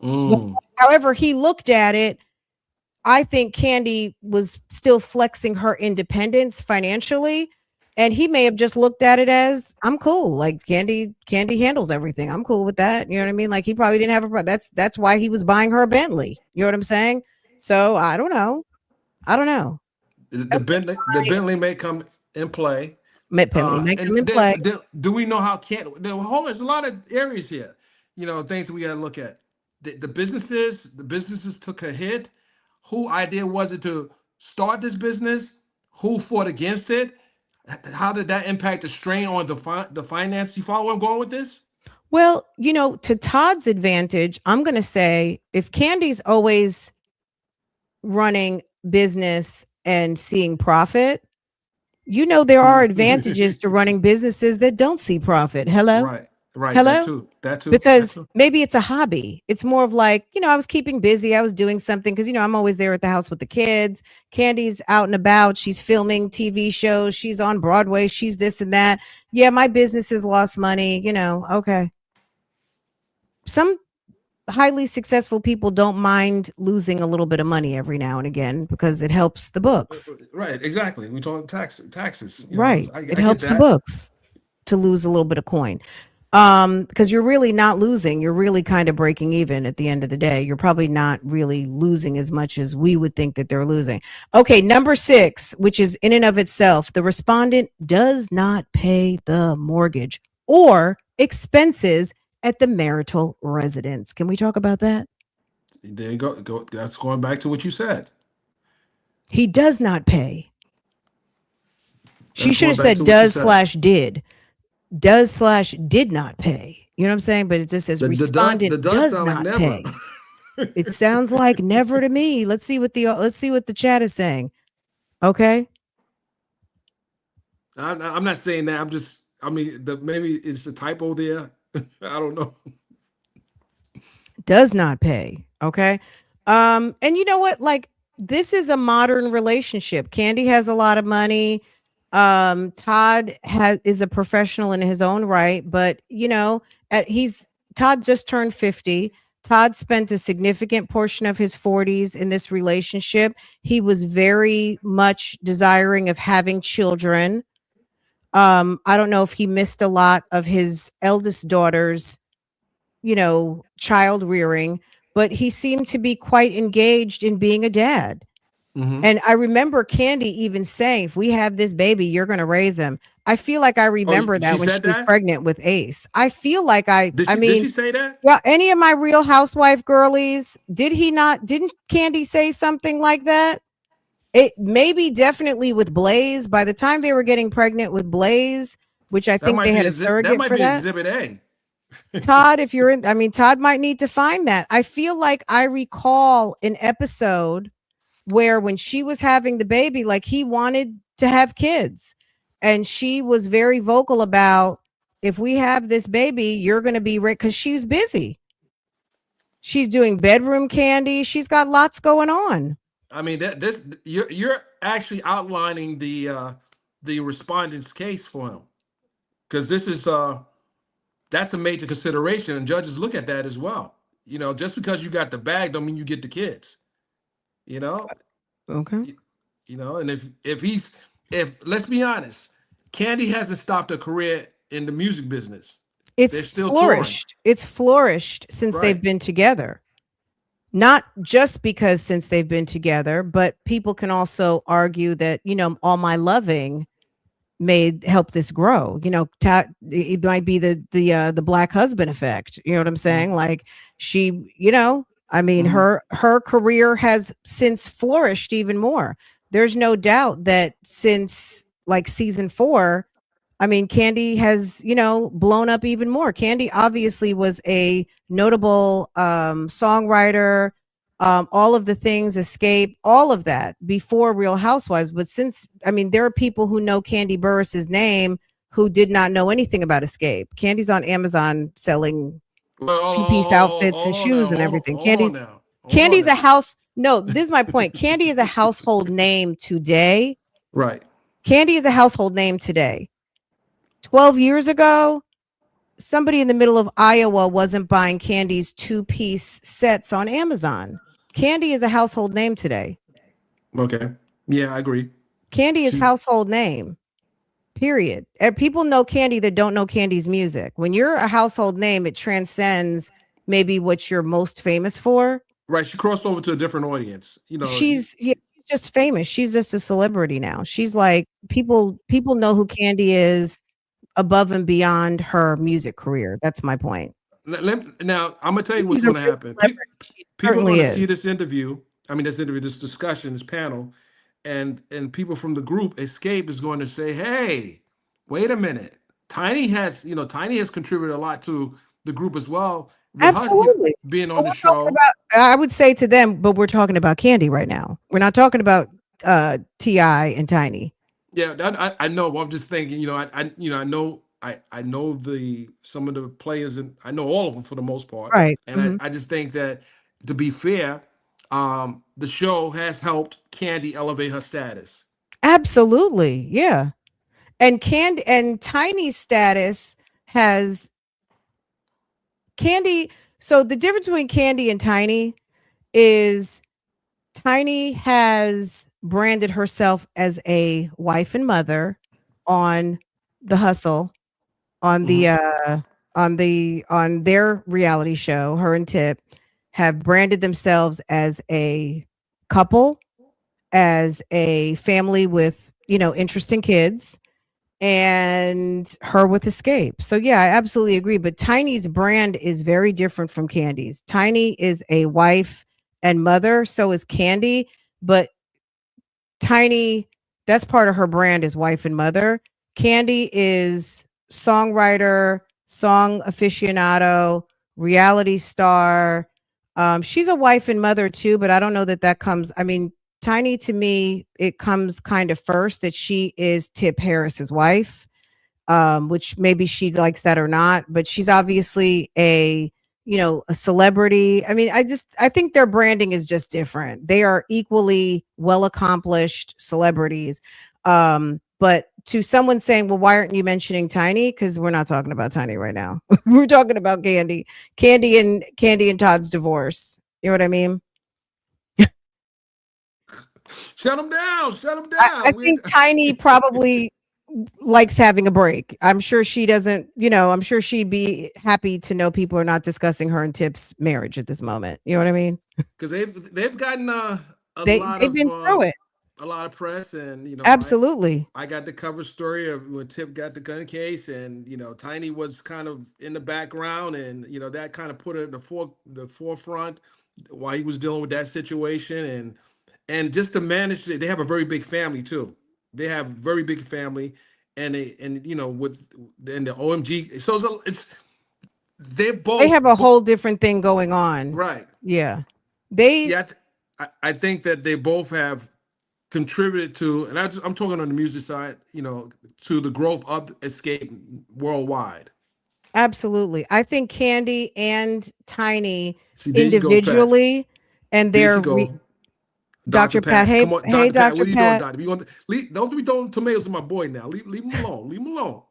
Mm. However he looked at it, I think Kandi was still flexing her independence financially. And he may have just looked at it as I'm cool. Like Kandi handles everything. I'm cool with that. You know what I mean? Like he probably didn't have a problem. That's why he was buying her a Bentley. You know what I'm saying? So I don't know. I don't know. The That's just The Bentley may come in play. my Bentley make And them in play. do we know how can hold on, there's a lot of areas here, things that we got to look at. The businesses took a hit. Who idea was it to start this business? Who fought against it? How did that impact the strain on the finance? You follow where I'm going with this? Well, to Todd's advantage, I'm going to say if Candy's always running business and seeing profit, there are advantages to running businesses that don't see profit. Hello? Right, right. That Hello? too. That too. That Because too. maybe it's a hobby. It's more of like, I was keeping busy. I was doing something because, I'm always there at the house with the kids. Candy's out and about. She's filming TV shows. She's on Broadway. She's this and that. Yeah, my business has lost money. Okay. Some highly successful people don't mind losing a little bit of money every now and again because it helps the books. Right, exactly. We talking taxes. Right. It I get helps the that. books to lose a little bit of coin. Because you're really not losing. You're really kind of breaking even at the end of the day. You're probably not really losing as much as we would think that they're losing. Okay, number 6, which is in and of itself, the respondent does not pay the mortgage or expenses at the marital residence. Can we talk about that? There you go. That's going back to what you said. He does not pay. She That's should going have back said to what you does said. slash did. Does/did not pay. You know what I'm saying? But it just says The respondent does does sound like not never. pay. It sounds like never to me. Let's see what the chat is saying. Okay. I'm not saying that. I'm just. I mean, maybe it's a typo there. I don't know. Does not pay. Okay. And you know what? Like this is a modern relationship. Candy has a lot of money. Todd is a professional in his own right, but he's Todd just turned 50. Todd spent a significant portion of his 40s in this relationship. He was very much desiring of having children. I don't know if he missed a lot of his eldest daughter's, child rearing, but he seemed to be quite engaged in being a dad. Hmm. And I remember Candy even saying, if we have this baby, you're going to raise him. I feel like I Oh, remember she that when she said was that. pregnant with Ace. I feel like I Did mean, she say that? yeah, any of my Real Housewife girlies, didn't Candy say something like that? It maybe definitely with Blaze. By the time they were getting pregnant with Blaze, which I think they had a That surrogate might for be that. Exhibit A. Todd, if you're in, I mean, Todd might need to find that. I feel like I recall an episode where when she was having the baby, like he wanted to have kids. And she was very vocal about if we have this baby, you're going to be right because she's busy. She's doing bedroom candy. She's got lots going on. I mean, you're actually outlining the respondent's case for him, because this is that's a major consideration, and judges look at that as well. Just because you got the bag don't mean you get the kids. You know, Okay. you, and if let's be honest, Candy hasn't stopped her career in the music business. They're It's still touring, flourished. It's flourished since they've right? been together. Not just because since they've been together, but people can also argue that, all my loving made help this grow. It might be the black husband effect. You know what I'm Mm-hmm. saying? Like she, I mean, Mm-hmm. her career has since flourished even more. There's no doubt that since like season 4, I mean, Candy has, blown up even more. Candy obviously was a notable songwriter, all of the things, Escape, all of that before Real Housewives. But since, I mean, there are people who know Candy Burris's name who did not know anything about Escape. Candy's on Amazon selling Well, two-piece outfits and hold on shoes now, and everything. hold on Candy's now, hold on Candy's a now. house. No, this is my point. Candy is a household name today. Right. Candy is a household name today. 12 years ago, somebody in the middle of Iowa wasn't buying Candy's two-piece sets on Amazon. Candy is a household name today. Okay. Yeah, I agree. Candy is She household name. Period. And people know Candy that don't know Candy's music. When you're a household name, it transcends maybe what you're most famous for. right. She crossed over to a different audience. She's just famous. She's just a celebrity now. She's like people know who Candy is above and beyond her music career. That's my point. Now I'm gonna tell you what's She's a going to real happen. celebrity. She People are going certainly to see is. this interview. I mean, this discussion, this panel, and people from the group Escape is going to say, "Hey, wait a minute. Tiny has contributed a lot to the group as well with her, Absolutely. being on But the we're talking show." about I would say to them, but we're talking about Candy right now. We're not talking about T.I. and Tiny. Yeah, I know. But I'm just thinking. I know the some of the players, and I know all of them for the most part. Right. And I, Mhm. I just think that, to be fair, the show has helped Candy elevate her status. Absolutely. Yeah. And Candy and Tiny's status has Candy. So the difference between Candy and Tiny is Tiny has branded herself as a wife and mother on the hustle, on Hmm. on their reality show. Her and Tip have branded themselves as a couple, as a family with, interesting kids, and her with Escape. So yeah, I absolutely agree. But Tiny's brand is very different from Candy's. Tiny is a wife and mother, so is Candy, but Tiny, that's part of her brand is wife and mother. Candy is songwriter, song aficionado, reality star. She's a wife and mother too, but I don't know that that comes. I mean, Tiny to me, it comes kind of first that she is Tip Harris's wife, which maybe she likes that or not, but she's obviously a celebrity. I mean, I think their branding is just different. They are equally well accomplished celebrities. But to someone saying, well, why aren't you mentioning Tiny? Because we're not talking about Tiny right now. We're talking about Candy. Candy and Todd's divorce. You know what I mean? Shut them down! Shut them I down! think Tiny probably likes having a break. I'm sure she doesn't, I'm sure she'd be happy to know people are not discussing her and Tip's marriage at this moment. You know what I mean? Because they've gotten a lot They've of been through it. press, and Absolutely. I got the cover story of when Tip got the gun case, and Tiny was kind of in the background, and that kind of put it in the forefront while he was dealing with that situation, and just to manage it, they have a very big family too. They have very big family, and with and the OMG, so they're They both have a whole different thing going on. right. Yeah. They Yeah, I think that they both have contributed to, and I'm talking on the music side, to the growth of Escape worldwide. absolutely. I think Candy and Tiny See, there you go, Pat. individually and There their she go, Doctor Dr. Pat. Pat. Hey, Come on, hey, Doctor Pat. Dr. What are you doing, Pat. Doctor? Don't be throwing tomatoes to my boy now. Leave him alone. Leave him alone.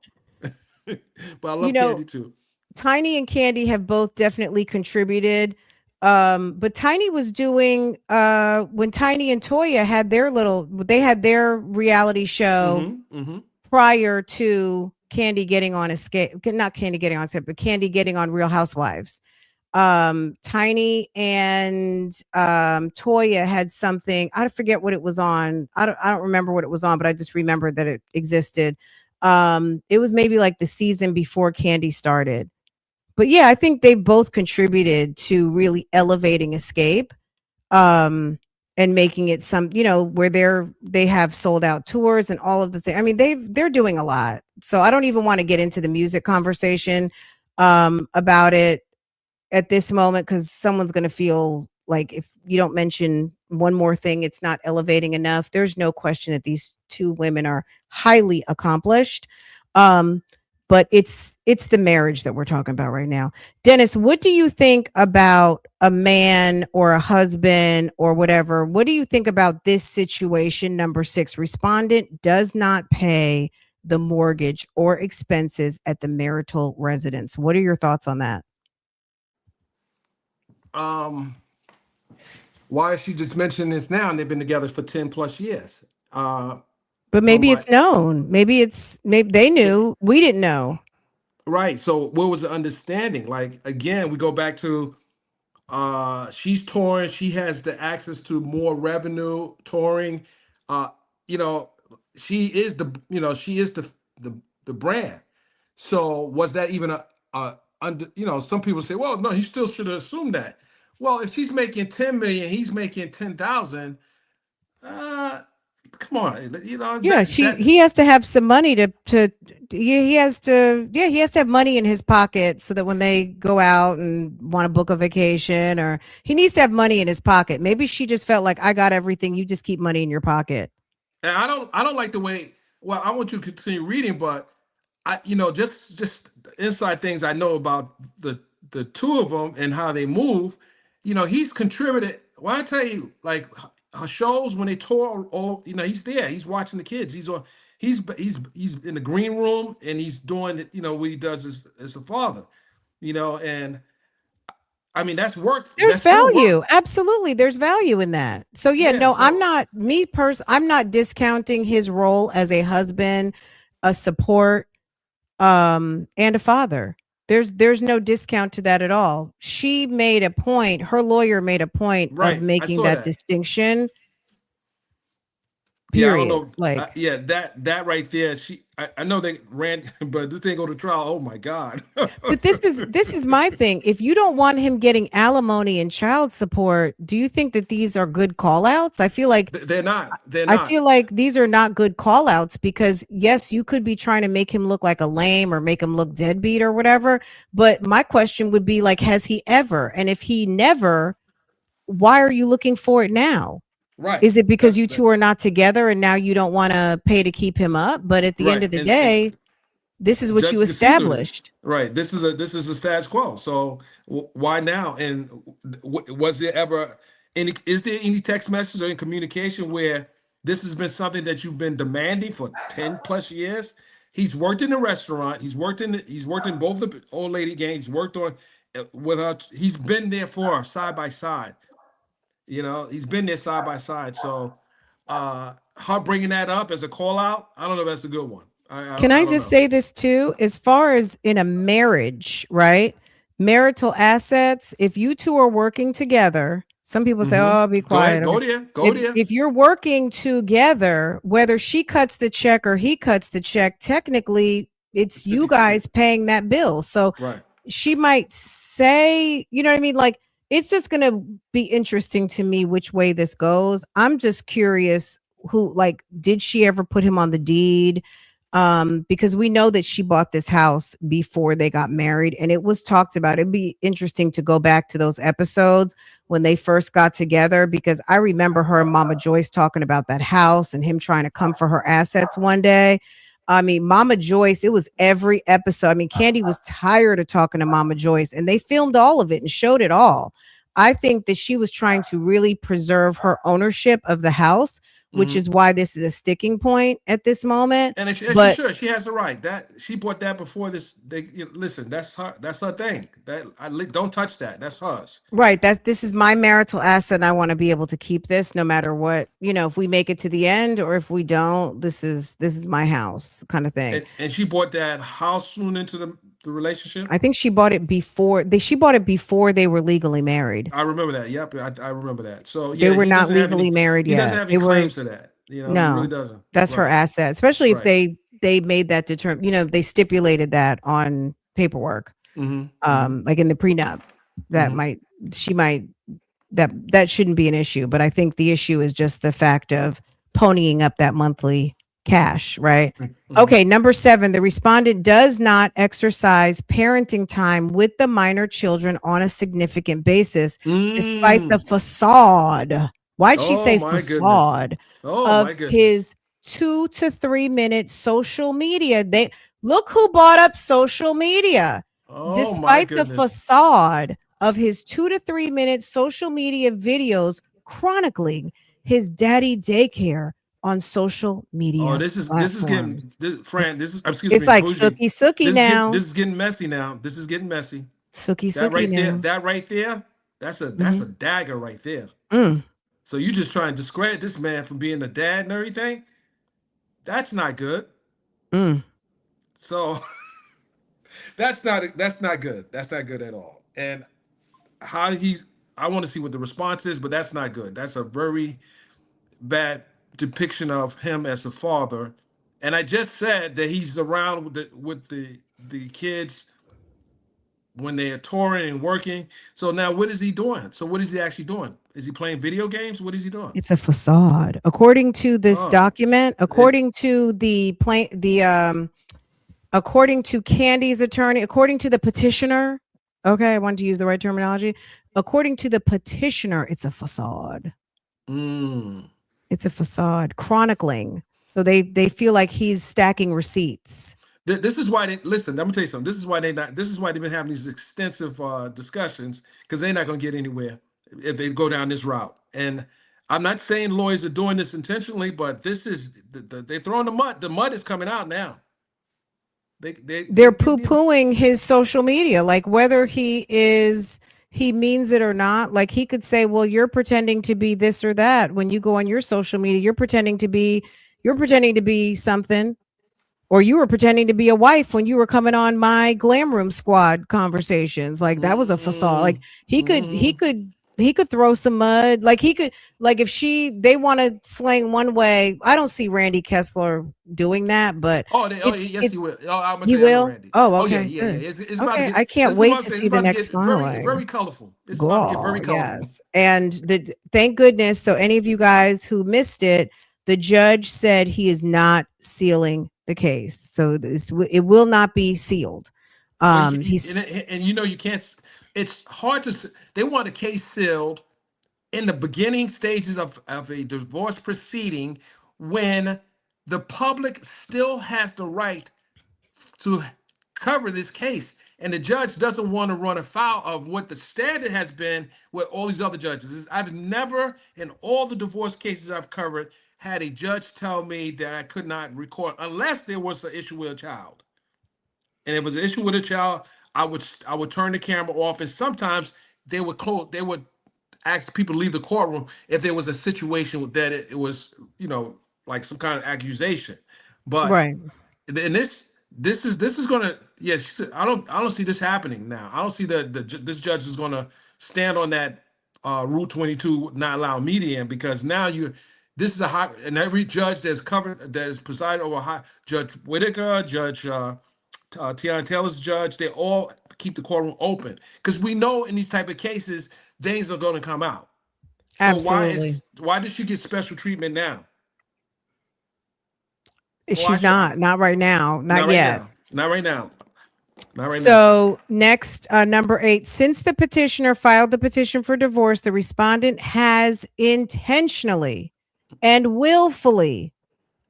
But I You love know, Candy too. Tiny and Candy have both definitely contributed. But Tiny was doing when Tiny and Toya had they had their reality show Mm-hmm. Mm-hmm. prior to Candy getting on Escape, not Candy getting on Escape, but Candy getting on Real Housewives. Tiny and Toya had something, I forget what it was on. I don't remember what it was on, but I just remembered that it existed. It was maybe like the season before Candy started. But yeah, I think they both contributed to really elevating Escape, um, and making it where they have sold out tours and all of the things. I mean, they're doing a lot. So I don't even want to get into the music conversation about it at this moment, because someone's going to feel like if you don't mention one more thing, it's not elevating enough. There's no question that these two women are highly accomplished. Um, but it's the marriage that we're talking about right now. Dennis, what do you think about a man or a husband or whatever? What do you think about this situation? Number 6, respondent does not pay the mortgage or expenses at the marital residence. What are your thoughts on that? Um, why is she just mentioning this now? And they've been together for 10 plus years. But From maybe my it's known. Maybe they knew. We didn't know. right. So what was the understanding? Like again, we go back to she's touring, she has the access to more revenue touring. Uh, you know, she is the the brand. So was that even a under, some people say, well, no, he still should have assumed that. Well, if she's making 10 million, he's making 10,000. Uh, come on, Yeah, he has to have some money to he has to he has to have money in his pocket so that when they go out and want to book a vacation, or he needs to have money in his pocket. Maybe she just felt like, I got everything, you just keep money in your pocket. and I don't like the way. Well, I want you to continue reading, but just inside things I know about the two of them and how they move. He's contributed. Well, I tell you, like her shows when they tour, all he's there. He's watching the kids. He's on. He's in the green room and he's doing it. What he does as a father. And I mean that's work. There's That's still work. value. Absolutely. There's value in that. So yeah, Yeah. no, I'm So not I'm not discounting his role as a husband, a support, and a father. There's no discount to that at all. She made a point, her lawyer made a point of right, I making saw that that. distinction, Yeah, I don't period. know. Like, Yeah, that right there. I know they ran, but this didn't go to trial. Oh my God. but this is my thing. If you don't want him getting alimony and child support, do you think that these are good call outs? They're not. They're I not. feel like these are not good call outs, because yes, you could be trying to make him look like a lame or make him look deadbeat or whatever. But my question would be like, has he ever? And if he never, why are you looking for it now? Right. Is it because That's you that. two are not together and now you don't want to pay to keep him up? But at the end Right. of the And day, this is what you judge can see through this. established. Right. This is a status quo. So why now? And was there ever any? Is there any text message or any communication where this has been something that you've been demanding for 10 plus years? He's worked in the restaurant. He's worked in both the old lady gangs. He's worked on with her. He's been there for her side by side. He's been there side by side. So her bringing that up as a call out, I don't know if that's a good one. Can I I don't just know. say this too? As far as in a marriage, right? Marital assets, if you two are working together, some people say, Hmm. "Oh, be Go ahead, quiet." go Okay. there, go If there. if you're working together, whether she cuts the check or he cuts the check, technically it's It's you 50-50. guys paying that bill. So Right. she might say, you know what I mean? Like, it's just going to be interesting to me which way this goes. I'm just curious, who, like, did she ever put him on the deed? Because we know that she bought this house before they got married, and it was talked about. It'd be interesting to go back to those episodes when they first got together, because I remember her and Mama Joyce talking about that house and him trying to come for her assets one day. I mean, Mama Joyce, it was every episode. I mean, Candy was tired of talking to Mama Joyce, and they filmed all of it and showed it all. I think that she was trying to really preserve her ownership of the house, which Hmm. is why this is a sticking point at this moment. And she But should. She has the right. That she bought that before this. Listen. That's her. That's her thing. Don't touch that. That's hers. right, that this is my marital asset, and I want to be able to keep this no matter what, if we make it to the end or if we don't, this is my house kind of thing. And she bought that house soon into the relationship. I think she bought it before they were legally married. I remember that. Yep, I remember that. So They yeah, were not legally married he doesn't yet. have any They were claims to that. He really No, doesn't. that's her Right. asset, especially if Right. they made that they stipulated that on paperwork, Hmm. Hmm. like in the prenup. That Hmm. might she might that shouldn't be an issue, but I think the issue is just the fact of ponying up that monthly cash, right? Hmm. Okay, number 7, the respondent does not exercise parenting time with the minor children on a significant basis, despite the Mm. facade. Why'd she Oh say my goodness. facade? Oh Of my goodness. his 2 to 3 minute social media. They look who bought up social media. Oh my Despite the goodness. facade of his 2 to 3 minute social media videos chronicling his daddy daycare, on social Oh, media this is getting platforms. this, It's Fran. This is excuse it's me, like bougie. sookie sookie now. This is getting messy now. This is getting messy. Sookie That sookie right there, now. that right there, that's Mhm. a dagger right there. Mm, So you just trying to discredit this man from being a dad and everything? That's not good. mm. So that's not good. That's not good at all. And how he's I want to see what the response is, but that's not good. That's a very bad depiction of him as a father. And I just said that he's around with the kids when they are touring and working. So now what is he doing? So what is he actually doing? Is he playing video games? What is he doing? It's a facade. According to this Oh, document, it. according to according to Candy's attorney, according to the petitioner, okay, I wanted to use the right terminology. According to the petitioner, it's a facade. Mm. It's a facade chronicling. So they feel like he's stacking receipts. This is why they listen. Let me tell you something. This is why they not. This is why they've been having these extensive discussions because they're not going to get anywhere if they go down this route. And I'm not saying lawyers are doing this intentionally, but this is they're throwing the mud. The mud is coming out now. They They're getting these. poo-pooing his social media, like whether he means it or not. Like he could say, well, you're pretending to be this or that when you go on your social media. You're pretending to be something, or you were pretending to be a wife when you were coming on my glam room squad conversations. Like that was a facade. Mm, Like he could he mm. could he could throw some mud. Like he could, like if they want to slang one way. I don't see Randy Kessler doing that, but Oh, yes, he will. Oh, I'm gonna he tell you, I know will. Randy. Oh, Oh yeah, okay, yeah, yeah. good. It's about to Okay, get. I can't This is what wait I'm to saying. It's see the about to get next very, filing. very colorful. It's about to get Girl, very colorful. yes. And thank goodness. So any of you guys who missed it, the judge said he is not sealing the case. So it will not be sealed. Well, He's and you know you can't. It's hard to. They want a case sealed in the beginning stages of a divorce proceeding when the public still has the right to cover this case. And the judge doesn't want to run afoul of what the standard has been with all these other judges. I've never, in all the divorce cases I've covered, had a judge tell me that I could not record unless there was an issue with a child. And if it was an issue with a child, I would turn the camera off. And sometimes they would close. They would ask people to leave the courtroom if there was a situation that it was, like some kind of accusation. But right. and this is gonna, yeah. She said, I don't see this happening now. I don't see this judge is gonna stand on that Rule 22 not allow media in, because now this is a hot, and every judge that is presided over Judge Whitaker, Judge Tiana Taylor's judge, they all keep the courtroom open because we know in these type of cases things are going to come out. So Absolutely. why does she get special treatment now? Why She's should not right now, not not right yet. now? Not right now. Not right now. So next, number 8, since the petitioner filed the petition for divorce, the respondent has intentionally and willfully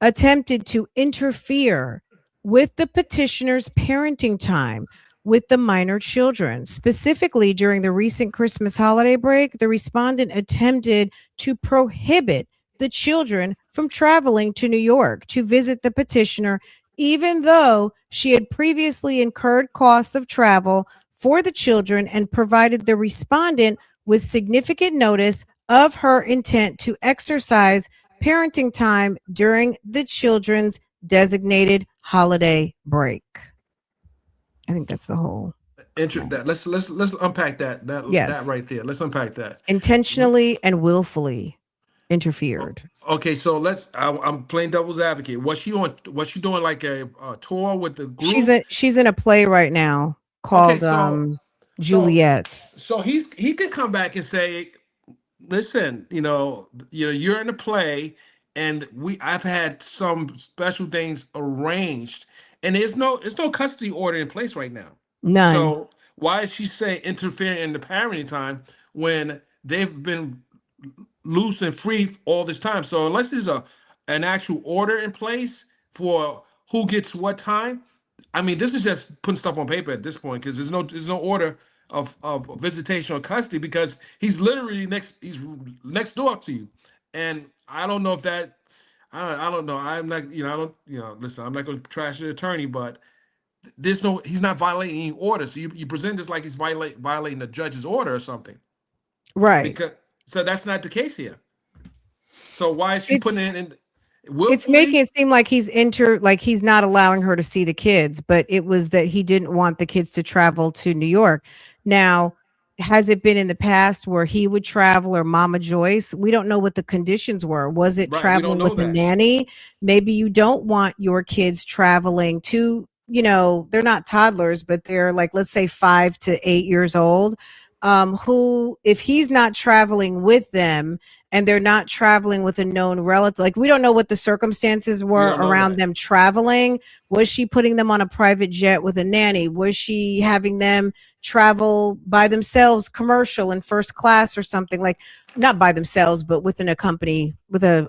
attempted to interfere with the petitioner's parenting time with the minor children. Specifically, during the recent Christmas holiday break, the respondent attempted to prohibit the children from traveling to New York to visit the petitioner, even though she had previously incurred costs of travel for the children and provided the respondent with significant notice of her intent to exercise parenting time during the children's designated holiday break. I think that's the whole That point. let's unpack that Yes. right there. Let's unpack that. Intentionally and willfully interfered. Okay, so I'm playing devil's advocate. Was she doing like a tour with the group? She's in a play right now Okay, called so Juliet. he could come back and say, listen, you're in a play, and I've had some special things arranged, and there's no custody order in place right now. None. So why is she saying interfering in the parenting time when they've been loose and free all this time? So unless there's an actual order in place for who gets what time, I mean, this is just putting stuff on paper at this point, because there's no order of visitation or custody, because he's next door to you. And I don't know if that, I don't know. I'm not, I don't, listen, I'm not going to trash the attorney, but he's not violating any order. So you present this like he's violating the judge's order or something. Right. Because, so that's not the case here. So why is she putting It's it in it's making willfully? it seem like like he's not allowing her to see the kids, but it was that he didn't want the kids to travel to New York. Now, has it been in the past where he would travel or Mama Joyce? We don't know what the conditions were. Was it Right. We don't traveling know with a that. nanny? Maybe you don't want your kids traveling to, they're not toddlers, but they're like, let's say 5 to 8 years old. Who, if he's not traveling with them, and they're not traveling with a known relative. Like, we don't know what the circumstances We were don't know around that. them traveling. Was she putting them on a private jet with a nanny? Was she having them travel by themselves, commercial and first class or something? Like, not by themselves, but with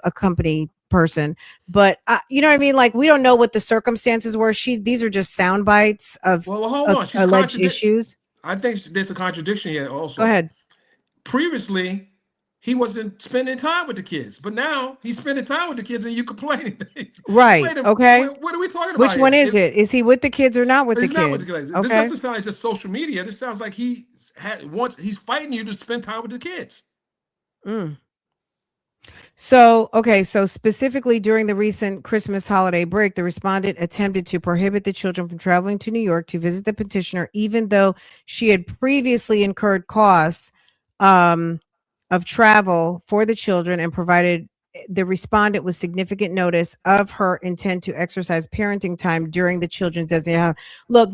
a company person. But you know what I mean? Like, we don't know what the circumstances were. These are just sound bites Well, hold of on. She's alleged contradict. issues. I think there's a contradiction here Go also. ahead. Previously, he wasn't spending time with the kids, but now he's spending time with the kids, and you complaining. Right. Okay. What are we talking Which about one here? is it? Is he with the kids or not with the He's not with the kids? kids. This Okay. doesn't sound like just social media. This sounds like he's fighting you to spend time with the kids. Mm. So, okay, so specifically during the recent Christmas holiday break, the respondent attempted to prohibit the children from traveling to New York to visit the petitioner, even though she had previously incurred costs um, of travel for the children and provided the respondent with significant notice of her intent to exercise parenting time during the children's designated. Look,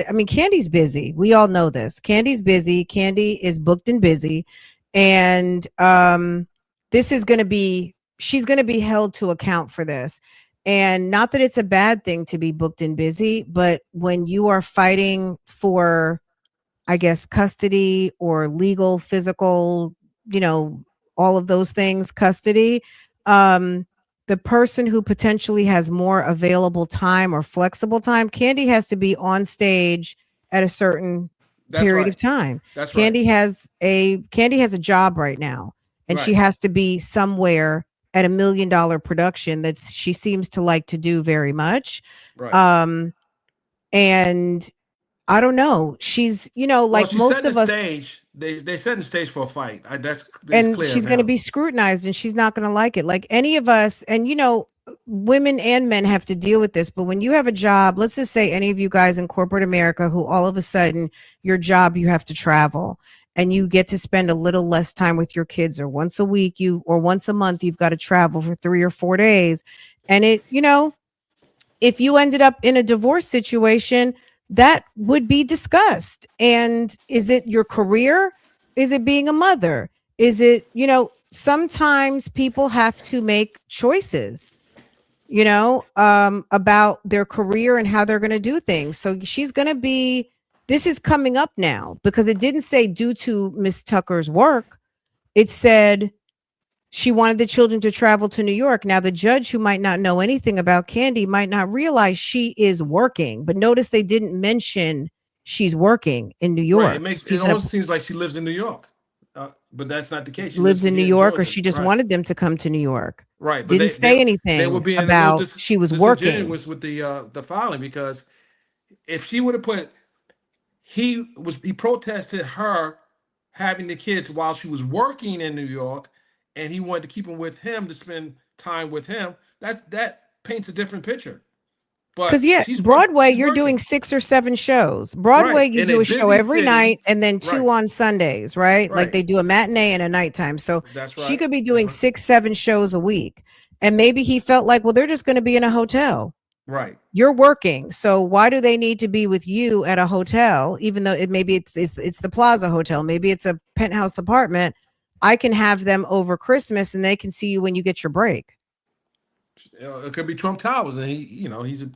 I mean, Candy's busy. We all know this. Candy's busy. Candy is booked and busy. And, this is going to be she's going to be held to account for this. And not that it's a bad thing to be booked and busy, but when you are fighting for, I guess, custody or legal, physical, you know, all of those things, custody, um, the person who potentially has more available time or flexible time, Candy has to be on stage at a certain That's period right. of time. That's right. Candy has a job right now, and she Right. has to be somewhere at $1 million production that she seems to like to do very much. Right. Um, and I don't know. She's, Well, like she's most setting the of us, stage. They set the stage for a fight. That's and clear she's going to now. be scrutinized and she's not going to like it. Like any of us, and women and men have to deal with this. But when you have a job, let's just say any of you guys in corporate America who all of a sudden your job, you have to travel and you get to spend a little less time with your kids, or once a week, or once a month, you've got to travel for 3 or 4 days. And if you ended up in a divorce situation, that would be discussed. And is it your career? Is it being a mother? Is it, sometimes people have to make choices, about their career and how they're going to do things. So this is coming up now because it didn't say due to Miss Tucker's work. It said she wanted the children to travel to New York. Now, the judge, who might not know anything about Candy, might not realize she is working. But notice they didn't mention she's working in New Right. York. It She's in a almost seems like she lives in New York, but that's not the case. She lives lives in New here in York, or Georgia. she just Right. wanted them to come to New York. Right. But Didn't say they were anything being a little about she was working. disingenuous with the filing, because if she would have put he protested her having the kids while she was working in New York, and he wanted to keep them with him to spend time with him. That paints a different picture. Because, But yeah, Broadway, she's you're doing working. 6 or 7 shows. Broadway, Right. you In a do a show busy every night city. and then two Right. on Sundays, right? Like Right. they do a matinee and a nighttime. So That's she right. could be That's doing right. 6, 7 shows a week. And maybe he felt like, well, they're just going to be in a hotel. Right. You're working, so why do they need to be with you at a hotel? Even though it's the Plaza Hotel, maybe it's a penthouse apartment. I can have them over Christmas, and they can see you when you get your break. It could be Trump Towers, and he's a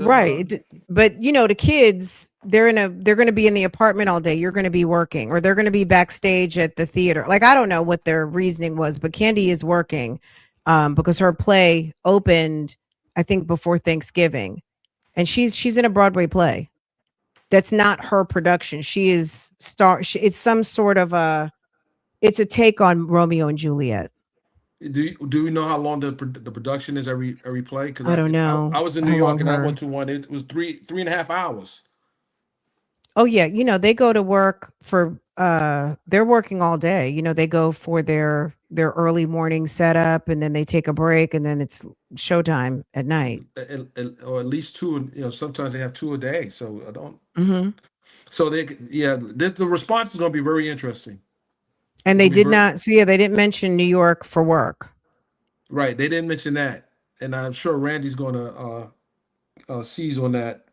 Right. But the kids, they're going to be in the apartment all day. You're going to be working, or they're going to be backstage at the theater. Like, I don't know what their reasoning was, but Candy is working because her play opened, I think, before Thanksgiving, and she's in a Broadway play. That's not her production. She is it's some sort of it's a take on Romeo and Juliet. Do you know how long the production is every play? Because I don't I know was in New how long York and I went her. to one. It was three and a half hours. Oh yeah, they go to work for they're working all day. They go for their early morning setup and then they take a break and then it's showtime at night. Or at least two. Sometimes they have two a day. So I don't. Mhm. So yeah. The response is going to be very interesting. And It's they going to be did very not so yeah, they didn't mention New York for work. right. They didn't mention that, and I'm sure Randy's going to seize on that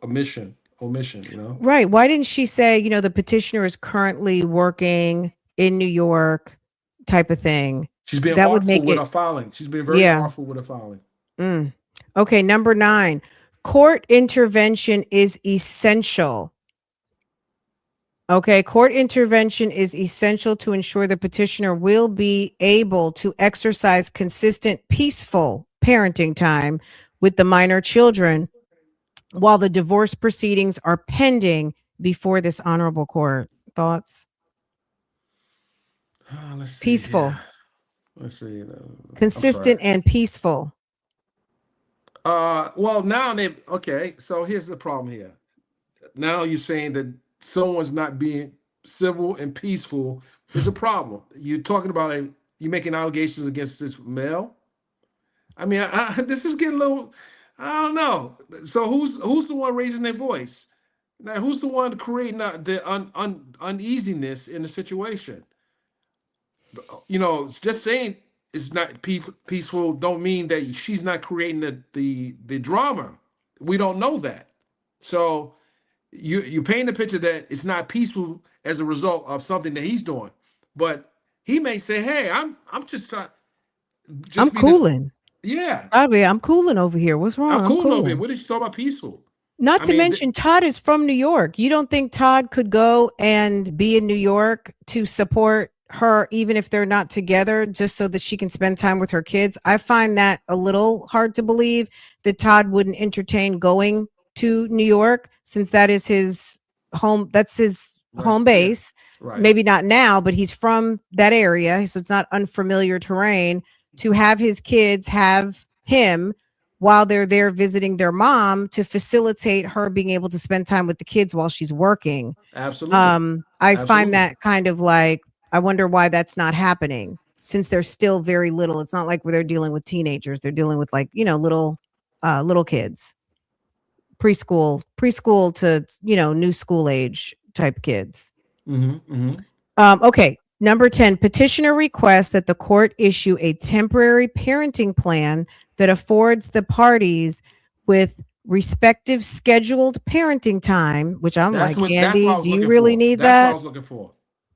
omission. Right. Why didn't she say, the petitioner is currently working in New York type of thing? She's being That would artful make with it her filing. She's been very yeah. artful with her filing. Mm. Okay, number 9. Court intervention is essential. Okay, court intervention is essential to ensure the petitioner will be able to exercise consistent, peaceful parenting time with the minor children while the divorce proceedings are pending before this honorable court. Thoughts? Let's see here. Peaceful, Let's see. I'm sorry. consistent, and peaceful. Well, now they okay. So here's the problem here. Now you're saying that someone's not being civil and peaceful is a problem. You're talking about you making allegations against this male. I mean, this is getting a little. I don't know. So who's the one raising their voice? Now, who's the one creating the uneasiness in the situation? Just saying it's not peaceful don't mean that she's not creating the drama. We don't know that. So you paint the picture that it's not peaceful as a result of something that he's doing, but he may say, "Hey, I'm just trying, I'm just be the cooling. yeah, Bobby, I'm cooling over here. What's I'm wrong? I'm cool over here. cooling. What did she talk about peaceful? Not I to mean, mention, Todd is from New York. You don't think Todd could go and be in New York to support her, even if they're not together, just so that she can spend time with her kids? I find that a little hard to believe that Todd wouldn't entertain going to New York since that is his home. That's his home yeah, base. right, Maybe not now, but he's from that area. So it's not unfamiliar terrain to have his kids have him while they're there visiting their mom to facilitate her being able to spend time with the kids while she's working. absolutely, I find absolutely. that kind of like, I wonder why that's not happening since they're still very little. It's not like where they're dealing with teenagers. They're dealing with like, little kids, preschool to, new school age type kids. Mm-hmm. Okay. Number 10, petitioner requests that the court issue a temporary parenting plan that affords the parties with respective scheduled parenting time, which I'm like, That's what Candy, I was do you looking really for. need That's what I that? was looking for.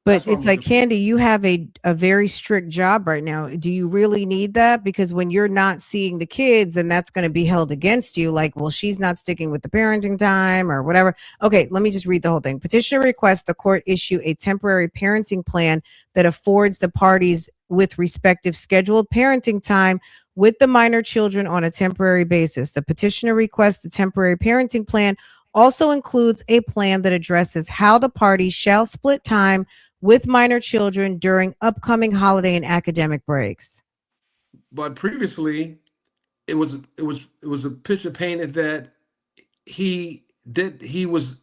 But That's what I'm it's like, looking for. Candy, you have a very strict job right now. Do you really need that? Because when you're not seeing the kids, then that's going to be held against you. Like, well, she's not sticking with the parenting time or whatever. Okay, let me just read the whole thing. Petitioner requests the court issue a temporary parenting plan that affords the parties with respective scheduled parenting time with the minor children on a temporary basis. The petitioner requests the temporary parenting plan also includes a plan that addresses how the parties shall split time with minor children during upcoming holiday and academic breaks. But previously, it was a picture painted that he was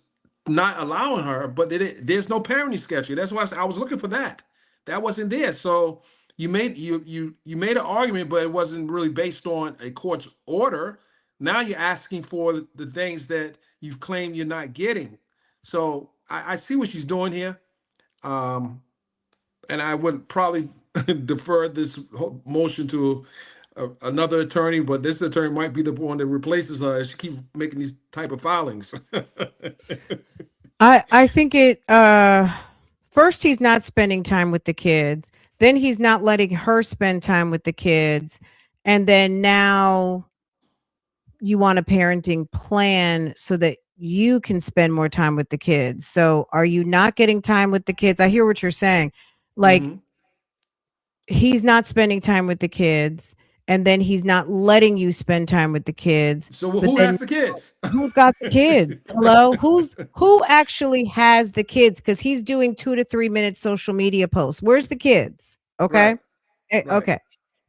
not allowing her, but there's no parenting schedule. That's why I was looking for that. That wasn't there. So you made an argument, but it wasn't really based on a court's order. Now you're asking for the things that you've claimed you're not getting. So I see what she's doing here. Um, and I would probably defer this motion to another attorney, but this attorney might be the one that replaces her if she keeps making these type of filings. I think it first he's not spending time with the kids, then he's not letting her spend time with the kids, and then now you want a parenting plan so that you can spend more time with the kids. So are you not getting time with the kids? I hear what you're saying. Like Hmm. he's not spending time with the kids and then he's not letting you spend time with the kids, So but who then has the kids? who's got the kids? Hello? Who actually has the kids? Because he's doing 2 to 3 minute social media posts. Where's the kids? Okay. Right, right. Okay.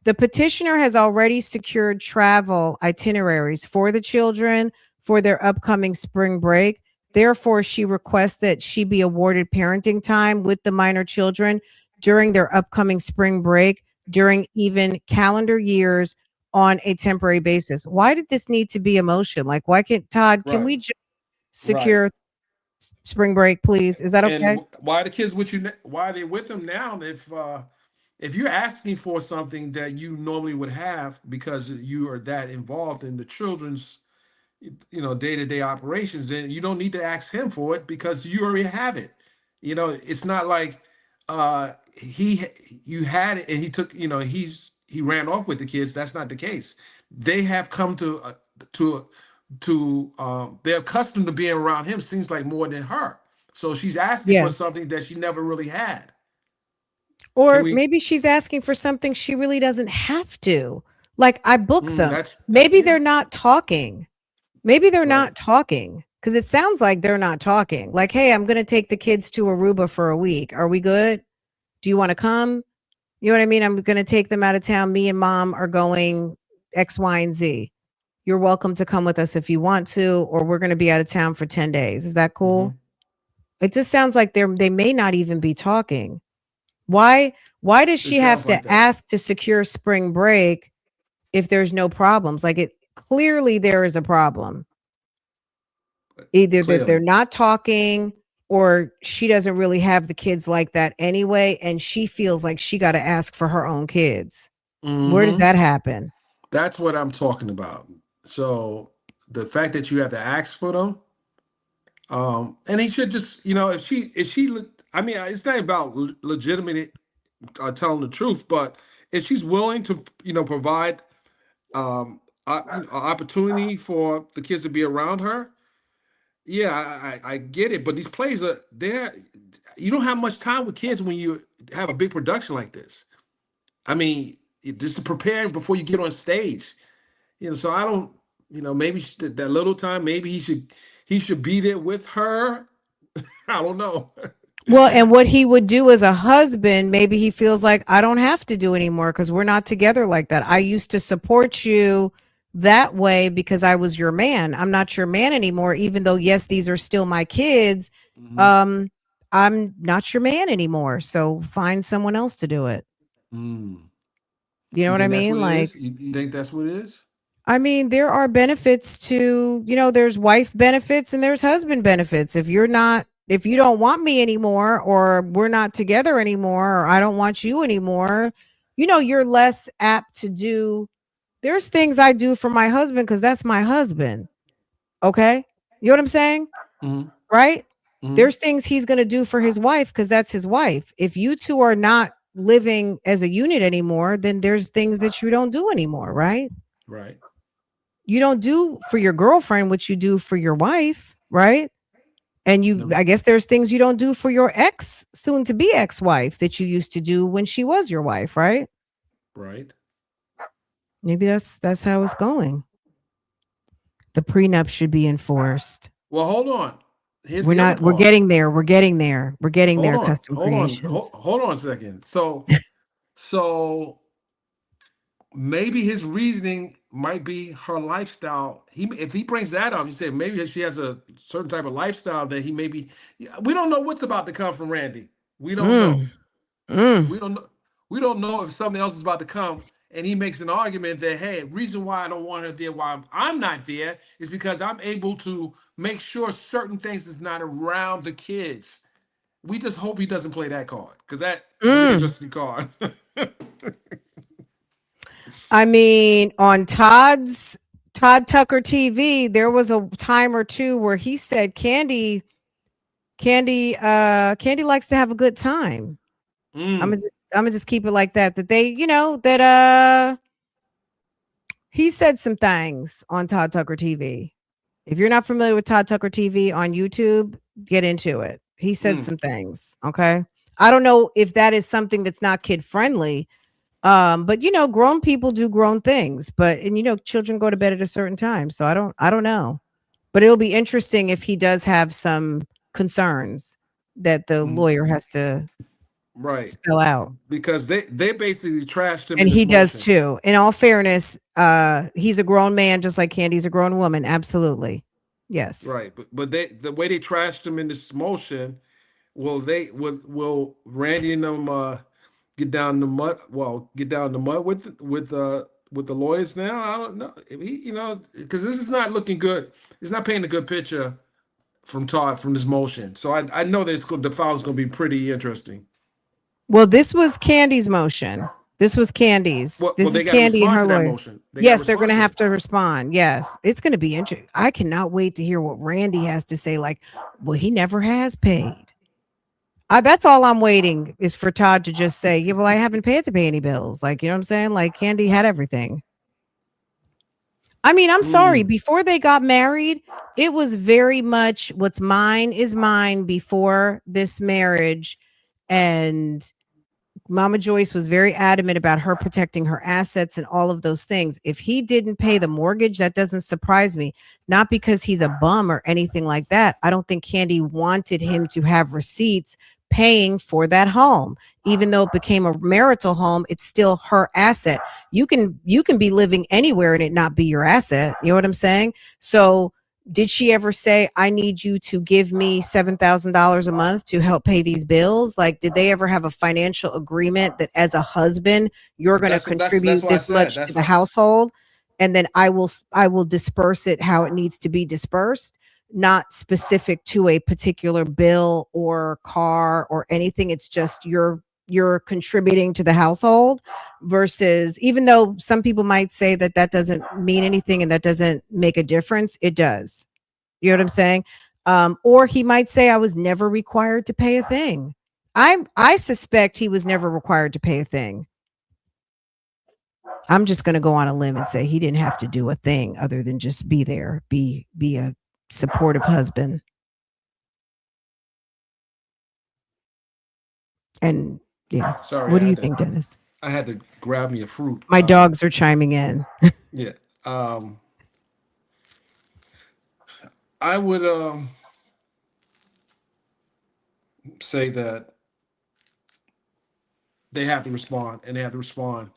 The petitioner has already secured travel itineraries for the children for their upcoming spring break. Therefore, she requests that she be awarded parenting time with the minor children during their upcoming spring break during even calendar years on a temporary basis. Why did this need to be emotion? Like, why can't Todd, can Right. we just Right. secure spring break, please? Is that And okay? why the kids with you? Why are they with them now? If you're asking for something that you normally would have because you are that involved in the children's, day-to-day operations, then you don't need to ask him for it because you already have it. It's not like he you had it and he took, he ran off with the kids. That's not the case. They have come to they're accustomed to being around him, seems like more than her. So she's asking for Yeah. something that she never really had. Can Or we maybe she's asking for something she really doesn't have to. Like, I book them. that's Maybe yeah, they're not talking. Maybe they're right. not talking because it sounds like they're not talking. Like, hey, I'm going to take the kids to Aruba for a week. Are we good? Do you want to come? You know what I mean? I'm going to take them out of town. Me and mom are going X, Y, and Z. You're welcome to come with us if you want to, or we're going to be out of town for 10 days. Is that Hmm. cool? It just sounds like they may not even be talking. Why why does It she have sounds to like that. ask to secure spring break if there's no problems? Like, it clearly there is a problem. Either that they're Clearly. not talking or she doesn't really have the kids like that anyway and she feels like she got to ask for her own kids. Where does Hmm. that happen? That's what I'm talking about. So the fact that you have to ask for them, and he should just, I mean, it's not about legitimate telling the truth, but if she's willing to, provide opportunity for the kids to be around her, yeah, I get it. But these plays are there. You don't have much time with kids when you have a big production like this. I mean, just to prepare before you get on stage. So I don't, maybe that little time, maybe he should be there with her. I don't know. Well, and what he would do as a husband, maybe he feels like I don't have to do anymore because we're not together like that. I used to support you that way because I was your man. I'm not your man anymore, even though, yes, these are still my kids. Hmm. Um, I'm not your man anymore. So find someone else to do it. Mm. You know You what I think that's mean? what it is? Like, You think that's what it is? I mean, there are benefits to, there's wife benefits and there's husband benefits. If you don't want me anymore, or we're not together anymore, or I don't want you anymore, you're less apt to do. There's things I do for my husband because that's my husband. Okay. You know what I'm saying? Hmm. Right? Hmm. There's things he's going to do for his wife because that's his wife. If you two are not living as a unit anymore, then there's things that you don't do anymore. Right? Right. You don't do for your girlfriend what you do for your wife, right? And No. I guess there's things you don't do for your ex, soon to be ex-wife, that you used to do when she was your wife, right? Right. Maybe that's how it's going. The prenup should be enforced. Well, hold on. Here's the other We're part. getting there. We're getting there. We're getting Hold there, on. custom Hold on. creations. Hold on a second. So maybe his reasoning might be her lifestyle. If he brings that up, he said maybe she has a certain type of lifestyle that he maybe. We don't know what's about to come from Randy. We don't know. Mm, mm. We don't know. We don't know if something else is about to come. And he makes an argument that, hey, reason why I don't want her there, why I'm not there, is because I'm able to make sure certain things is not around the kids. We just hope he doesn't play that card, because that would be the Mm. interesting card. I mean, on Todd Tucker TV, there was a time or two where he said Candy likes to have a good time. Mm, I'm gonna just keep it like that. That they, that he said some things on Todd Tucker TV. If you're not familiar with Todd Tucker TV on YouTube, get into it. He said mm, some things. Okay. I don't know if that is something that's not kid friendly. But grown people do grown things, and children go to bed at a certain time. So I don't know. But it'll be interesting if he does have some concerns that the mm. lawyer has to right, spell out. because they basically trashed him And in he this does motion. too. In all fairness, he's a grown man just like Candy's a grown woman. Absolutely. Yes. Right, but they the way they trashed him in this motion, will Randy and them get down in the mud? Well, get down in the mud with the lawyers now. I don't know. If he, because this is not looking good. It's not painting a good picture from Todd from this motion. So I know the file's going to be pretty interesting. Well, this was Candy's motion. This was Candy's. Well, This they is got to Candy and respond her to that lawyer. motion. They got to Yes, they're going respond to to have it. to respond. Yes, it's going to be interesting. I cannot wait to hear what Randy has to say. Like, well, he never has paid. That's all I'm waiting is for Todd to just say, yeah, well, I haven't paid to pay any bills. Like, you know what I'm saying? Like, Candy had everything. I mean, I'm sorry. Mm, Before they got married, it was very much what's mine is mine before this marriage. And Mama Joyce was very adamant about her protecting her assets and all of those things. If he didn't pay the mortgage, that doesn't surprise me. Not because he's a bum or anything like that. I don't think Candy wanted him to have receipts paying for that home. Even though it became a marital home, it's still her asset. You can be living anywhere and it not be your asset. You know what I'm saying? So did she ever say, I need you to give me $7,000 a month to help pay these bills? Like, did they ever have a financial agreement that as a husband, you're going to that's contribute why I this said much to that's the why. household? And then I will disperse it how it needs to be dispersed, not specific to a particular bill or car or anything. It's just you're contributing to the household versus even though some people might say that that doesn't mean anything and that doesn't make a difference, it does. You know what I'm saying? Or he might say I was never required to pay a thing. I suspect he was never required to pay a thing. I'm just going to go on a limb and say he didn't have to do a thing other than just be there, be a supportive husband. And yeah, Sorry, what do you think, Dennis? I had to grab me a fruit. My dogs are chiming in. Yeah. I would say that they have to respond, and they have to respond.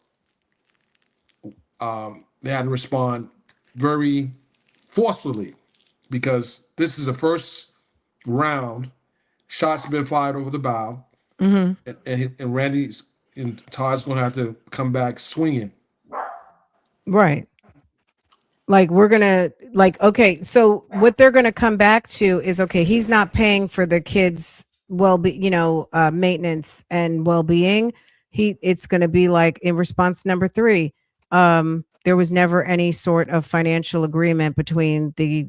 They have to respond very forcefully because this is the first round. Shots have been fired over the bow, Hmm. and Randy's and Todd's going to have to come back swinging. Right. Like we're gonna like okay, so what they're gonna come back to is okay, he's not paying for the kids maintenance and well-being. It's gonna be like in response number three, there was never any sort of financial agreement between the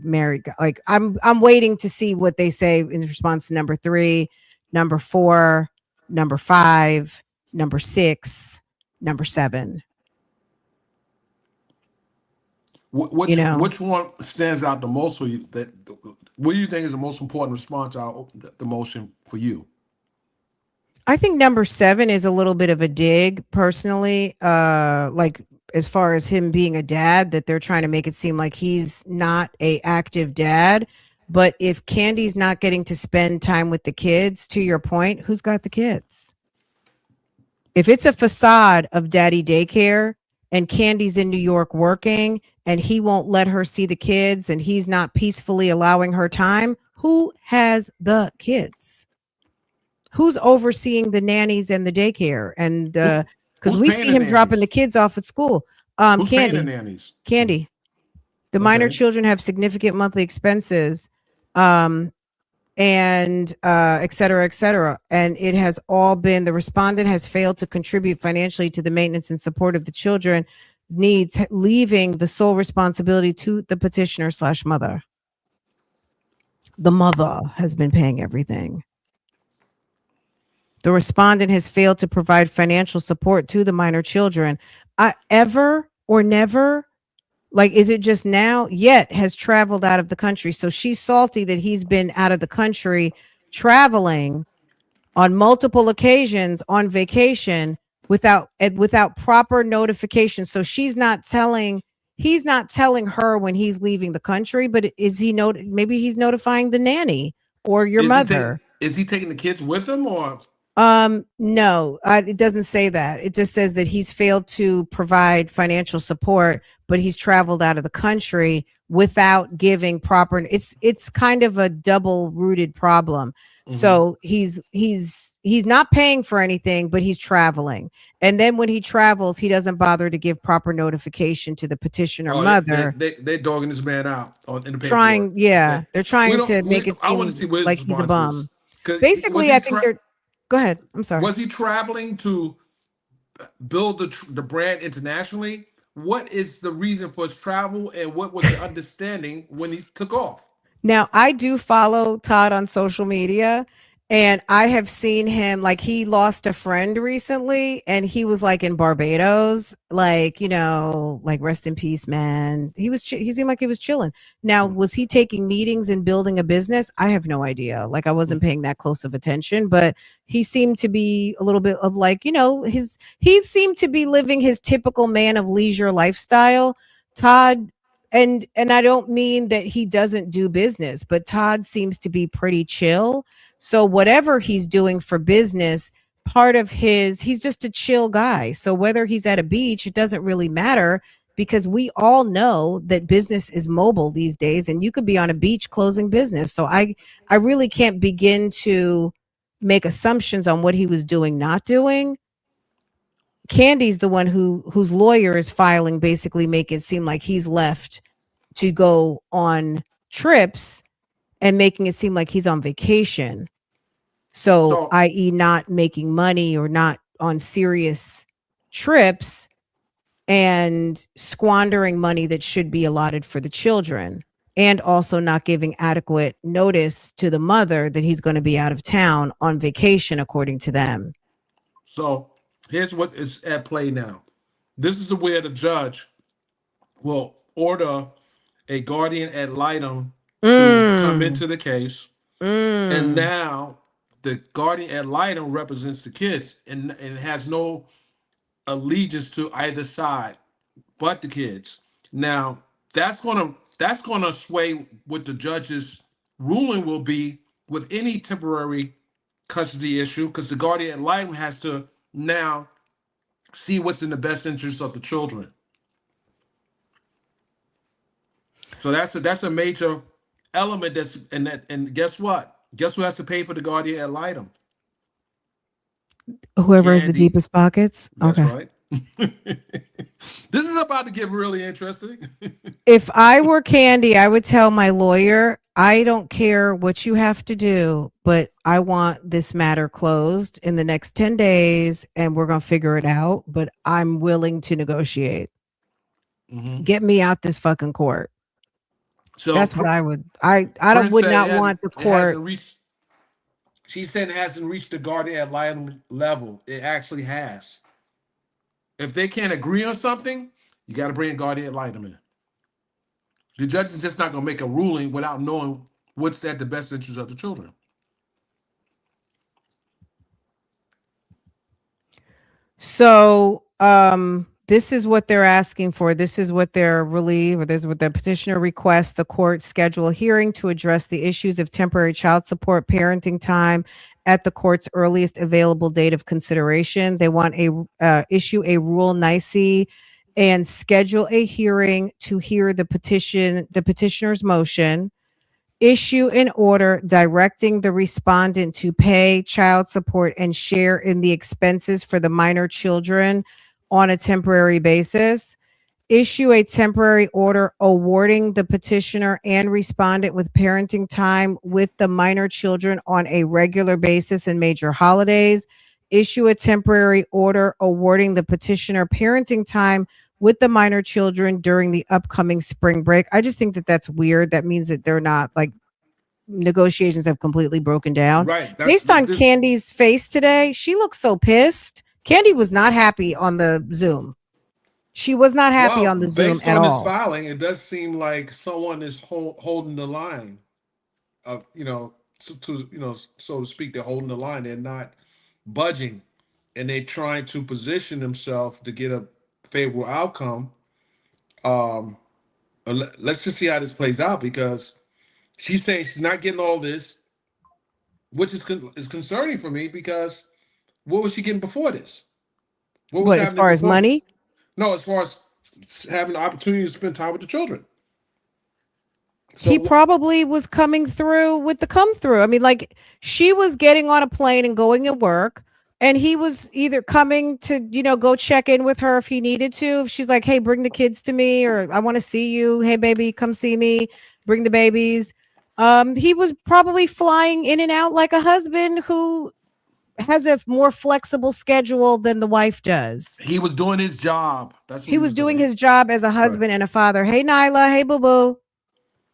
like I'm waiting to see what they say in response to number three, number four, number five, number six, number seven, you know. Which one stands out the most for you? What do you think is the most important response out the motion for you? I think number seven is a little bit of a dig, personally. Like as far as him being a dad, that they're trying to make it seem like he's not a active dad. But if Candy's not getting to spend time with the kids, to your point, who's got the kids? If it's a facade of daddy daycare and Candy's in New York working and he won't let her see the kids and he's not peacefully allowing her time, who has the kids? Who's overseeing the nannies and the daycare? And Who because who's we paying see the him dropping the nannies? kids off at school. Who's paying the Candy, nannies? Candy. The minor Okay. children have significant monthly expenses, um, and et cetera, et cetera. And it has all been the respondent has failed to contribute financially to the maintenance and support of the children's needs, leaving the sole responsibility to the petitioner slash mother. The mother has been paying everything. The respondent has failed to provide financial support to the minor children. Ever or never? Like, is it just now? Yet has traveled out of the country. So she's salty that he's been out of the country traveling on multiple occasions on vacation without proper notification. So he's not telling her when he's leaving the country, but maybe he's notifying the nanny or your mother. Is he taking the kids with him or? No, it doesn't say that. It just says that he's failed to provide financial support, but he's traveled out of the country without giving proper. It's kind of a double rooted problem. Hmm. So he's not paying for anything, but he's traveling, and then when he travels, he doesn't bother to give proper notification to the petitioner Oh, mother. they're dogging this man out in the paperwork. Trying, yeah, That they're we trying don't. to make it I want to seem see what his like he's a response is. bum. Because Basically, I think they're. Go ahead. I'm sorry. was he traveling to build the brand internationally? What is the reason for his travel, and what was the understanding when he took off? Now, I do follow Todd on social media, and I have seen him like he lost a friend recently, and he was like in Barbados, like, like rest in peace, man. He seemed like he was chilling. Now, was he taking meetings and building a business? I have no idea. Like, I wasn't paying that close of attention, but he seemed to be a little bit of like, he seemed to be living his typical man of leisure lifestyle. Todd, and I don't mean that he doesn't do business, but Todd seems to be pretty chill. So whatever he's doing for business, he's just a chill guy. So whether he's at a beach, it doesn't really matter because we all know that business is mobile these days and you could be on a beach closing business. So I really can't begin to make assumptions on what he was doing, not doing. Candy's the one whose lawyer is filing, basically make it seem like he's left to go on trips and making it seem like he's on vacation. So, So, i.e., not making money or not on serious trips and squandering money that should be allotted for the children, and also not giving adequate notice to the mother that he's going to be out of town on vacation, according to them. so here's what is at play now. This is where the judge will order a guardian ad litem to come Mm, into the case, and mm. now the guardian ad litem represents the kids and has no allegiance to either side but the kids. Now that's gonna sway what the judge's ruling will be with any temporary custody issue, because the guardian ad litem has to now see what's in the best interest of the children. So that's a major element. And guess what? Guess who has to pay for the guardian ad litem? Whoever has the Candy. deepest pockets. That's Okay. right. This is about to get really interesting. If I were Candy, I would tell my lawyer, I don't care what you have to do, but I want this matter closed in the next 10 days and we're going to figure it out. But I'm willing to negotiate. Hmm. Get me out this fucking court. So That's what I would. I don't, Prince would said not want the it hasn't court. reached. She said it hasn't reached the guardian ad litem level. It actually has. If they can't agree on something, you got to bring a guardian ad litem in. The judge is just not going to make a ruling without knowing what's at the best interest of the children. So, this is what they're asking for. This is what they're relieved, or this is what the petitioner requests the court schedule a hearing to address the issues of temporary child support parenting time at the court's earliest available date of consideration. They want a issue a rule nicely and schedule a hearing to hear the petitioner's motion, issue an order directing the respondent to pay child support and share in the expenses for the minor children on a temporary basis, issue a temporary order awarding the petitioner and respondent with parenting time with the minor children on a regular basis and major holidays, issue a temporary order awarding the petitioner parenting time with the minor children during the upcoming spring break. I just think that that's weird. That means that they're not like negotiations have completely broken down. Right. That's Based on Candy's face today, she looks so pissed. Candy was not happy on the Zoom. She was not happy well, on the Zoom based at on this all. filing, it does seem like someone is holding the line of so to speak. They're holding the line. They're not budging, and they're trying to position themselves to get a favorable outcome. Um, let's just see how this plays out, because she's saying she's not getting all this, which is concerning for me, because What was she getting before this? What was What, as happening far as before this? money? No, as far as having the opportunity to spend time with the children. He So probably was coming through with the come through. I mean, like she was getting on a plane and going to work, and he was either coming to, go check in with her if he needed to. If she's like, "Hey, bring the kids to me," or "I want to see you. Hey, baby, come see me. Bring the babies." He was probably flying in and out like a husband who has a more flexible schedule than the wife does. he was doing his job. That's what He he was was doing doing. his job as a Right. husband and a father. Hey, Nyla. Hey, boo boo.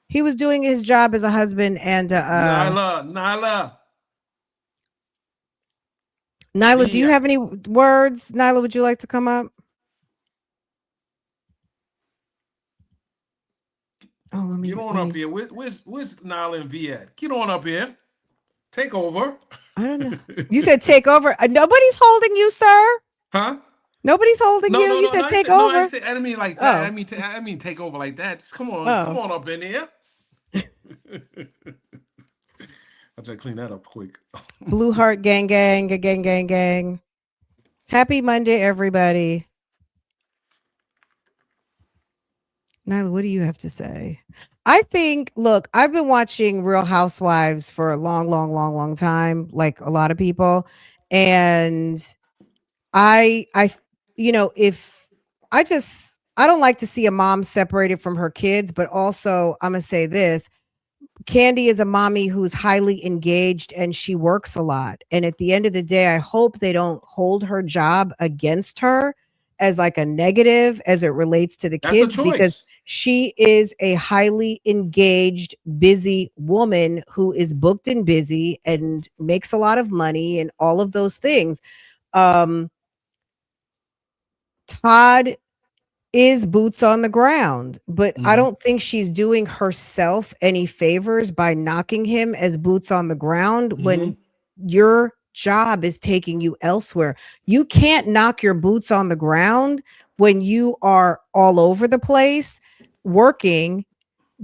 He was doing his job as a husband and Nyla, Nyla, Nyla, do you Via. have any words? Nyla, would you like to come up? Oh, Get on let up me here. Where's Nyla and Via at? Get on up here. Take over. I don't know. You said take over. Nobody's holding you, sir. Huh? Nobody's holding No, you. no, You no, said no. take No, I over. said I didn't mean like that. Oh. I mean take over like that. Just come Oh. on up in here. I'll try to clean that up quick. Blue Heart gang gang gang gang gang. Happy Monday, everybody. Nyla, what do you have to say? I think, look, I've been watching Real Housewives for a long, long, long, long time, like a lot of people. And I, if I don't like to see a mom separated from her kids, but also I'm gonna say this: Kandi is a mommy who's highly engaged and she works a lot. And at the end of the day, I hope they don't hold her job against her as like a negative as it relates to the That's a kids, because choice. she is a highly engaged, busy woman who is booked and busy and makes a lot of money and all of those things. Um, Todd is boots on the ground, but I Mm-hmm. don't think she's doing herself any favors by knocking him as boots on the ground Mm-hmm. when your job is taking you elsewhere. You can't knock your boots on the ground when you are all over the place working,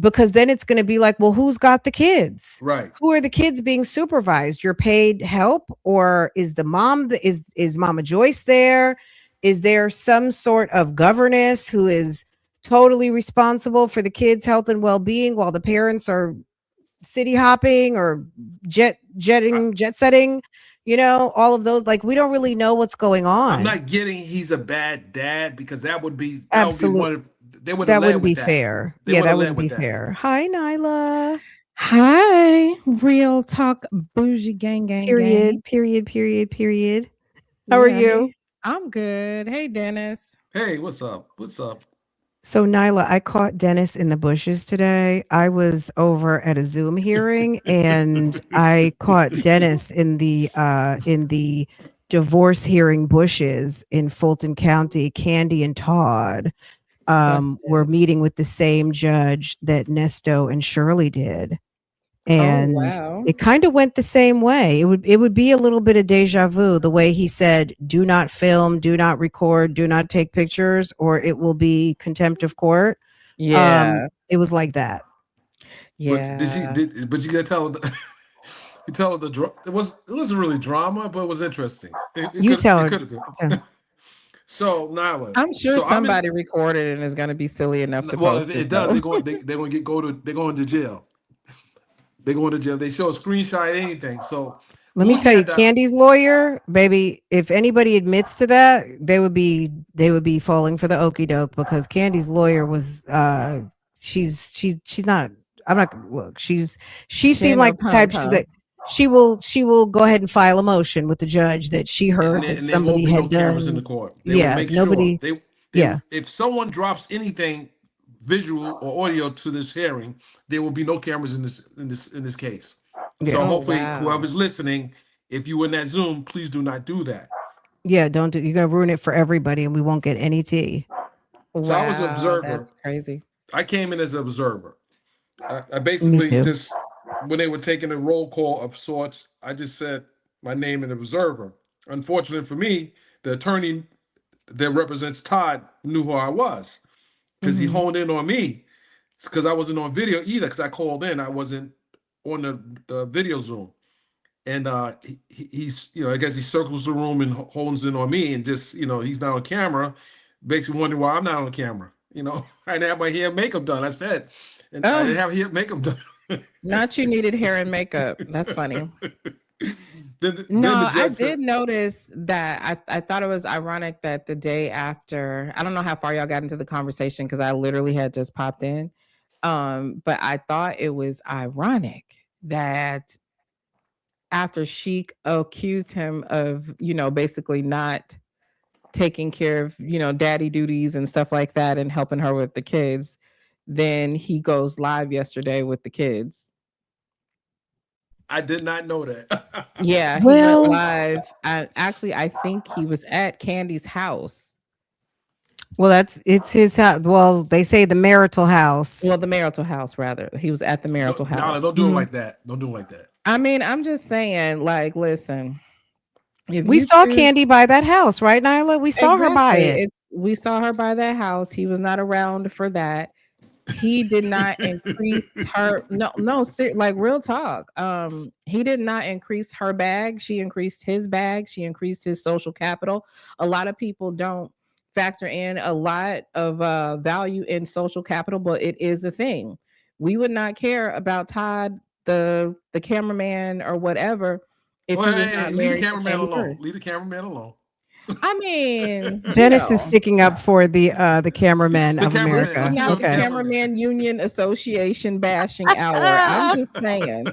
because then it's going to be like, well, who's got the kids? Right. Who are the kids being supervised? Your paid help, or is the mom is Mama Joyce there? Is there some sort of governess who is totally responsible for the kids' health and well-being while the parents are city hopping or I, jet setting? All of those, like, we don't really know what's going I'm on. not getting he's a bad dad because that would be Absolute one of they would have That led wouldn't be with that. fair. They Yeah, would have that led wouldn't with be that. fair. Hi, Nyla. Hi, Real Talk Bougie Gang Gang Gang. Period, period, period, period. How are Yeah, you? hey, I'm good. Hey, Dennis. Hey, what's up? What's up? So, Nyla, I caught Dennis in the bushes today. I was over at a Zoom hearing and I caught Dennis in the divorce hearing bushes in Fulton County. Kandi and Todd were Busted. meeting with the same judge that Nesto and Shirley did. Oh, And wow. it kind of went the same way. It would be a little bit of deja vu, the way he said, "Do not film, do not record, do not take pictures, or it will be contempt of court." Yeah. It was like that. But did she Yeah. did? But you gotta tell her. You tell her it wasn't really drama, but it was interesting. It You could tell it her. could have been. So Nyla, I'm sure so I've been somebody recorded and is going to be silly enough to well. post It it, does. though. They're going to they're going to jail. They're going to jail. They show a screenshot, anything. So Let me Bougie tell you, had the Candy's lawyer, baby, if anybody admits to that, they would be falling for the okey doke, because Candy's lawyer was she's not, I'm not, look, she She seemed ain't no like the pom type pom. that she will go ahead and file a motion with the judge that she heard that and there won't somebody be no had cameras in the done. court. They will Yeah, make sure nobody. Yeah, if someone drops anything visual or audio to this hearing, there will be no cameras in this case. So yeah, Oh, hopefully, wow. whoever's listening, if you were in that Zoom, please do not do that. yeah. Don't do. You're gonna ruin it for everybody, and we won't get any tea. So I was the Wow. observer. That's crazy. I came in as an observer. I Me basically too. just when they were taking a roll call of sorts, I just said my name in the observer. Unfortunately for me, the attorney that represents Todd knew who I was because he Hmm. honed in on me because I wasn't on video either because I called in. I wasn't on the video Zoom. and he's, I guess he circles the room and hones in on me, and just, he's not on camera, makes me wonder why I'm not on camera. I didn't have my hair and makeup done. I said, and I didn't Oh, have hair and makeup done. not you needed hair and makeup. That's funny. Then the No, I judge said, did notice that. I thought it was ironic that the day after, I don't know how far y'all got into the conversation because I literally had just popped in. But I thought it was ironic that after Sheik accused him of, basically not taking care of, daddy duties and stuff like that and helping her with the kids, then he goes live yesterday with the kids. I did not know that. Yeah, he went Well, live. Actually, I think he was at Candy's house. it's his house. Well, they say the marital house. Well, the marital house, rather. He was at the marital Nala, house. don't do him Mhm. like that. Don't do him like that. I mean, I'm just saying, like, listen, if We you saw choose Kandi by that house, right, Nyla? We saw her by exactly, it. we saw her by that house. He was not around for that. He did not increase her. No, like real talk. He did not increase her bag. She increased his bag. She increased his social capital. A lot of people don't factor in a lot of value in social capital, but it is a thing. We would not care about Todd, the cameraman or whatever, if Well, he was hey, not leave the married to cameraman Candy alone. first. Leave the cameraman alone. I mean, Dennis is sticking up for the cameramen The of this cameraman. is America. Let's leave not out the the Okay. cameraman. Cameraman Union Association bashing hour. I'm just saying.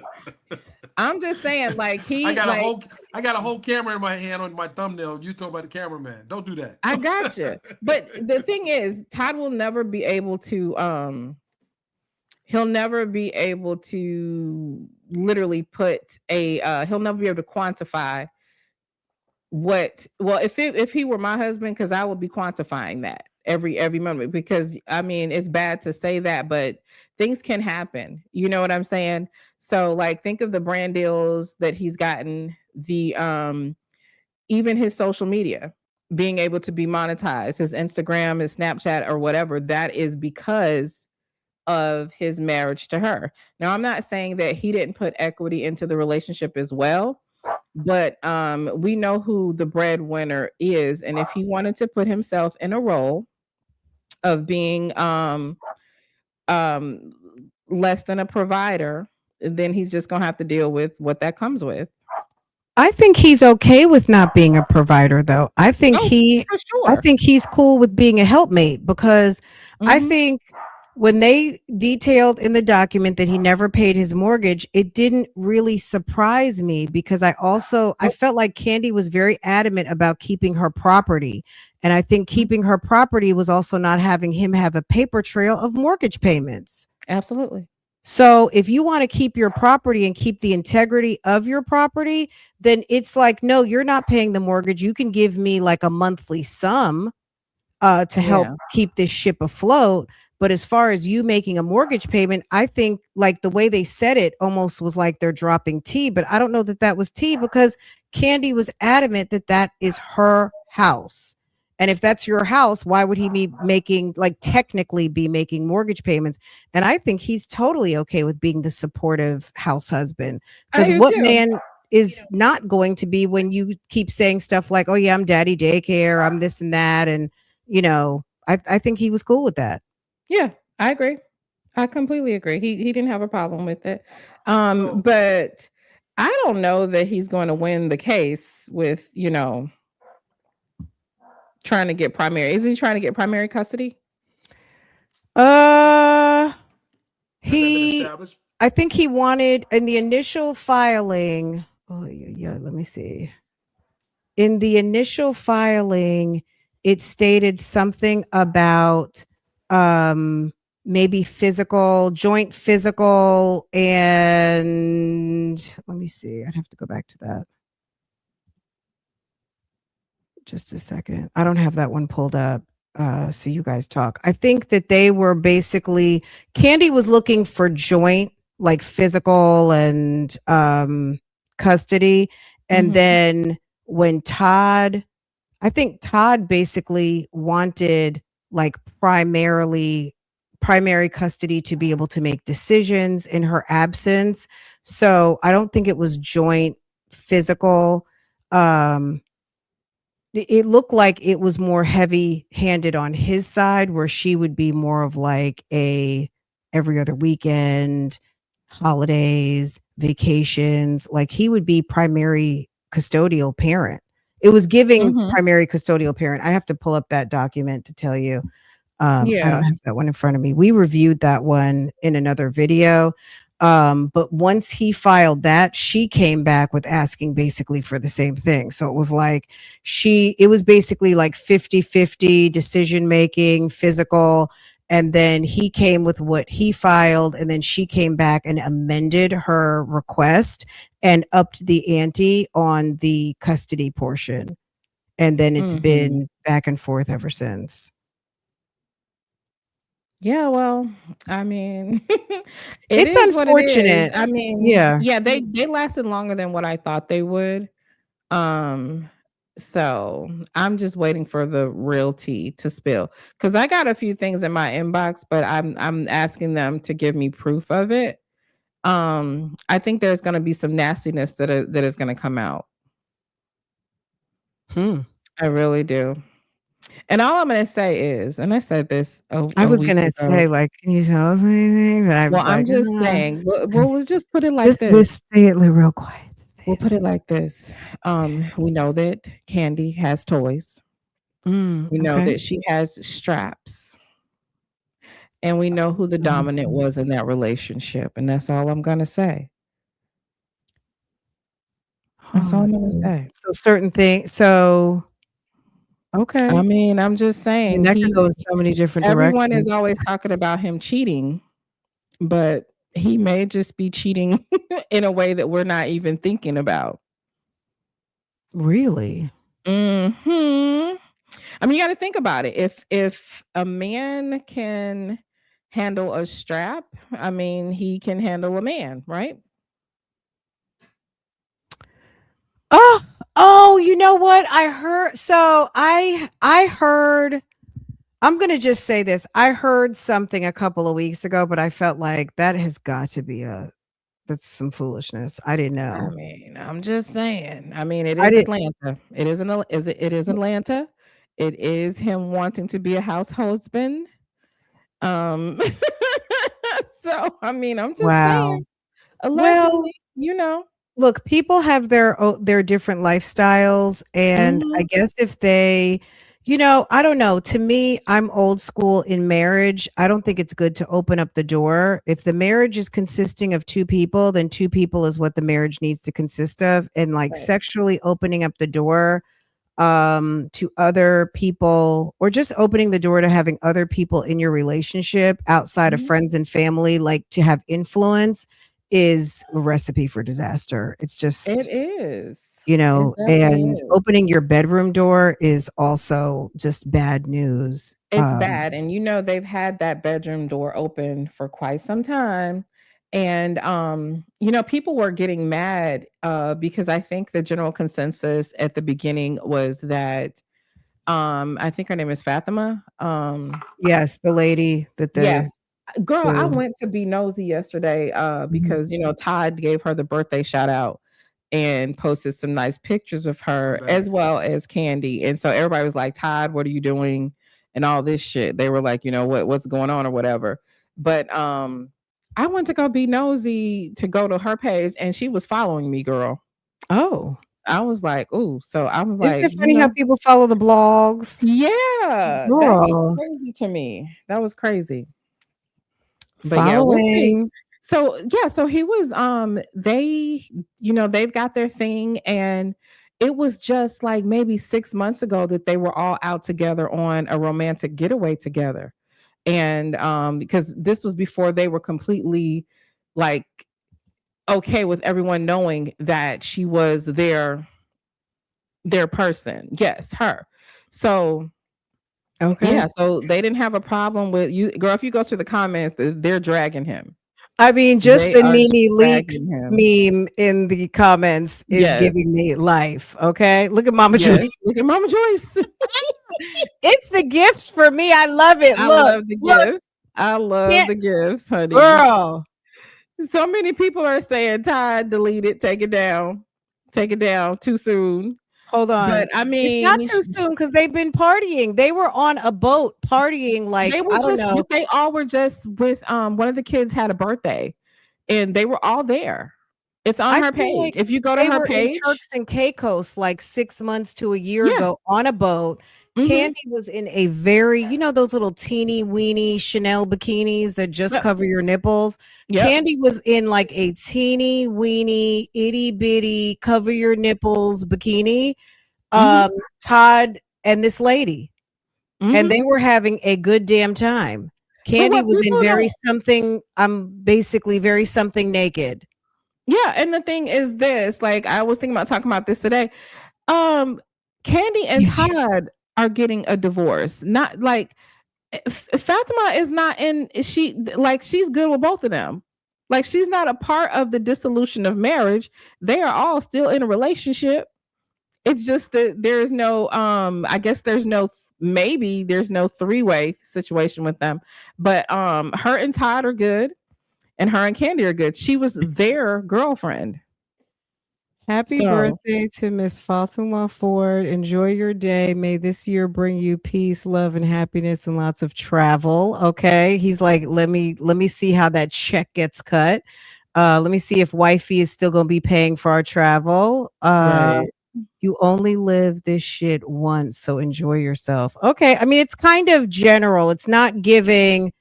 I'm just saying, like I he got a like whole I got a whole camera in my hand on my thumbnail. You talk about the cameraman. Don't do that. I gotcha. But the thing is, Todd will never be able to he'll never be able to literally put a he'll never be able to quantify what well if he were my husband, because I would be quantifying that every moment, because I mean it's bad to say that, but things can happen, you know what I'm saying? So like think of the brand deals that he's gotten, the even his social media being able to be monetized, his Instagram, his Snapchat or whatever, that is because of his marriage to her. Now I'm not saying that he didn't put equity into the relationship as well, but we know who the breadwinner is, and if he wanted to put himself in a role of being um less than a provider, then he's just gonna have to deal with what that comes with. I think he's okay with not being a provider, though. Oh, for I sure. think he's cool with being a helpmate, because I Hmm. think when they detailed in the document that he never paid his mortgage, it didn't really surprise me, because I felt like Kandi was very adamant about keeping her property. And I think keeping her property was also not having him have a paper trail of mortgage payments. Absolutely. So if you want to keep your property and keep the integrity of your property, then it's like, no, you're not paying the mortgage. You can give me like a monthly sum to help Yeah. keep this ship afloat. But as far as you making a mortgage payment, I think like the way they said it almost was like they're dropping tea. But I don't know that that was tea, because Kandi was adamant that that is her house. And if that's your house, why would he be making, like, technically be making mortgage payments? And I think he's totally okay with being the supportive house husband. I Because do what too. man is not going to be when you keep saying stuff like, oh, yeah, I'm daddy daycare, I'm this and that. And, I think he was cool with that. Yeah, I agree. I completely agree. He didn't have a problem with it. So But I don't know that he's going to win the case with, trying to get primary. Isn't he trying to get primary custody? Uh, has that been he, established? I think he wanted in the initial filing. Oh, yeah, let me see. In the initial filing, it stated something about maybe joint physical, and let me see. I'd have to go back to that. Just a second. I don't have that one pulled up. So you guys talk. I think that they were basically, Kandi was looking for joint, like physical and custody. And Mhm. then when I think Todd basically wanted like primary custody to be able to make decisions in her absence. So I don't think it was joint physical. Um, it looked like it was more heavy handed on his side, where she would be more of like a every other weekend, holidays, vacations. Like he would be primary custodial parent. It was giving Mm-hmm. primary custodial parent. I have to pull up that document to tell you. I don't Yeah. have that one in front of me. We reviewed that one in another video. But once he filed that, she came back with asking basically for the same thing. So it was like it was basically like 50-50 decision making, physical. And then he came with what he filed. And then she came back and amended her request and upped the ante on the custody portion. And then it's Mm-hmm. been back and forth ever since. Yeah, well, I mean, it It's is what it is. unfortunate. I mean, Yeah. yeah, they lasted longer than what I thought they would. Um, so I'm just waiting for the real tea to spill because I got a few things in my inbox, but I'm asking them to give me proof of it. I think there's going to be some nastiness that is going to come out. Hmm. I really do. And all I'm going to say is, and I said this I a was week gonna ago. say, like, "Can you tell us anything?" But I Well, was I'm like, just saying. Well, let's just put it like Just this. just say it real quiet. Just say We'll it put it like this. We know that Kandi has toys. We know Okay. that she has straps. And we know who the dominant Awesome. was in that relationship. And that's all I'm gonna say. That's all I'm gonna Awesome. say. So certain things I okay. mean, I'm just I mean, saying that could go in so many different everyone is directions. always talking about him cheating, but he may just be cheating in a way that we're not even thinking about. Really? Hmm. I mean, you got to think about it. If a man can handle a strap, I mean, he can handle a man, right? Oh, you know what? I heard I'm gonna just say this. I heard something a couple of weeks ago, but I felt like that has got to be that's some foolishness. I didn't I know. mean, I'm just saying. I mean, it I is didn't Atlanta. It is it is Atlanta. It is him wanting to be a house husband. Um so I mean, I'm just Wow. saying, Well, allegedly, you know. look, people have their different lifestyles, and I Mhm. guess if they I don't know. To me, I'm old school in marriage. I don't think it's good to open up the door. If the marriage is consisting of two people, then two people is what the marriage needs to consist of. And like Right. sexually opening up the door to other people, or just opening the door to having other people in your relationship outside of Mhm. friends and family, like to have influence, is a recipe for disaster. It's It just is. It definitely and is. opening your bedroom door is also just bad news. It's bad, and, they've had that bedroom door open for quite some time, and, people were getting mad, because I think the general consensus at the beginning was that, I think her name is Fatima, Yes, the lady that yeah. Girl, I the went to be nosy yesterday, Mhm. because, Todd gave her the birthday shout out and posted some nice pictures of her Back. as well as Kandi. And so everybody was like, Todd, what are you doing? And all this shit. They were like, what's going on or whatever. But I went to go be nosy to go to her page and she was following me, girl. Oh, I was like, ooh. So I was isn't like, it funny how people follow the blogs? yeah, that was Girl, crazy to me. That was crazy. But yeah, we'll see. following. So yeah, so he was they've got their thing, and it was just like maybe 6 months ago that they were all out together on a romantic getaway together. And because this was before they were completely like okay with everyone knowing that she was their person. Yes, her. So Okay. yeah, so they didn't have a problem with you girl. If you go to the comments, they're dragging him. I mean, just They the are Nene Leaks dragging him. meme in the comments is Yes. giving me life. Okay. Look at Mama Yes. Joy. Look at Mama Joyce. It's the gifts for me. I love it. I Look, love the look, gifts. I love yeah, the gifts, honey. girl. So many people are saying, Todd, delete it, take it down. take it down too soon. Hold But on. I It's not mean, too soon because they've been partying. They were on a boat partying, they like, were I don't just know. they all were just with one of the kids had a birthday and they were all there. It's on I her feel page. like If you go to they her were in page, Turks and Caicos like 6 months to a year yeah. ago on a boat. Mm-hmm. Candy was in a very, those little teeny weeny Chanel bikinis that just Yep. cover your nipples. Yep. Candy was in like a teeny weeny itty bitty cover your nipples bikini. Mm-hmm. Um, Todd and this lady, and Mm-hmm. they were having a good damn time. But Candy what was in people very don't something. I'm basically very something naked. yeah, and the thing is this, like I was thinking about talking about this today. Um, Candy and Did you? Todd are getting a divorce. Not like Fatima is not in she like she's good with both of them. Like she's not a part of the dissolution of marriage. They are all still in a relationship. It's just that there is no I guess there's no maybe there's no three-way situation with them. But her and Todd are good and her and Candy are good. She was their girlfriend. Happy So birthday to Miss Fatima Ford. Enjoy your day. May this year bring you peace, love, and happiness and lots of travel. Okay. He's like, let me see how that check gets cut. Let me see if wifey is still gonna be paying for our travel. right. You only live this shit once, so enjoy yourself. Okay. I mean, it's kind of general. It's not giving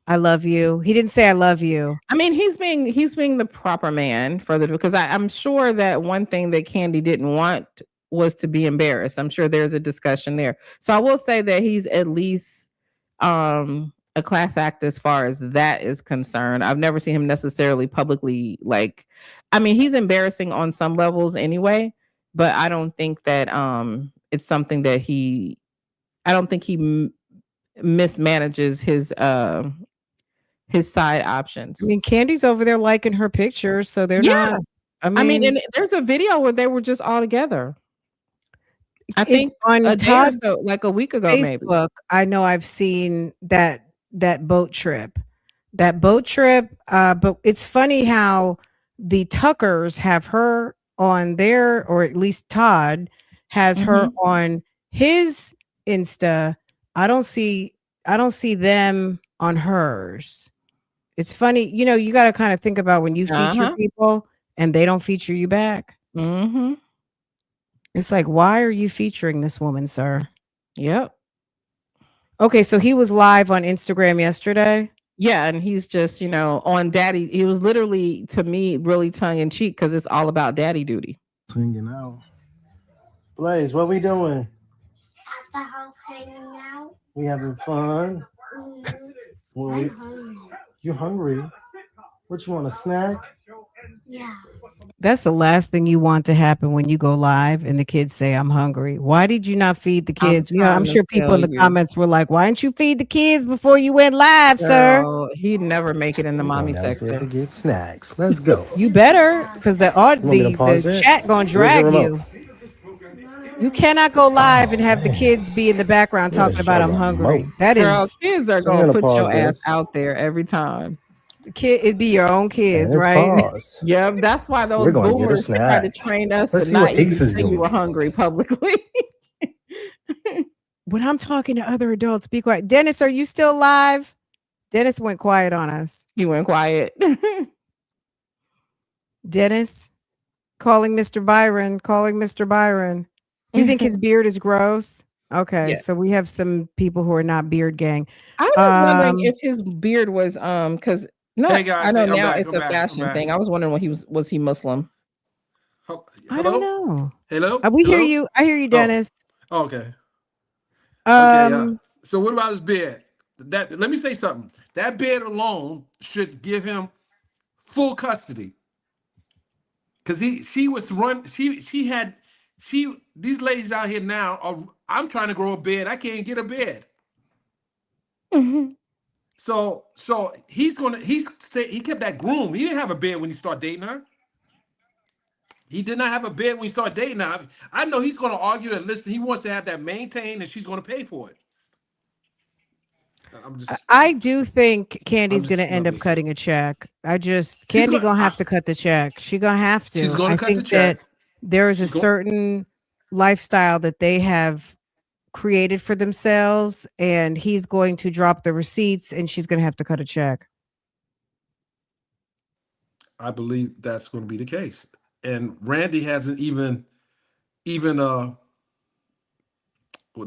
I love you. He didn't say I love you. I mean, he's being the proper man for the because I'm sure that one thing that Candy didn't want was to be embarrassed. I'm sure there's a discussion there. So I will say that he's at least a class act as far as that is concerned. I've never seen him necessarily publicly like I mean, he's embarrassing on some levels anyway, but I don't think that it's something that I don't think he mismanages his side I options. mean, Candy's over there liking her pictures, so they're Yeah. not I I mean, mean, and there's a video where they were just all together. I it think on a day or Todd's so, like a week ago, maybe. Facebook, I know I've seen that boat trip. That boat trip, but it's funny how the Tuckers have her on their or at least Todd has her Mhm. on his Insta. I don't see I don't see them on hers. It's funny, you gotta kinda think about when you feature Uh-huh. people and they don't feature you back. Mhm. It's like, "Why are you featuring this woman, sir?" Yep. Okay, so he was live on Instagram yesterday? Yeah, and he's just, on daddy he was literally, to me, really tongue in cheek because it's all about daddy duty. Hanging out. Blaze, what we doing? At the house hanging out. We having fun? Well, I'm hungry. you hungry? What you want, a snack? Yeah. That's the last thing you want to happen when you go live and the kids say, "I'm hungry." Why did you not feed the I'm kids? I'm trying to sure people tell in the you. comments were like, "Why didn't you feed the kids before you went live, sir?" Girl, he'd never make it in the We're going mommy downstairs to section. get snacks. Let's go. You better, because You want me to the pause it? chat gonna Where's your drag remote? you. You cannot go live and Oh have the man, kids be in the background talking where's about your I'm remote? hungry. That Girl, is kids are So we're gonna gonna put pause your ass this, out there every time. the kid. It'd be your own and kids, it's right? paused. Yep, that's why We're those gonna get a boomers tried to snack. train us to Let's see what not even Ace is say you were doing. hungry publicly. When I'm talking to other adults, be quiet. Dennis, are you still live? Dennis went quiet on us. He went quiet. Dennis, calling Mr. Byron, calling Mr. Byron. You think his beard is gross? Okay, Yeah. so we have some people who are not beard gang. I was wondering Um, if his beard was because not Hey I guys, know hey, I'm now back. it's I'm a back. I'm fashion back. thing. I was wondering what was he Muslim? I don't Hello? know. Hello? We hear Hello? you. I hear you, Oh, Dennis. okay. Okay, yeah. Um, So what about his bed? Let me say something. That bed alone should give him full custody. Because she was run, she had these ladies out here now are I'm trying to grow a bed. I can't get a bed. Mhm. So he kept that groom. He didn't have a bed when he started dating her. He did not have a bed when he started dating her. I know he's gonna argue that listen, he wants to have that maintained and she's gonna pay for it. I'm just I do think I'm Candy's just gonna end up listen. cutting a check. She's Candy going gonna have to cut the check. She gonna have she's to. going to I cut the think that check. there is a She's going certain lifestyle that they have created for themselves, and he's going to drop the receipts, and she's gonna have to cut a check. I believe that's going to be the case. And Randy hasn't even well,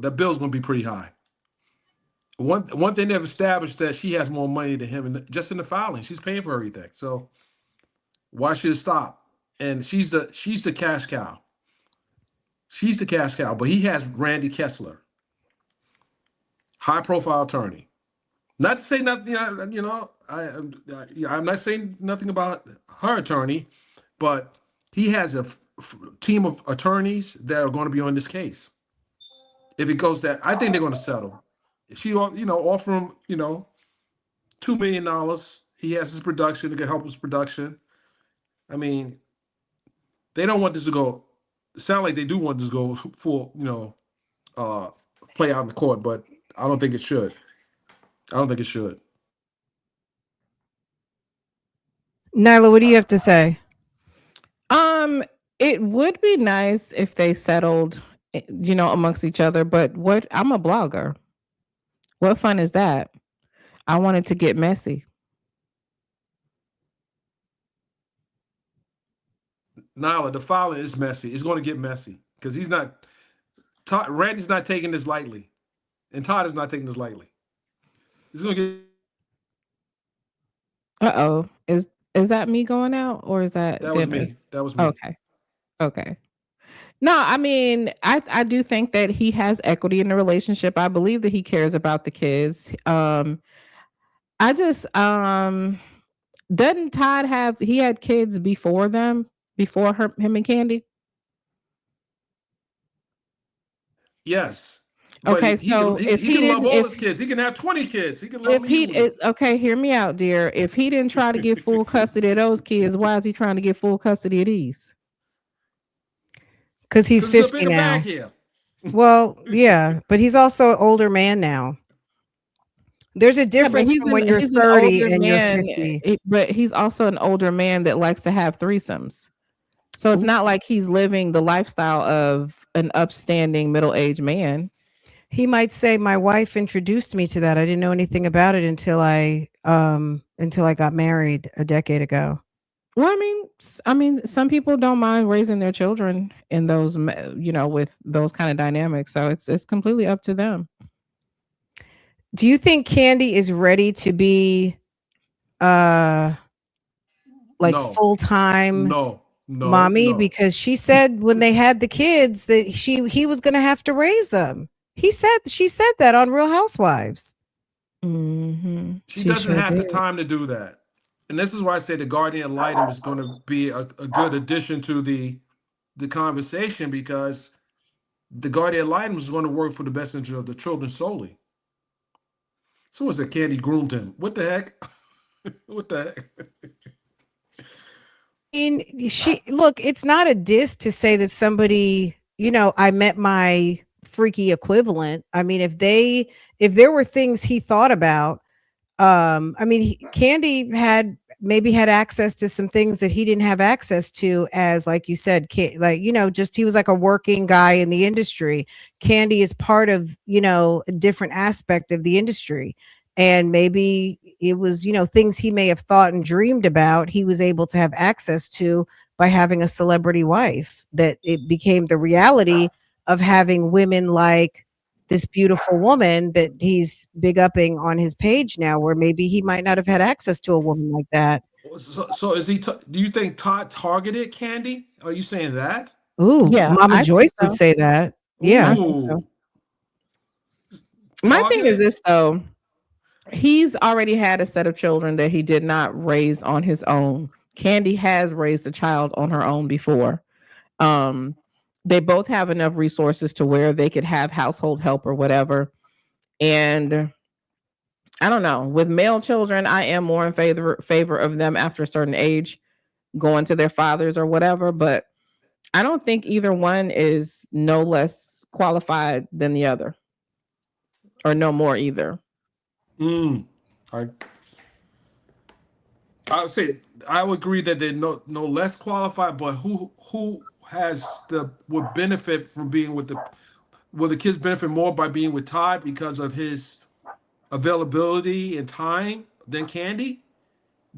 that bill's going to be pretty high. One thing they've established that she has more money than him, and just in the filing, she's paying for everything. So why should it stop? And she's the cash cow. She's the cash cow. But he has Randy Kessler, high profile attorney. Not to say nothing. I'm not saying nothing about her attorney, but he has a team of attorneys that are going to be on this case. If it goes that, I think they're going to settle. If she, offer him, $2 million. He has his production to get help with his production. I mean, they don't want this to go. Sound like they do want this to go full, uh, play out in the court, but I don't think it should. I don't think it should. Nyla, what do you have to say? Um, it would be nice if they settled, amongst each other. But I'm a blogger. What fun is that? I wanted to get messy. Nala, the filing is messy. It's going to get messy because he's not. Randy's not taking this lightly, and Todd is not taking this lightly. It's going to get. Uh-oh. Is that me going out or is that That was me. Dennis? That was me. Okay. Okay. No, I mean, I do think that he has equity in the relationship. I believe that he cares about the kids. I just doesn't Todd have he had kids before him and Candy? Yes, but Okay, he can so if he he can love didn't all if his kids. He can have 20 kids. He can love if them he equally. okay, hear me out, dear. If he didn't try to get full custody of those kids, why is he trying to get full custody of these? Because he's Because it's a 50 bigger bag now. here. Well, yeah, but he's also an older man now. There's a Yeah, but difference from when you're he's an 30 older and you're man, 50. but he's also an older man that likes to have threesomes. So it's not like he's living the lifestyle of an upstanding middle-aged man. He might say, "My wife introduced me to that. I didn't know anything about it until I got married a decade ago." Well, I mean, some people don't mind raising their children in those, with those kind of dynamics. So it's completely up to them. Do you think Candy is ready to be uh like No, full-time no, mommy? no. Because she said when they had the kids that he was going to have to raise them. She said that on Real Housewives. Mm-hmm. She doesn't sure have the did. time to do that. And this is why I say the guardian ad litem is going to be a good addition to the conversation, because the guardian ad litem is going to work for the best interest of the children solely. So was it Candy groomed him? What the heck? What the heck? Look, it's not a diss to say that somebody, I met my freaky equivalent. I mean, if there were things he thought about, I mean, Candy maybe had access to some things that he didn't have access to, as like you said, just he was like a working guy in the industry. Candy is part of, a different aspect of the industry. And maybe it was, things he may have thought and dreamed about, he was able to have access to by having a celebrity wife, that it became the reality of having women like this beautiful woman that he's big upping on his page now, where maybe he might not have had access to a woman like that. So is he? Do you think Todd targeted Candy? Are you saying that? Ooh, Yeah, Mama I think Joyce would so. say that. I Yeah. think so. Ooh, My thing is targeted? this though. He's already had a set of children that he did not raise on his own. Candy has raised a child on her own before. Um, they both have enough resources to where they could have household help or whatever. And I don't know, with male children, I am more in favor of them after a certain age going to their fathers or whatever. But I don't think either one is no less qualified than the other, or no more either. I I would say I would agree that they're no less qualified, but who has the would benefit from being with the will the kids benefit more by being with Todd because of his availability and time than Candy?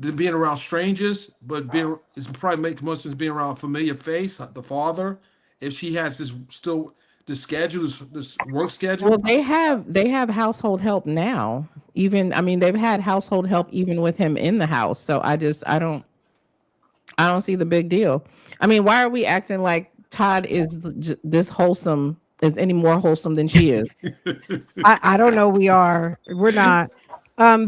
Than being around strangers, but being it's probably make more sense being around a familiar face, the father. If she has this still this schedule, this work Well, schedule. they have household help now. Even I mean, they've had household help even with him in the house. So I don't see the big deal. I mean, why are we acting like Todd is this wholesome, is any more wholesome than she is? I don't know. We're not.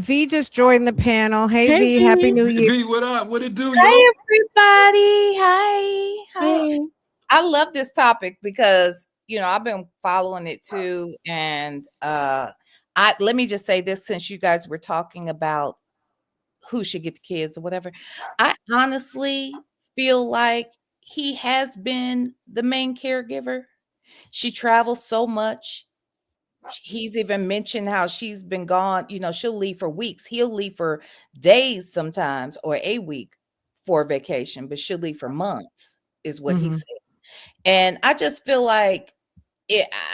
V just joined the panel. Hey Hey, V, happy V. New Year. V, what up? What it do, Hi, yo? everybody. Hi. Hi. Hey. I love this topic because, I've been following it too. And let me just say this, since you guys were talking about who should get the kids or whatever. I honestly feel like he has been the main caregiver. She travels so much. He's even mentioned how she's been gone, she'll leave for weeks. He'll leave for days sometimes, or a week for vacation, but she'll leave for months, is what he Mhm. said. And I just feel like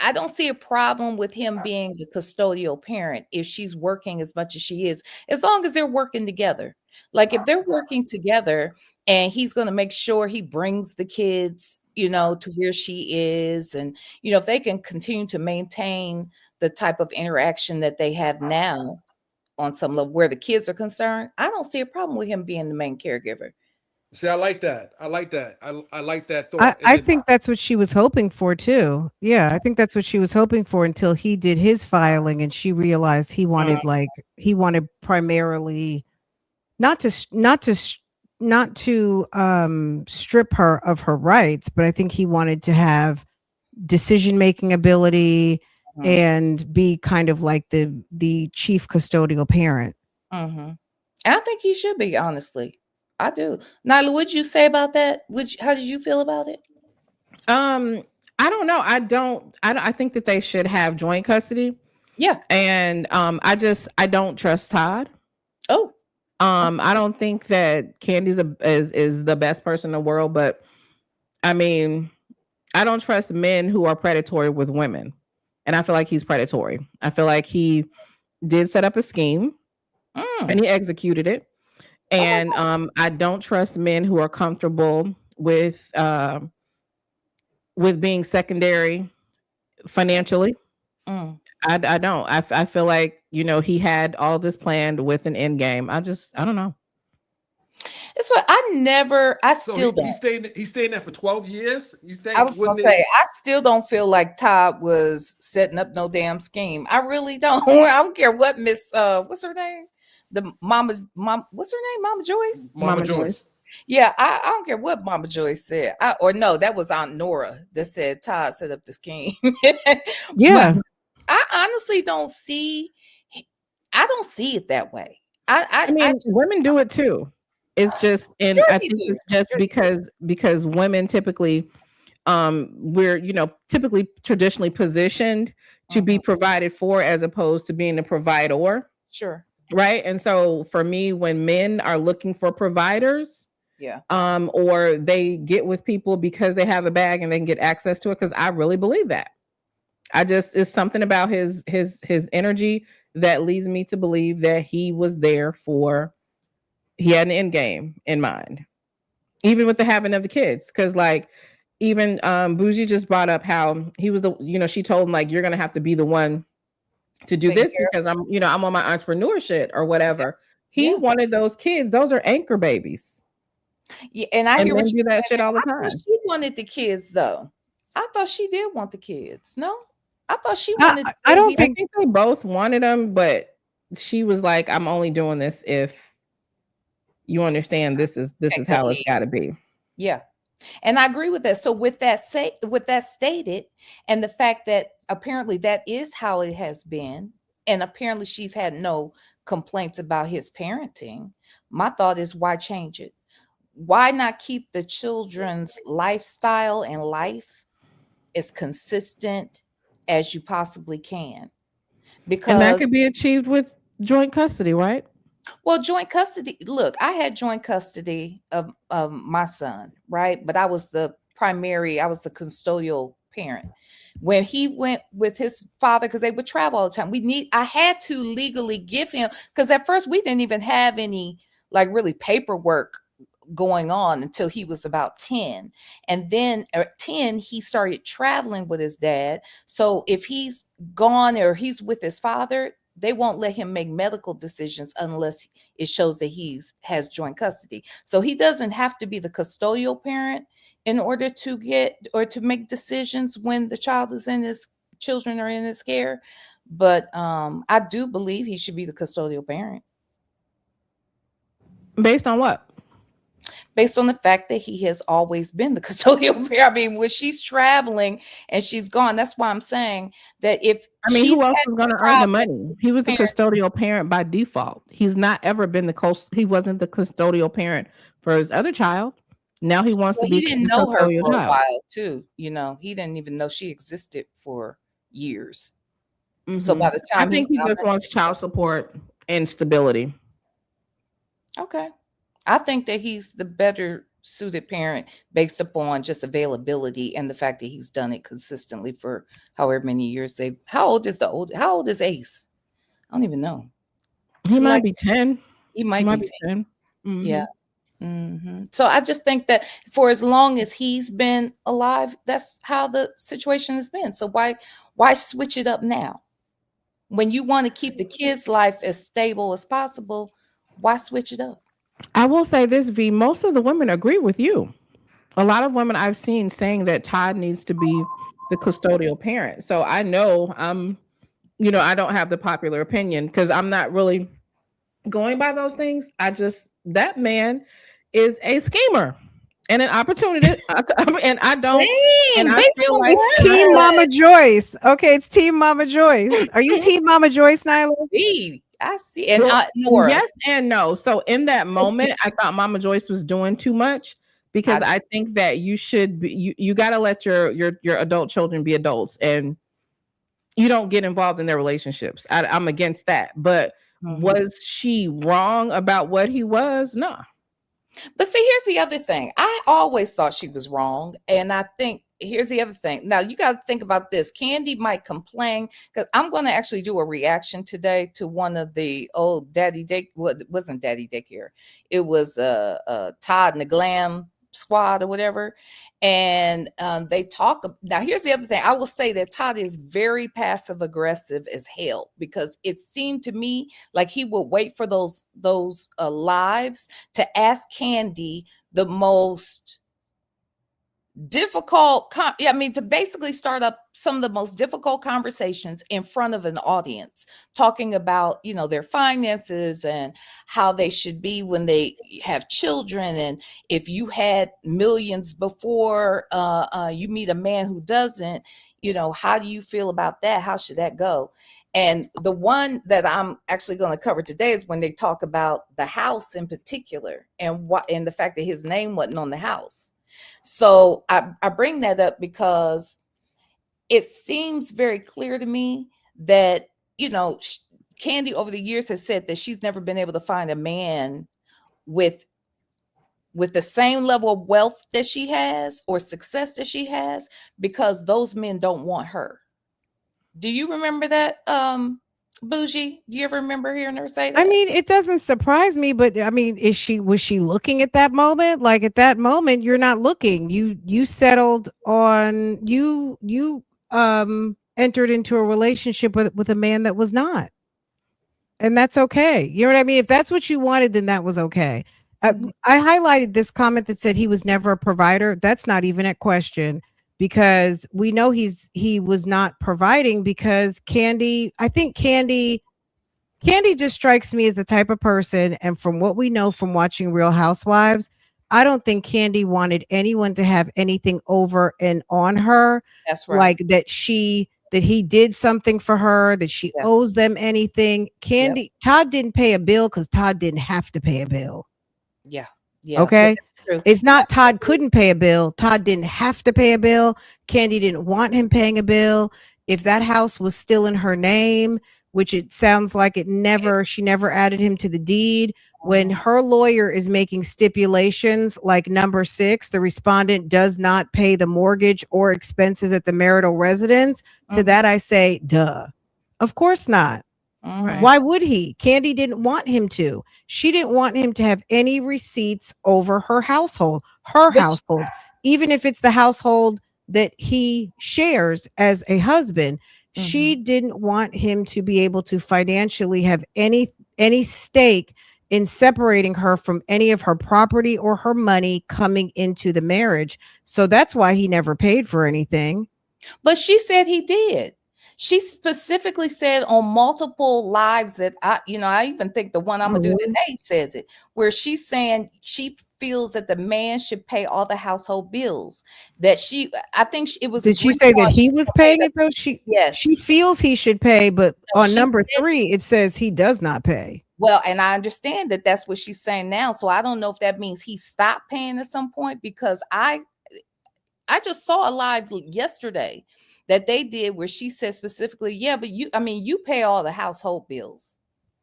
I don't see a problem with him being the custodial parent if she's working as much as she is, as long as they're working together. Like if they're working together and he's going to make sure he brings the kids, to where she is. And, if they can continue to maintain the type of interaction that they have now on some level where the kids are concerned, I don't see a problem with him being the main caregiver. See, I like that. I like that. I like that I, thought. And I then think that's what she was hoping for too. Yeah, I think that's what she was hoping for until he did his filing and she realized he wanted primarily not to s- not to s- not to strip her of her rights, but I think he wanted to have decision making ability Mhm, and be kind of like the chief custodial parent. mhm. I think he should be, honestly. I do. Nyla, what'd you say about that? How did you feel about it? Um, I don't know. I think that they should have joint custody. Yeah. And I don't trust Todd. Oh, I don't think that Candy's is the best person in the world, but I mean, I don't trust men who are predatory with women. And I feel like he's predatory. I feel like he did set up a scheme and mm. he executed it. Okay. And I don't trust men who are comfortable with being secondary financially. Mm. I don't. I feel like, he had all this planned with an end game. I don't know. That's what I so still don't. he stayed there for 12 years. You I think was gonna wouldn't say, it? I still don't feel like Todd was setting up no damn scheme. I really don't. I don't care what Miss what's her name? The mom what's her name? Mama Joyce? Mama Mama Joyce. Joyce. Yeah, I don't care what Mama Joyce said. Or no, that was Aunt Nora that said Todd set up the scheme. But Yeah. I honestly don't see it that way. I I mean, women do it too. It's just, and sure I he think do. it's just Sure he do. because women typically, we're, typically traditionally positioned to be Mhm. provided for as opposed to being the provider, Sure. right? And so for me, when men are looking for providers, Yeah. or they get with people because they have a bag and they can get access to it, because I really believe that. It's something about his energy that leads me to believe that he had an end game in mind, even with the having of the kids. Because like even Bougie just brought up how he was she told him like, you're gonna have to be the one to do Taking this care of because I'm on my entrepreneur shit or whatever. He yeah. wanted those kids. Those are anchor babies, Yeah, and I and hear what men do you're that saying. shit all the I thought time. she wanted the kids though. I thought she did want the kids. No, I thought she I, wanted I the I don't baby. I think think they both wanted them, but she was like, I'm only doing this if you understand this is how it's Exactly. got to be. Yeah, and I agree with that. So with that stated, and the fact that apparently that is how it has been, and apparently she's had no complaints about his parenting. My thought is, why change it? Why not keep the children's lifestyle and life as consistent as you possibly can? And that Because could be achieved with joint custody, right? Well, joint custody. Look, I had joint custody of my son, right? But I was the custodial parent. When he went with his father, because they would travel all the time, I had to legally give him, because at first we didn't even have any like really paperwork going on until he was about 10. And then at 10, he started traveling with his dad. So if he's gone or he's with his father, they won't let him make medical decisions unless it shows that he's has joint custody. So he doesn't have to be the custodial parent in order to get or to make decisions when the child is in his children are in his care. But I do believe he should be the custodial parent. Based on what? Based on the fact that he has always been the custodial parent. I mean, when she's traveling and she's gone, that's why I'm saying that if I mean, she's who else had was going to a earn the problem, money? He was the parent, custodial parent by default. He's not ever been he wasn't the custodial parent for his other child. Now he wants well, to be he didn't the know her custodial for a child. while too. You know, he didn't even know she existed for years. So by the I time he think he found just wants child support and stability. okay, I think that he's the better suited parent based upon just availability and the fact that he's done it consistently for however many years they've. How old is Ace? I don't even know. He Is might like be 10. he He might might be be 10. yeah. So I just think that for as long as he's been alive, that's how the situation has been. So why switch it up now? When you want to keep the kid's life as stable as possible, why switch it up? I will say this, V, most of the women agree with you. A lot of women I've seen saying that Todd needs to be the custodial parent. So I know I don't have the popular opinion because I'm not really going by those things. That man is a schemer and an opportunity. And I don't, and Dang, I based feel on like, It's and I Team feel, Mama Joyce. Okay, it's Team Mama Joyce. Are you Team Mama Joyce, Nyla? I see. And well, Nora, yes and no. So in that moment, I thought Mama Joyce was doing too much because I I think that you should be, you got to let your adult children be adults and you don't get involved in their relationships. I'm against that. But was she wrong about what he was? No. But see, here's the other thing. I always thought she was wrong. And I think here's the other thing. Now you got to think about this. Kandi might complain because I'm going to actually do a reaction today to one of the old Daddy Day. Well, it wasn't Daddy Daycare. It was Todd and the Glam Squad or whatever. And they talk. Now, here's the other thing. I will say that Todd is very passive aggressive as hell because it seemed to me like he would wait for those lives to ask Kandi the most difficult to basically start up some of the most difficult conversations in front of an audience, talking about their finances and how they should be when they have children, and if you had millions before you meet a man who doesn't, how do you feel about that? How should that go? And the one that I'm actually going to cover today is when they talk about the house in particular and the fact that his name wasn't on the house. So I bring that up because it seems very clear to me that, Kandi over the years has said that she's never been able to find a man with the same level of wealth that she has or success that she has because those men don't want her. Do you remember that, Bougie? Do you ever remember hearing her say that? I mean, it doesn't surprise me, but I mean, was she looking at that moment? Like at that moment, you're not looking. You settled on you entered into a relationship with a man that was not. And that's okay. You know what I mean? If that's what you wanted, then that was okay. I highlighted this comment that said he was never a provider. That's not even a question because we know he was not providing because I think Kandi just strikes me as the type of person, and from what we know from watching Real Housewives, I don't think Kandi wanted anyone to have anything over and on her. That's right. Like that he did something for her, that she owes them anything. Todd didn't pay a bill because Todd didn't have to pay a bill. Yeah. Okay. It's not Todd couldn't pay a bill. Todd didn't have to pay a bill. Kandi didn't want him paying a bill. If that house was still in her name, which it sounds like she never added him to the deed. When her lawyer is making stipulations like number 6, the respondent does not pay the mortgage or expenses at the marital residence. To that I say, duh. Of course not. Mhm. Why would he? Kandi didn't want him to. She didn't want him to have any receipts over her household, household, even if it's the household that he shares as a husband. She didn't want him to be able to financially have any stake in separating her from any of her property or her money coming into the marriage. So that's why he never paid for anything. But she said he did. She specifically said on multiple lives that I even think the one I'm gonna do today says it, where she's saying she feels that the man should pay all the household bills. That I think it was. Did she say that he was paying it though? Yes. She feels he should pay, but No, on she number said- 3, it says he does not pay. Well, and I understand that that's what she's saying now. So I don't know if that means he stopped paying at some point, because I just saw a live yesterday that they did where she said specifically, yeah, but you pay all the household bills.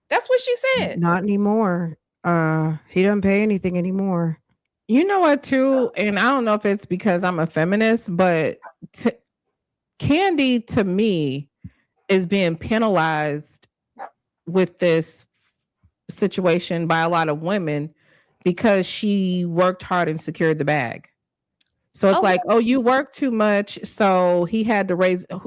That's what she said. Not anymore. He doesn't pay anything anymore. You know what, too? And I don't know if it's because I'm a feminist, but Kandi, to me, is being penalized with this situation by a lot of women because she worked hard and secured the bag. So it's like, oh, you work too much. So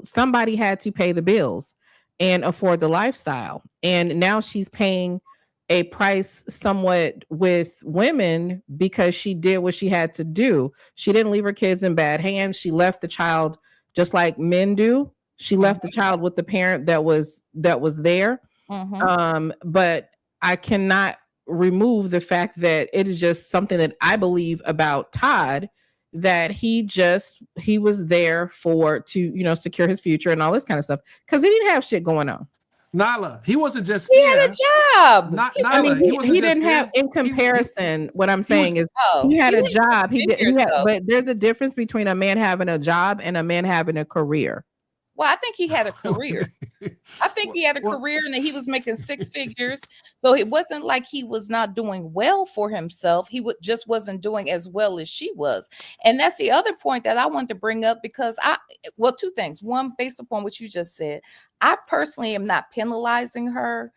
somebody had to pay the bills and afford the lifestyle. And now she's paying a price somewhat with women because she did what she had to do. She didn't leave her kids in bad hands. She left the child just like men do. She left the child with the parent that was there. But I cannot remove the fact that it is just something that I believe about Todd, that he was there to secure his future and all this kind of stuff, because he didn't have shit going on. Nala, he wasn't just he had a job. He didn't have, in comparison, what I'm saying is he had a job. But there's a difference between a man having a job and a man having a career. Well, I think he had a career. I think he had a career and that he was making 6 figures. So it wasn't like he was not doing well for himself. He just wasn't doing as well as she was. And that's the other point that I wanted to bring up, because 2 things. One, based upon what you just said, I personally am not penalizing her,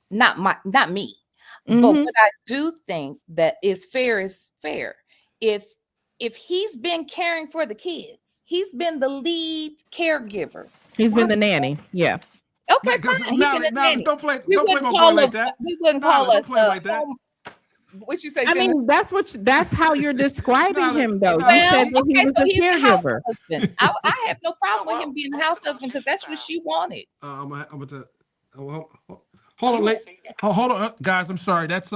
not me. But what I do think that is fair. If he's been caring for the kids, he's been the lead caregiver. He's been the nanny. Yeah. Okay, fine. He's been the nanny. Don't play my boy like that. We wouldn't call it like that. What you say? I mean, that's how you're describing him, though. Well, you said that he was so a he's the house caregiver. husband. I have no problem with him being the house husband, because that's what she wanted. I'm going to hold on, guys. I'm sorry. That's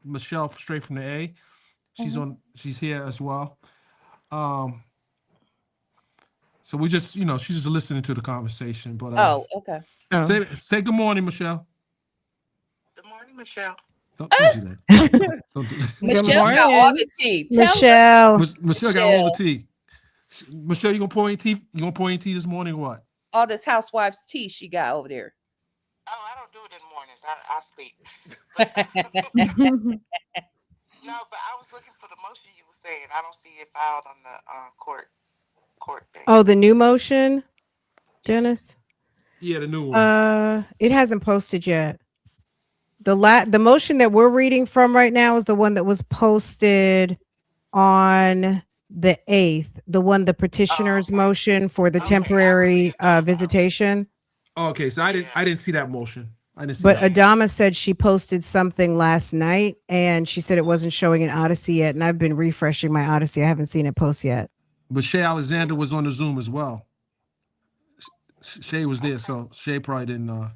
Michelle straight from the A. She's here as well. So we just, she's just listening to the conversation. But okay. Say good morning, Michelle. Good morning, Michelle. Don't do that. Don't do that. Michelle got all the tea. Michelle got all the tea. Michelle, you gonna pour any tea? You gonna pour any tea this morning or what? All this housewives tea she got over there. Oh, I don't do it in the mornings. I sleep. No, but I was looking for the motion you were saying. I don't see it filed on the court thing. Oh, the new motion, Dennis? Yeah, the new one. It hasn't posted yet. The motion that we're reading from right now is the one that was posted on the 8th, the petitioner's motion for the temporary visitation. Oh, okay, so I didn't see that motion. But Adama said she posted something last night, and she said it wasn't showing in Odyssey yet. And I've been refreshing my Odyssey. I haven't seen it post yet. But Shay Alexander was on the Zoom as well. Shay was there, so Shay probably didn't. Okay.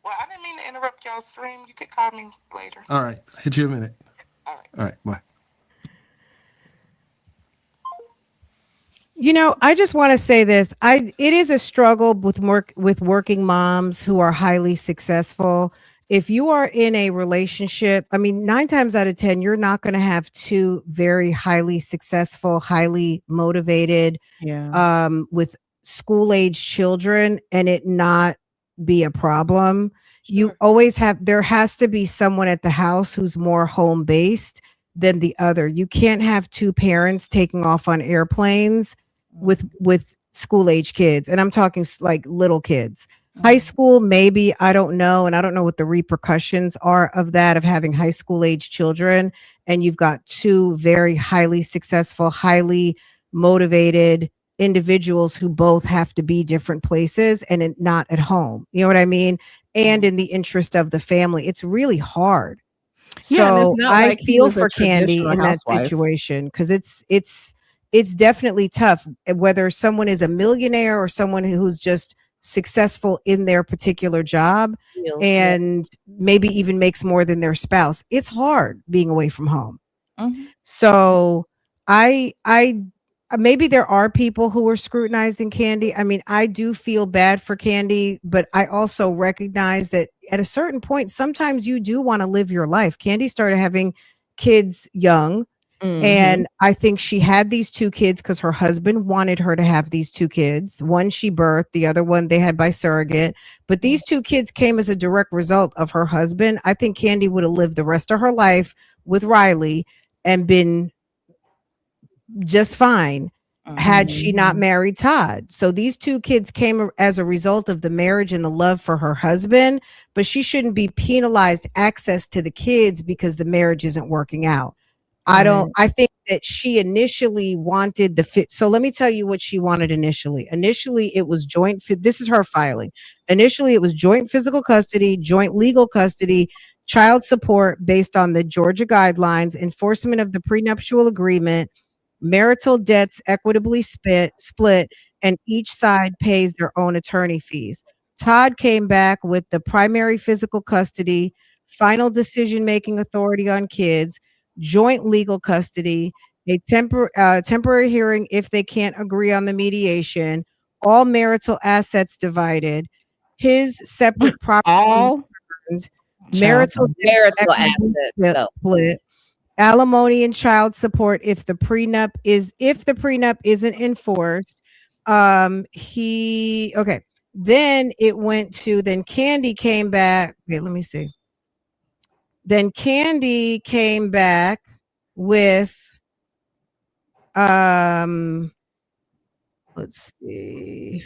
Well, I didn't mean to interrupt y'all's stream. You could call me later. All right. Hit you a minute. All right. All right. Bye. I just want to say this. It is a struggle with working moms who are highly successful. If you are in a relationship, 9 times out of 10, you're not going to have 2 very highly successful, highly motivated, with school age children and it not be a problem. You Sure. always there has to be someone at the house who's more home based than the other. You can't have two parents taking off on airplanes with school age kids. And I'm talking like little kids. High school, maybe, I don't know. And I don't know what the repercussions are of that, of having high school age children. And you've got two very highly successful, highly motivated individuals who both have to be different places and not at home. You know what I mean? And in the interest of the family. It's really hard. Yeah, and it's So not I like he feel was a for Kandi traditional in that housewife. situation because it's definitely tough, whether someone is a millionaire or someone who's just successful in their particular job and maybe even makes more than their spouse. It's hard being away from home. So I maybe there are people who are scrutinizing Kandi. I mean, I do feel bad for Kandi, but I also recognize that at a certain point, sometimes you do want to live your life. Kandi started having kids young. And I think she had these two kids because her husband wanted her to have these two kids. One she birthed, the other one they had by surrogate. But these two kids came as a direct result of her husband. I think Kandi would have lived the rest of her life with Riley and been just fine had she not married Todd. So these two kids came as a result of the marriage and the love for her husband, but she shouldn't be penalized access to the kids because the marriage isn't working out. I think that she initially wanted the fit. So let me tell you what she wanted initially. Initially, it was this is her filing. Initially, it was joint physical custody, joint legal custody, child support based on the Georgia guidelines, enforcement of the prenuptial agreement, marital debts equitably split, and each side pays their own attorney fees. Todd came back with the primary physical custody, final decision-making authority on kids, joint legal custody, a temporary hearing if they can't agree on the mediation, all marital assets divided, his separate property All marital marital equity assets. split, alimony and child support if the prenup isn't enforced. Then it went to Kandi came back. Wait, let me see. Then Kandi came back with let's see.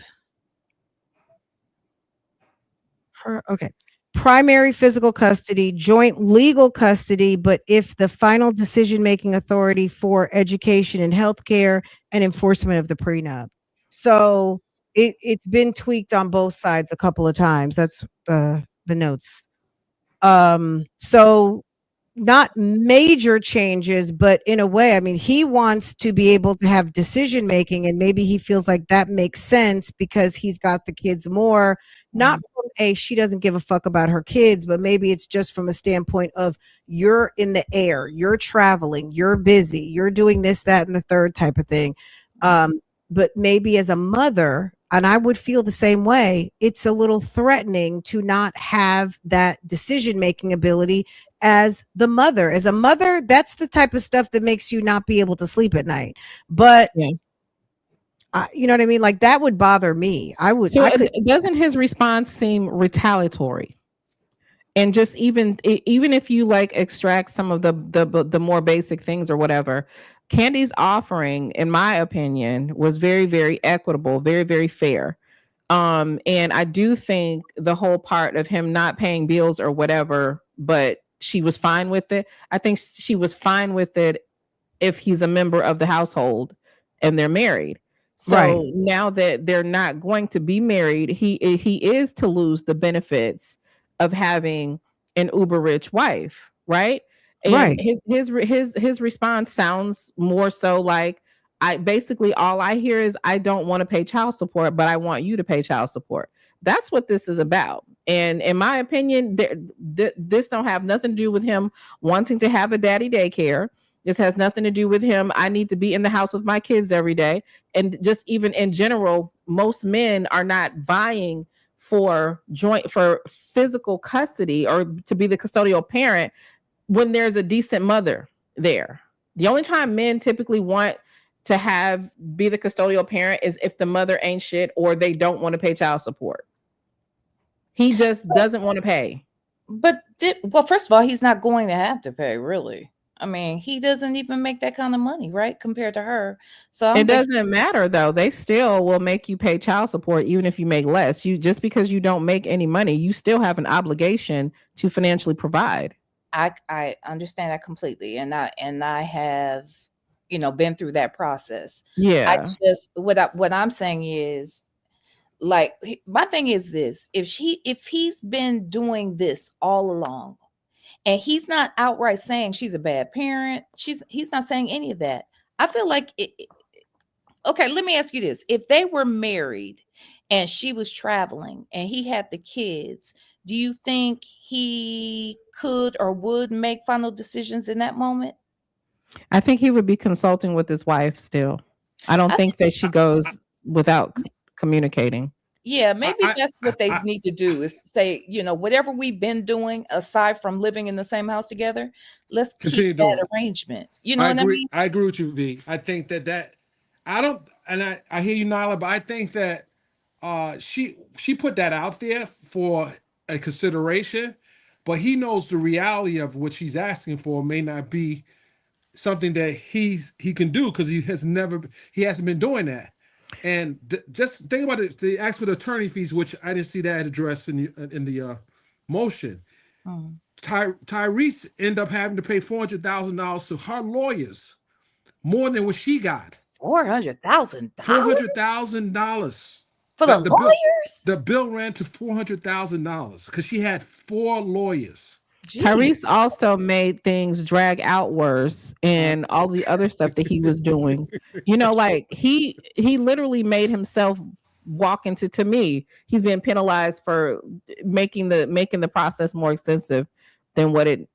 Primary physical custody, joint legal custody, but if the final decision-making authority for education and healthcare and enforcement of the prenup. So it's been tweaked on both sides a couple of times. That's the notes. So not major changes, but in a way, I mean, he wants to be able to have decision making, and maybe he feels like that makes sense because he's got the kids more, not from she doesn't give a fuck about her kids, but maybe it's just from a standpoint of you're in the air, you're traveling, you're busy, you're doing this, that, and the third type of thing. But maybe as a mother, and I would feel the same way, it's a little threatening to not have that decision-making ability as the mother. As a mother, that's the type of stuff that makes you not be able to sleep at night. But you know what I mean? Like that would bother me. Doesn't his response seem retaliatory? And just even if you like extract some of the more basic things or whatever, Kandi's offering, in my opinion, was very, very equitable, very, very fair. And I do think the whole part of him not paying bills or whatever, but she was fine with it. I think she was fine with it if he's a member of the household and they're married. So now that they're not going to be married, he is to lose the benefits of having an uber rich wife, right? And his response sounds more so like, all I hear is I don't want to pay child support, but I want you to pay child support. That's what this is about. And in my opinion, this don't have nothing to do with him wanting to have a daddy daycare. This has nothing to do with him. I need to be in the house with my kids every day. And just even in general, most men are not vying for physical custody or to be the custodial parent when there's a decent mother there. The only time men typically want to be the custodial parent is if the mother ain't shit or they don't want to pay child support. He just doesn't want to pay. But well, first of all, he's not going to have to pay, really. I mean, he doesn't even make that kind of money, right? Compared to her. So I It don't think doesn't matter though. They still will make you pay child support even if you make less. You just because you don't make any money, you still have an obligation to financially provide. I understand that completely, and I have, been through that process. I Yeah. just what I'm saying is, like, my thing is this: if he's been doing this all along, and he's not outright saying she's a bad parent, he's not saying any of that. I feel like okay, let me ask you this. If they were married and she was traveling and he had the kids, do you think he could or would make final decisions in that moment? I think he would be consulting with his wife still. I don't I think think, that she goes without communicating. yeah, I, maybe I, that's what they I need to do is say, whatever we've been doing aside from living in the same house together, let's keep continue doing that it. arrangement. You know what I mean? I agree with you, V. I think that I don't, and I hear you, Nyla, but I think that she put that out there for a consideration, but he knows the reality of what she's asking for may not be something that he can do because he hasn't been doing that. And just think about it. They asked for the attorney fees, which I didn't see that addressed in the motion. Mm. Tyrese ended up having to pay $400,000 to her lawyers, more than what she got. Four $400,000 hundred thousand dollars. for the lawyers? The bill ran to $400,000 because she had 4 lawyers. Tyrese Jeez. also made things drag out worse Uh, and all the other stuff that he was doing. Like he literally made himself walk into to me. He's been penalized for making the process more extensive than what and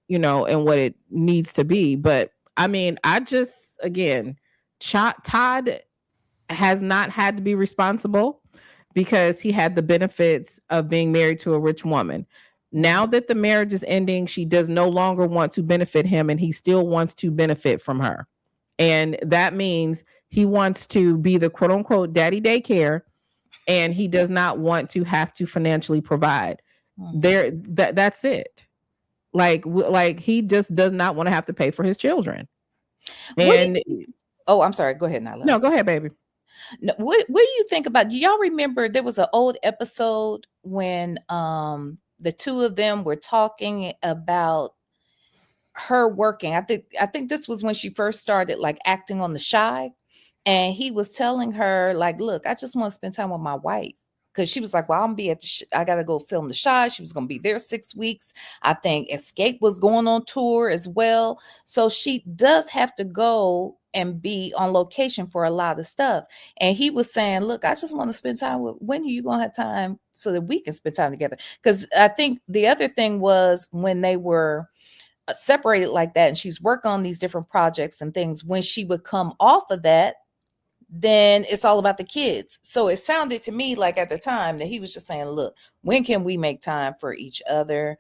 what it needs to be. But I mean, I just again, Todd has not had to be responsible because he had the benefits of being married to a rich woman. Now that the marriage is ending, she does no longer want to benefit him and he still wants to benefit from her. And that means he wants to be the quote unquote daddy daycare and he does not want to have to financially provide. That's it. Like he just does not want to have to pay for his children. What do And you Oh, I'm sorry. Go ahead, Nyla. no, go ahead, baby. No, what do you think about? Do y'all remember there was an old episode when the two of them were talking about her working? I think this was when she first started like acting on The Shy, and he was telling her like, "Look, I just want to spend time with my wife." Because she was like, "Well, I'm gonna be at I gotta go film The Shy." She was gonna be there 6 weeks. I think Escape was going on tour as well, so she does have to go and be on location for a lot of stuff. And he was saying, "Look, I just want to spend time with. When are you gonna have time so that we can spend time together?" Because I think the other thing was when they were separated like that and she's working on these different projects and things, when she would come off of that, then it's all about the kids. So it sounded to me like at the time that he was just saying, look, when can we make time for each other?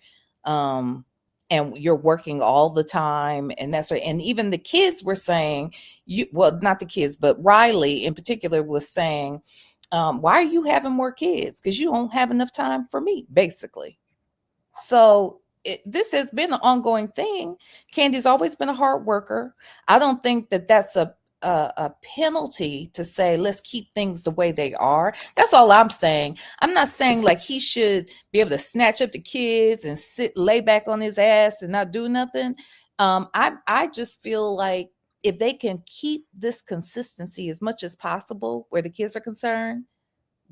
And you're working all the time. And that's right. And even the kids were saying, well, not the kids, but Riley in particular was saying, why are you having more kids? Because you don't have enough time for me, basically. So this has been an ongoing thing. Candy's always been a hard worker. I don't think that that's a penalty to say let's keep things the way they are. That's all I'm saying. I'm not saying like he should be able to snatch up the kids and lay back on his ass and not do nothing. I just feel like if they can keep this consistency as much as possible where the kids are concerned,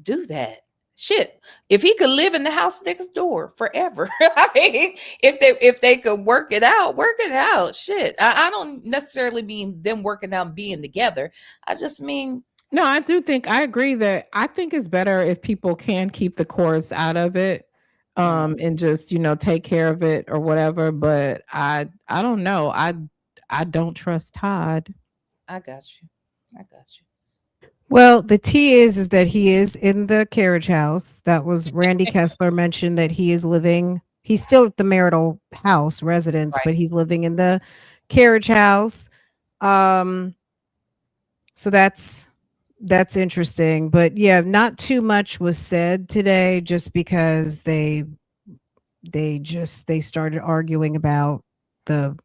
do that. Shit, if he could live in the house next door forever, I mean, if they could work it out, work it out. Shit, I don't necessarily mean them working out and being together. I just mean, No, I agree that I think it's better if people can keep the courts out of it and just, take care of it or whatever, but I don't know. I don't trust Todd. I got you. I got you. Well, the T is that he is in the carriage house. That was Randy Kessler mentioned that he is living. He's still at the marital house residence, Right. but he's living in the carriage house. So So that's interesting. But yeah, not too much was said today just because they started arguing about the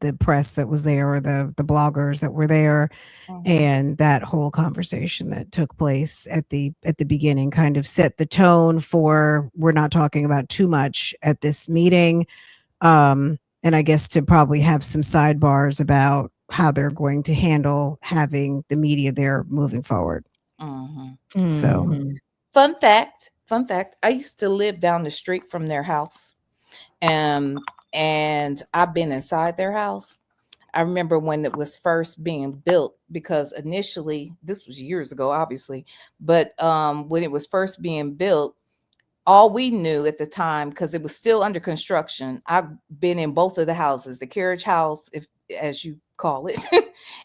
the press that was there or the bloggers that were there, and that whole conversation that took place at the beginning kind of set the tone for we're not talking about too much at this meeting. And I guess to probably have some sidebars about how they're going to handle having the media there moving forward. So Mhm. Fun fact, I used to live down the street from their house. And I've been inside their house. I remember when it was first being built, because initially, this was years ago, obviously, but when it was first being built, all we knew at the time, because it was still under construction. I've been in both of the houses, the carriage house, if as you call it,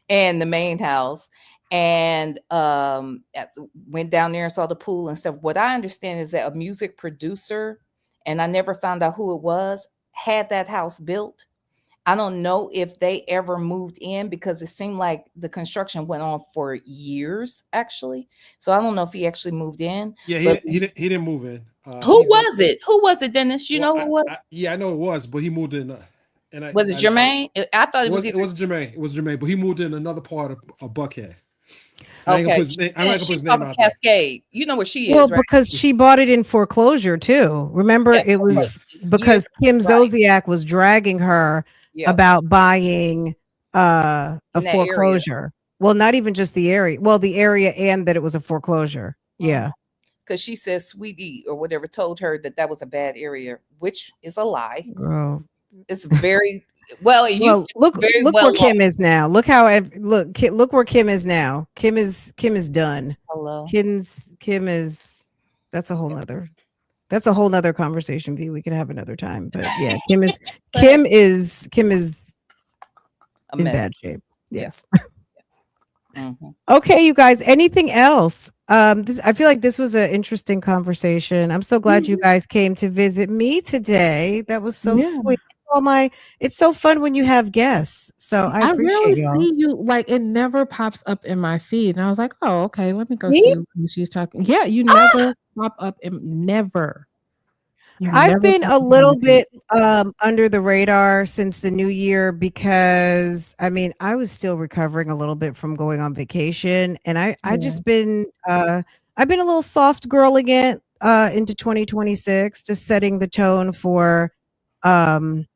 and the main house. And went down there and saw the pool and stuff. What I understand is that a music producer, and I never found out who it was, had that house built. I don't know if they ever moved in, because it seemed like the construction went on for years, actually. So I don't know if he actually moved in. Yeah, But he didn't move in. who was it? Who was it, Dennis? You know who it was? Yeah, I know it was, but he moved in. And Was it Jermaine? I thought it it was was either. it was Jermaine. It was Jermaine, but he moved in another part of Buckhead. I ain't gonna Okay. put his name. I'm not gonna put She's his name off of out there. Cascade. You know where she well, is, right? because she bought it in foreclosure too. Remember, Yeah, it of course. was because Kim Right. Zolciak was dragging her Yeah. about buying a In that area. foreclosure. Well, not even just the area. Well, the area and that it was a foreclosure. Yeah. Because she says Sweetie or whatever told her that was a bad area, which is a lie. Girl. It's very well. It Well, used to be very look well where Kim off. is now. Look how look where Kim is now. Kim is done. Hello. Kim is that's a whole nother conversation, V. We can have another time. But yeah, Kim is A in mess. bad shape. Yeah. Yes. Mhm. Okay, you guys. Anything else? I feel like this was an interesting conversation. I'm so glad you guys came to visit me today. That was so Yeah. sweet. It's so fun when you have guests. So I I appreciate rarely y'all. see you, like it never pops up in my feed. And I was like, oh, okay, let me go Me? see who she's talking. Yeah, you never pop up in never. You I've never been pop a up in little my feed. bit under the radar since the new year because I mean I was still recovering a little bit from going on vacation, and I Yeah. just been I've been a little soft girling it into 2026, just setting the tone for um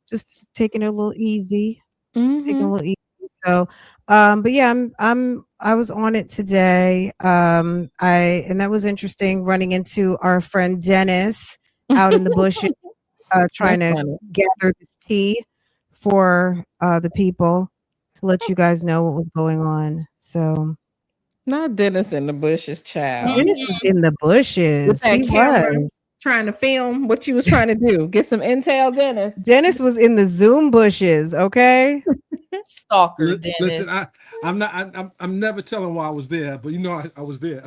just taking it a little easy. Taking a Mhm. little easy. So, but yeah, I was on it today. And that was interesting running into our friend Dennis out in the bushes, trying That's to funny. gather this tea for the people to let you guys know what was going on. So Not Dennis in the bushes, child. Dennis was in the With bushes. that He camera was. trying to film what you was trying to do. Get some intel, Dennis. Dennis was in the Zoom bushes. Okay. Stalker, Dennis. Listen, I'm not. I'm never telling why I was there, but I was there.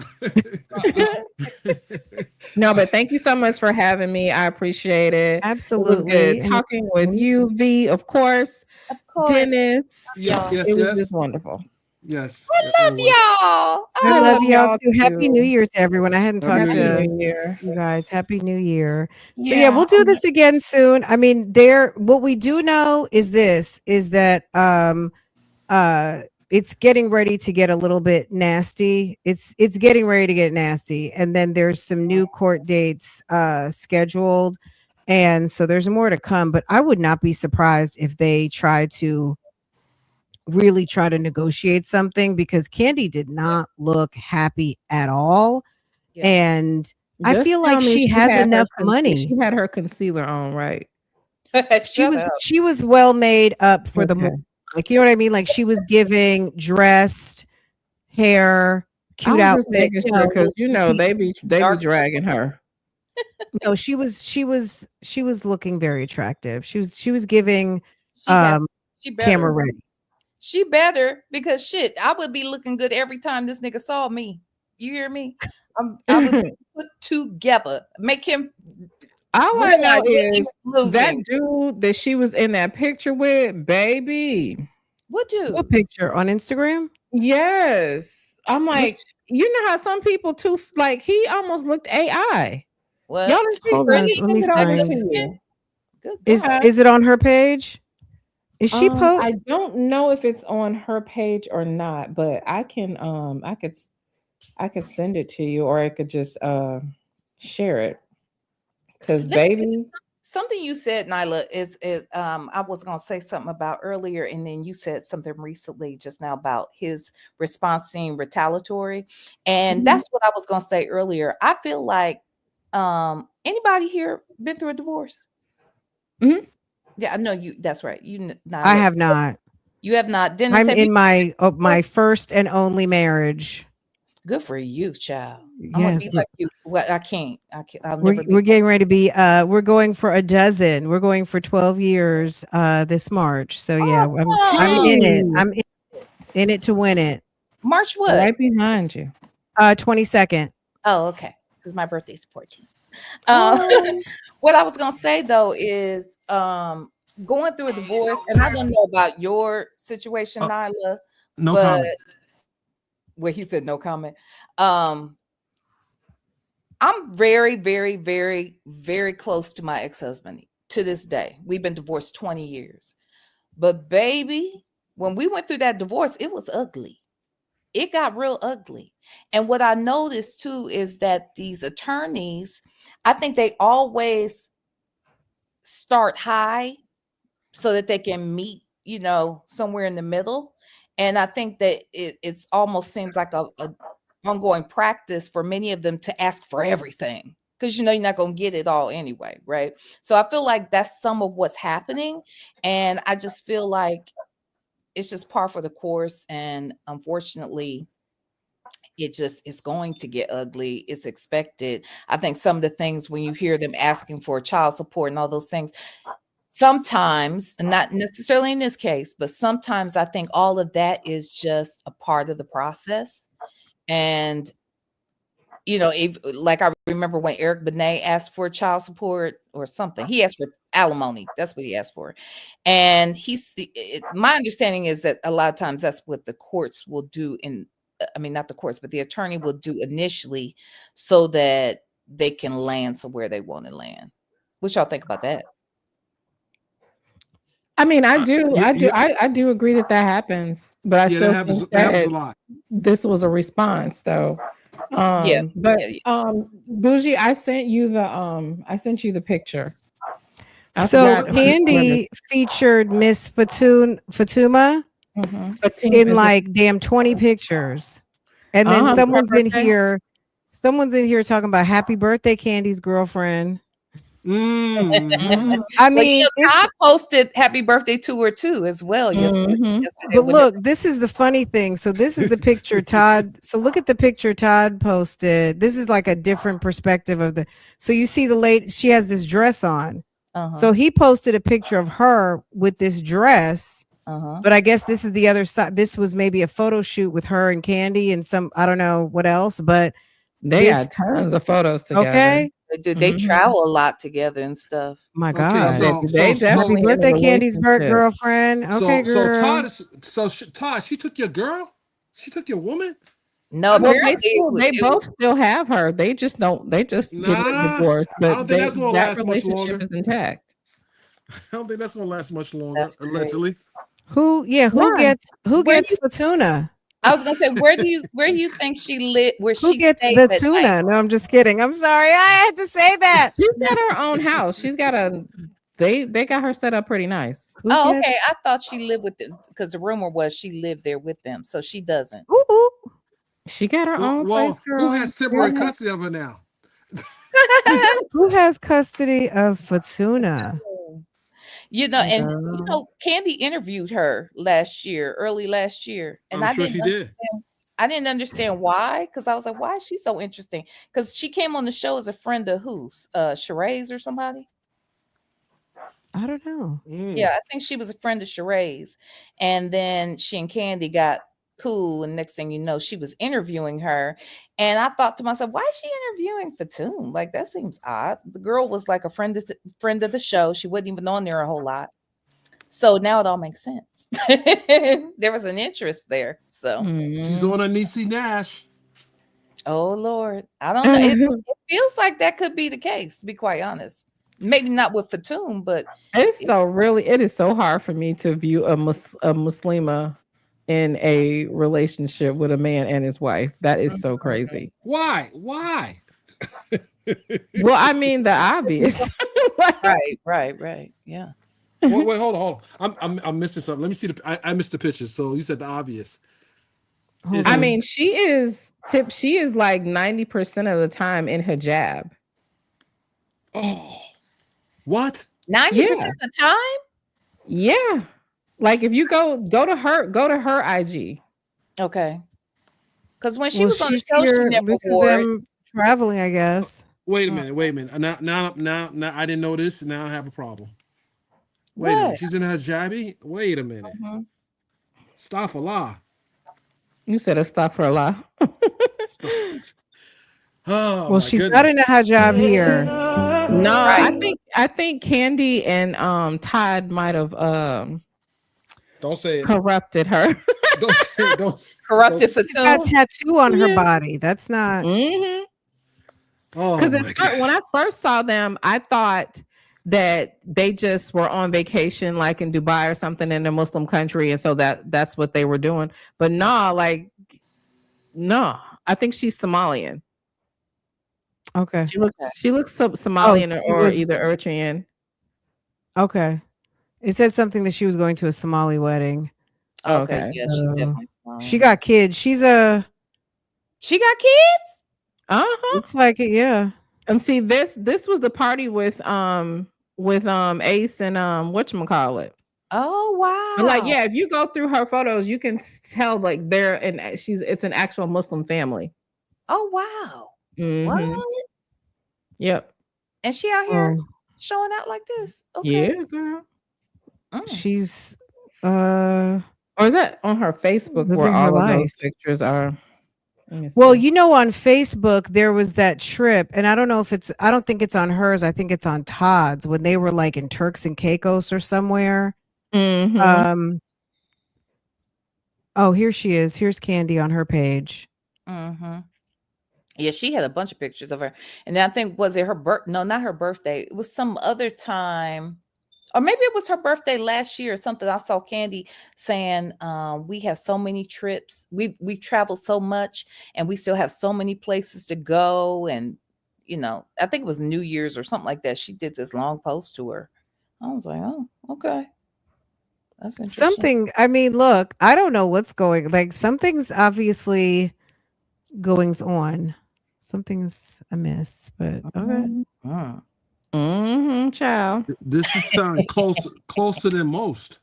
No, but thank you so much for having me. I appreciate it. It was Absolutely. good And talking with you, V, of course. Of course. Dennis. yes, yes, It was yes, just wonderful. yes. I love y'all. I love y'all y'all too. Happy New too. Year to everyone. I hadn't Happy talked New Happy Year. to New Year. you guys. Happy New Year. So yeah, we'll do this again soon. I mean, what we do know is that it's getting ready to get a little bit nasty. It's getting ready to get nasty. And then there's some new court dates scheduled. And so there's more to come, but I would not be surprised if they really try to negotiate something because Kandi did not look happy at all. Yeah. And I Just feel tell like me she has had her enough She money. had her concealer on, right? She was well made up for the Okay. like, you know what I mean? Like she was giving dressed hair, I cute was just outfit. making sure because they be Dark dragging her. No, she was looking very attractive. She was giving She has. She better. camera ready. She better, because shit, I would be looking good every time this nigga saw me. You hear me? I would be put together. Make him All I know realize what he is was that losing. dude that she was in that picture with, baby. What What dude? picture on Instagram? Yes. I'm like, you know how some people too, like he almost looked AI. Y'all What? didn't see, Hold let on, me Pretty, let me send it that over good to find. looking? you. Good Is God. Yeah. is it on her page? Is she I don't know if it's on her page or not, but I can I could send it to you, or I could just share it. Cause Let me say baby, something you said, Nyla, is I was gonna say something about earlier, and then you said something recently just now about his response being retaliatory. And Mhm. that's what I was gonna say earlier. I feel like anybody here been through a divorce? Mhm. Yeah, I know you, that's right. I Nyla, have not. you have not. Dennis, I'm have you in been? my first and only marriage. Good for you, child. I want to Yes, be like you. Well, I can't. I can't. I'll we're never be. we're getting ready to be we're going for a dozen. We're going for 12 years this March. So yeah, I'm in it. Dang, I'm in it to win it. March what? right behind you. 22nd. Oh, okay. Because my birthday's 14. Oh, What I was gonna say though is going through a divorce, and I don't know about your situation, Uh, Nyla, no but comment. well, he said no comment. Um, I'm very, very, very, very close to my ex-husband to this day. We've been divorced 20 years. But baby, when we went through that divorce, it was ugly. It got real ugly. And what I noticed too is that these attorneys, I think they always start high so that they can meet, somewhere in the middle. And I think that it's almost seems like a ongoing practice for many of them to ask for everything because you're not going to get it all anyway, right? So I feel like that's some of what's happening, and I just feel like it's just par for the course, and unfortunately it just is going to get ugly. It's expected. I think some of the things when you hear them asking for child support and all those things, sometimes, and not necessarily in this case, but sometimes I think all of that is just a part of the process. And if like I remember when Eric Benet asked for child support or something, he asked for alimony. That's what he asked for. And my understanding is that a lot of times that's what the courts will do I mean, not the courts, but the attorney will do initially so that they can land somewhere they want to land. What y'all think about that? I mean, Yeah, yeah, I do agree that that happens, but I yeah. That still happens. think That happens a that lot. this was a response, though. Yeah. But Yeah. Bougie, I sent you the picture. I So forgot But whoever. Candy featured Miss Fatuma Mhm. Fatima, in is it? like damn 20 pictures. And then Was her birthday? someone's in here talking about happy birthday, Candy's girlfriend. mm, Mhm. I Well, mean, it's Todd posted happy birthday to her too as well Mhm. yesterday but when look, this is the funny thing. So this is the picture Todd. So look at the picture Todd posted. This is like a different perspective of the. So you see the lady, she has this dress on. uh-huh. So he posted a picture of her with this dress, Uh-huh. but I guess this is the other side. This was maybe a photo shoot with her and Candy and some, I don't know what else, but They this, got tons of photos together. okay. They Mhm. travel a lot together and stuff. My okay. Oh, God. baby, So they so Happy so definitely in a birthday, Candy's relationship. girlfriend. Okay, so girl. Todd is Todd. She took your girl. She took your woman. No, I Well, didn't. they apparently still they it was both still have her. They just don't. They just get a Nah, divorce, I but don't think that's gonna that last much relationship longer. is intact. I don't think that's gonna last much longer. that's crazy. Allegedly. Who Why? Where gets you Fatuna? I was gonna say, where do you think she lived, where Who she gets stays the at night? tuna? No, I'm just kidding. I'm sorry. I had to say that. She's got her own house. She's got a. They got her set up pretty nice. Who Oh, gets okay. I thought she lived with them because the rumor was she lived there with them. So she doesn't. ooh, ooh. She got her own place, Who girl. has temporary You're custody of her now? Who has custody of Fatuna? And girl. Candy interviewed her early last year, and I'm sure she did. I didn't understand why, because I was like, why is she so interesting? Because she came on the show as a friend of who's Sheree's or somebody. I don't know. Yeah, Mm. I think she was a friend of Sheree's, and then she and Candy got cool, and next thing you know, she was interviewing her, and I thought to myself, why is she interviewing Fatoon? Like that seems odd. The girl was like a friend of the show. She wasn't even on there a whole lot. So now it all makes sense. There was an interest there. So, She's Mhm. on a Niecy Nash. oh Lord, I don't know. It feels like that could be the case, to be quite honest. Maybe not with Fatum, but It's it, so really, it is so hard for me to view a Muslima in a relationship with a man and his wife. That is so crazy. Why? Why? Well, I mean the obvious. Like, right. Yeah. Wait, hold on. I'm missing something. Let me see I missed the pictures. So you said the obvious. Hold Is I it? on. mean, she is like 90% of the time in hijab. Oh, what? 90% Yeah. of the time? Yeah. Like if you go to her IG. Okay. Because when she Well, was on the she's show, she here. never This is wore it. them traveling, I guess. Wait a Mm, minute. Wait a minute. Now I didn't know this. Now I have a problem. Wait a minute. what? She's in her jabby. Wait a minute. Mhm. Astaghfirullah. You said astaghfirullah. Ast- Oh Well, my she's not in goodness. a hijab here. No, Right. I think Kandi and Todd might have Don't say it. corrupted her. Don't say it. Don't. Corrupted She's got a Fatum. tattoo on her Yeah. body. That's not. Hmm. Oh Because my God. when I first saw them, I thought that they just were on vacation, like in Dubai or something in a Muslim country, and so that's what they were doing. But no, like no, I think she's Somalian. Okay. She looks Oh, Somalian she or was. either Eritrean. Okay. It said something that she was going to a Somali wedding. Okay, Okay. yeah, she's So definitely she Somalian. got kids. She's a. She got kids? Uh-huh. Looks like it. Yeah. And see, this was the party with Ace and whatchamacallit. Oh, But like, wow. yeah, if you go through her photos, you can tell like it's an actual Muslim family. Oh, wow. Hmm. What? Yep. And she out here Oh, showing out like this? Okay. Yeah, girl. Mm. she's Or is that on her Facebook where living her all of those life. pictures are? Let me Well, see. you know, on Facebook there was that trip, and I don't know if it's. I don't think it's on hers. I think it's on Todd's when they were like in Turks and Caicos or somewhere. Mm-hmm. Um. Oh, here she is. Here's Kandi on her page. Mm-hmm. Yeah, she had a bunch of pictures of her. And then I think, was it her birth? No, not her birthday. It was some other time. Or maybe it was her birthday last year or something. I saw Kandi saying, we have so many trips. We travel so much and we still have so many places to go. And, I think it was New Year's or something like that. She did this long post to her. I was like, oh, okay. That's interesting. Something. I mean, look, I don't know what's going. Like something's obviously goings on. Something's amiss. But okay. Mm. Mm-hmm, child. This is sound closer than most.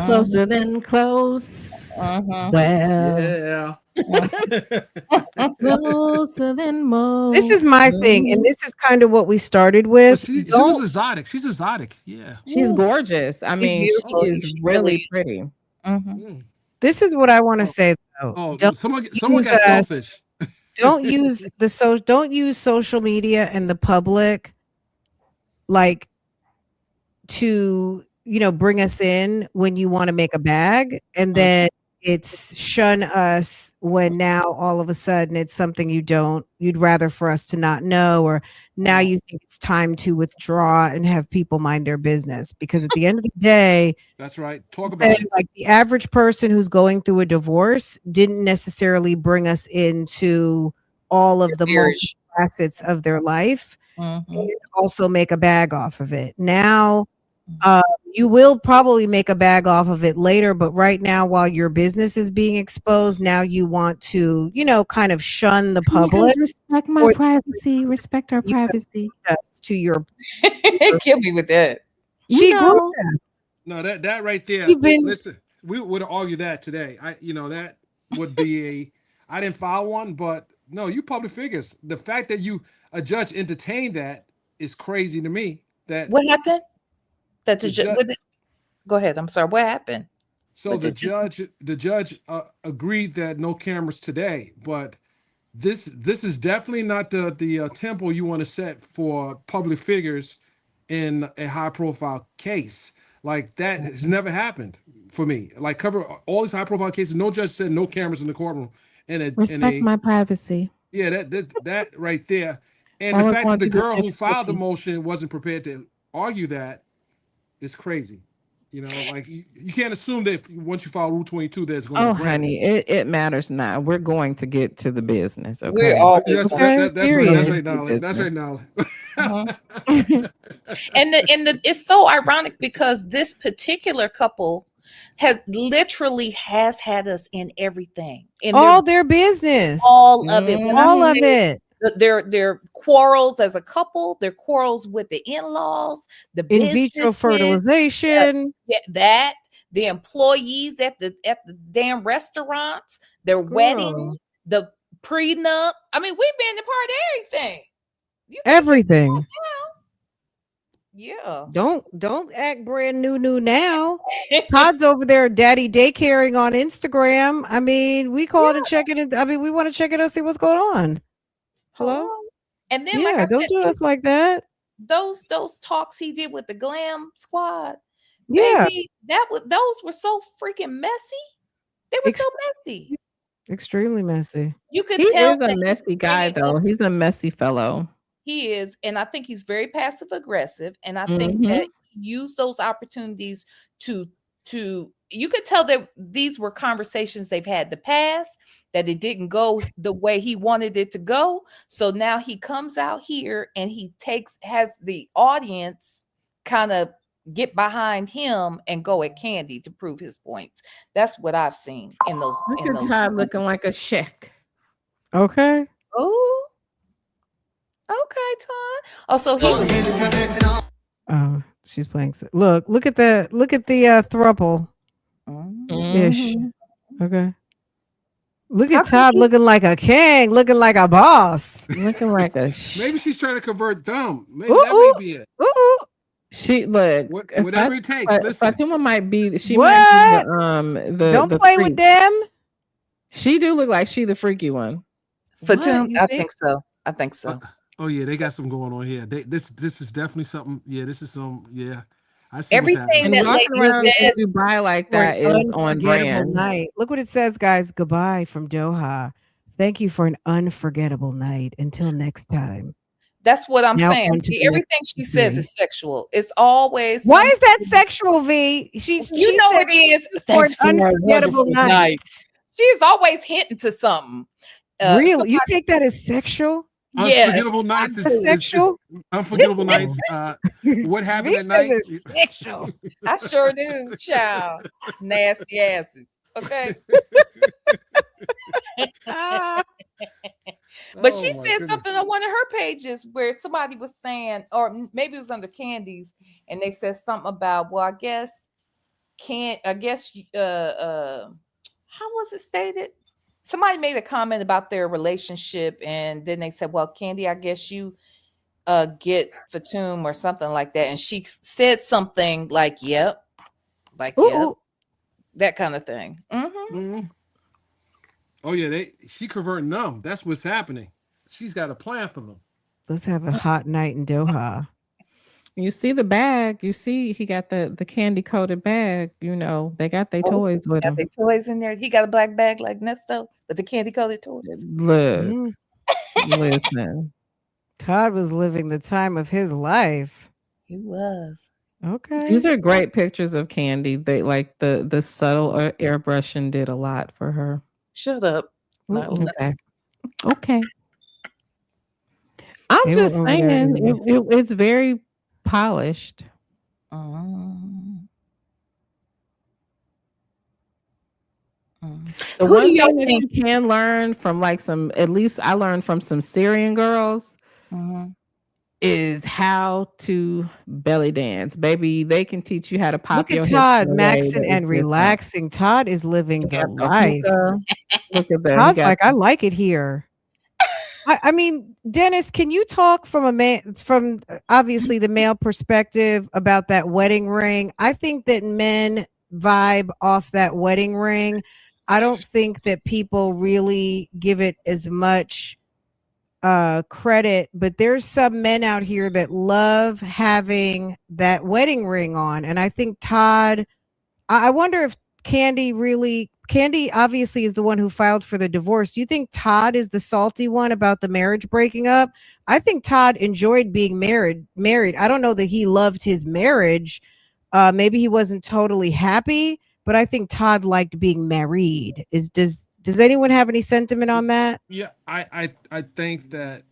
Closer than close. Mhm. Well, Yeah. closer than most. This is my thing, and this is kind of what we started But with. she's Don't. exotic. She's exotic. Yeah. She's Ooh, gorgeous. I she's mean, she beautiful. is She really really is. pretty. Mhm. Mm. This is what I want to Oh, say though. oh, Don't someone use got selfish. don't use don't use social media and the public like to bring us in when you want to make a bag, and then it's shun us when now all of a sudden it's something you'd rather for us to not know, or now you think it's time to withdraw and have people mind their business, because at the end of the day, That's right. Talk say, about it. like the average person who's going through a divorce didn't necessarily bring us into all of the Marriage. facets of their life Mhm. and also make a bag off of it. Now, Mhm. you will probably make a bag off of it later, but right now, while your business is being exposed, now you want to, kind of shun the public Respect my or privacy. Respect our you have privacy. access to your. Kill me with that. You She know, gorgeous. No, that right there. You've been Listen, we would argue that today. That would be I didn't file one, but no, you public figures. The fact that a judge entertained that is crazy to me. That What happened? That the the ju- judge, what the- Go ahead. I'm sorry. What happened? so What the did you? judge agreed that no cameras today, but this is definitely not the temple you want to set for public figures in a high profile case. Like that has never happened for me. Like cover all these high profile cases. No judge said no cameras in the courtroom. Respect my privacy. Yeah, that right there. And the All I fact that want the to do is girl get who filed the footies. motion wasn't prepared to argue that is crazy. You know, like you can't assume that once you file Rule 22, that it's going to Oh, be granted. honey, it matters not. We're going to get to the business, We're okay? always That's going. Okay, that's right. That's period. right, Nolly. That's right, Nolly. And it's so ironic because this particular couple has had us in everything, in All their business. all of it. When I All of say it. their quarrels as a couple, their quarrels with the in-laws, the In vitro businesses, fertilization. that the employees at the damn restaurants, their wedding, Girl. the prenup. I mean, we've been a part of everything. You can't take Everything. that down. Don't act brand new now. Todd's over there daddy daycaring on Instagram. I mean, we called and check it. I mean, we want to check it out, see what's going on. Hello? And then, like Yeah, I don't said, do us like that. those talks he did with the glam squad, Yeah, baby, those were so freaking messy. They were so messy. extremely messy. You could He tell is a that messy guy, though. He's a messy fellow. he is, and I think he's very passive aggressive, and I think Mhm. that he used those opportunities to you could tell that these were conversations they've had in the past, that it didn't go the way he wanted it to go. So now he comes out here and he has the audience kind of get behind him and go at Kandi to prove his points. That's what I've seen in those. Look at Todd looking like a sheik. Okay. Oh, okay, Todd. Oh, so he was. Oh, she's playing. Look at the thruple ish. Mhm. Okay. Look How at come Todd looking like a king, looking like a boss. Looking like a Maybe she's trying to convert dumb. Maybe Ooh, that may be it. Ooh. She look Whatever it takes. Listen. Fatuma might be. She What? might be Don't the play freak. with them. She do look like she the freaky one. Fatum, You I think? think so. Oh yeah, they got something going on here. This is definitely something. Yeah, this is some. Yeah, I see Everything what's happening. And that walking lady around says, in Dubai like For an that is on unforgettable brand. night. Look what it says, guys. Goodbye from Doha. Thank you for an unforgettable night. Until next time. that's what I'm Now saying. on to See, the next everything she says day. is sexual. It's always Why some is that sort of- sexual, V? You She know said it is. for an Thanks for a unforgettable wonderful night. She's always hinting to something. Really? You take that as sexual? Yes, Unforgettable nights That's sexual? unforgettable nights. What happened V at night? says it's sexual. I sure do, child. Nasty asses. Okay. Ah, But Oh, she my said goodness. something on one of her pages where somebody was saying, or maybe it was under Candy's, and they said something about, well, I guess how was it stated? Somebody made a comment about their relationship, and then they said, well, Kandi, I guess you get Fatum or something like that. And she said something like, yep, ooh. that kind of thing. Mhm. Oh yeah, she converting them. That's what's happening. She's got a plan for them. Let's have a hot night in Doha. You see the bag. You see he got the candy coated bag. You know they got their toys with Got him. their toys in there. He got a black bag like Nesto, but the candy colored toys. Look, Mm. listen. Todd was living the time of his life. He was. Okay. These are great pictures of Candy. They like the subtle airbrushing did a lot for her. Shut up. No, Ooh. Okay. Okay. I'm They just were over there saying today. it's very polished. The Who do one y'all thing that think? you can learn from like at least I learned from some Syrian girls is how to belly dance. Baby, they can teach you how to pop Look your at hips Todd in a way maxing that is and different. relaxing. Todd is living He the got the life. hookah. Look at that. He Todd's got like, I like it here. I mean, Dennis, can you talk from obviously the male perspective about that wedding ring? I think that men vibe off that wedding ring. I don't think that people really give it as much credit, but there's some men out here that love having that wedding ring on. And I think Todd, I wonder if Kandi obviously is the one who filed for the divorce. Do you think Todd is the salty one about the marriage breaking up? I think Todd enjoyed being married. I don't know that he loved his marriage. Maybe he wasn't totally happy, but I think Todd liked being married. Does anyone have any sentiment on that? Yeah, I think that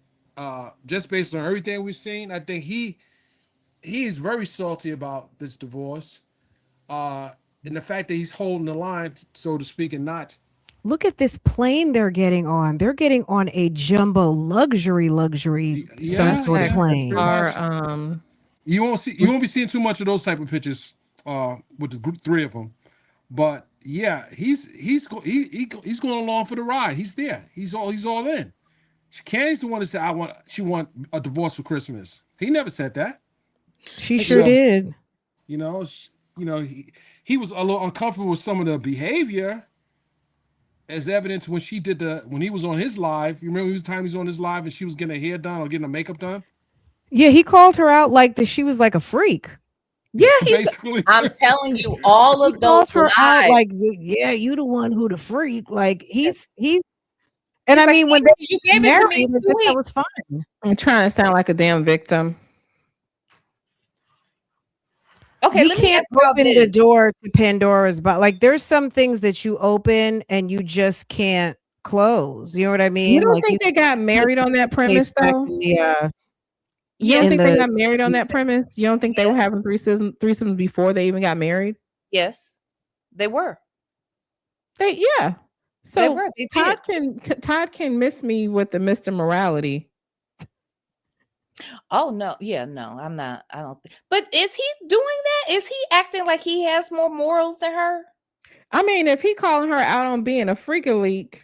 just based on everything we've seen, I think he's very salty about this divorce. And the fact that he's holding the line, so to speak, and not. Look at this plane they're getting on. They're getting on a jumbo luxury some sort of yeah, plane. pretty much. Are You won't be seeing too much of those type of pictures with the group, three of them. But yeah, he's going along for the ride. He's there. He's all in. Candy's the one that said she want a divorce for Christmas. He never said that. She sure did. You know, he was a little uncomfortable with some of the behavior, as evidence when he was on his live. You remember he was on his live and she was getting her hair done or getting her makeup done. Yeah, he called her out like that. She was like a freak. Yeah, basically. I'm telling you, all He of called those her out lies. like, yeah, you the one who the freak. Like he's. And He's I like, mean, when "Yeah, they you gave it to me married, in I 2 guess that weeks." was fine. I'm trying to sound like a damn victim. Okay, You let me can't ask y'all open the this. door to Pandora's box. Like there's some things that you open and you just can't close. You know what I You mean? don't Like think they got married on that premise back though? in the You don't Yes, think in they the got married on that premise? You don't think they were yes, having threesomes before they even got married? yes, they were. Yeah. They So were. They did. Todd can miss me with the Mr. Morality. Oh no, yeah, no, I'm not. I don't think. But is he doing that? Is he acting like he has more morals than her? I mean, if he calling her out on being a freaking leak,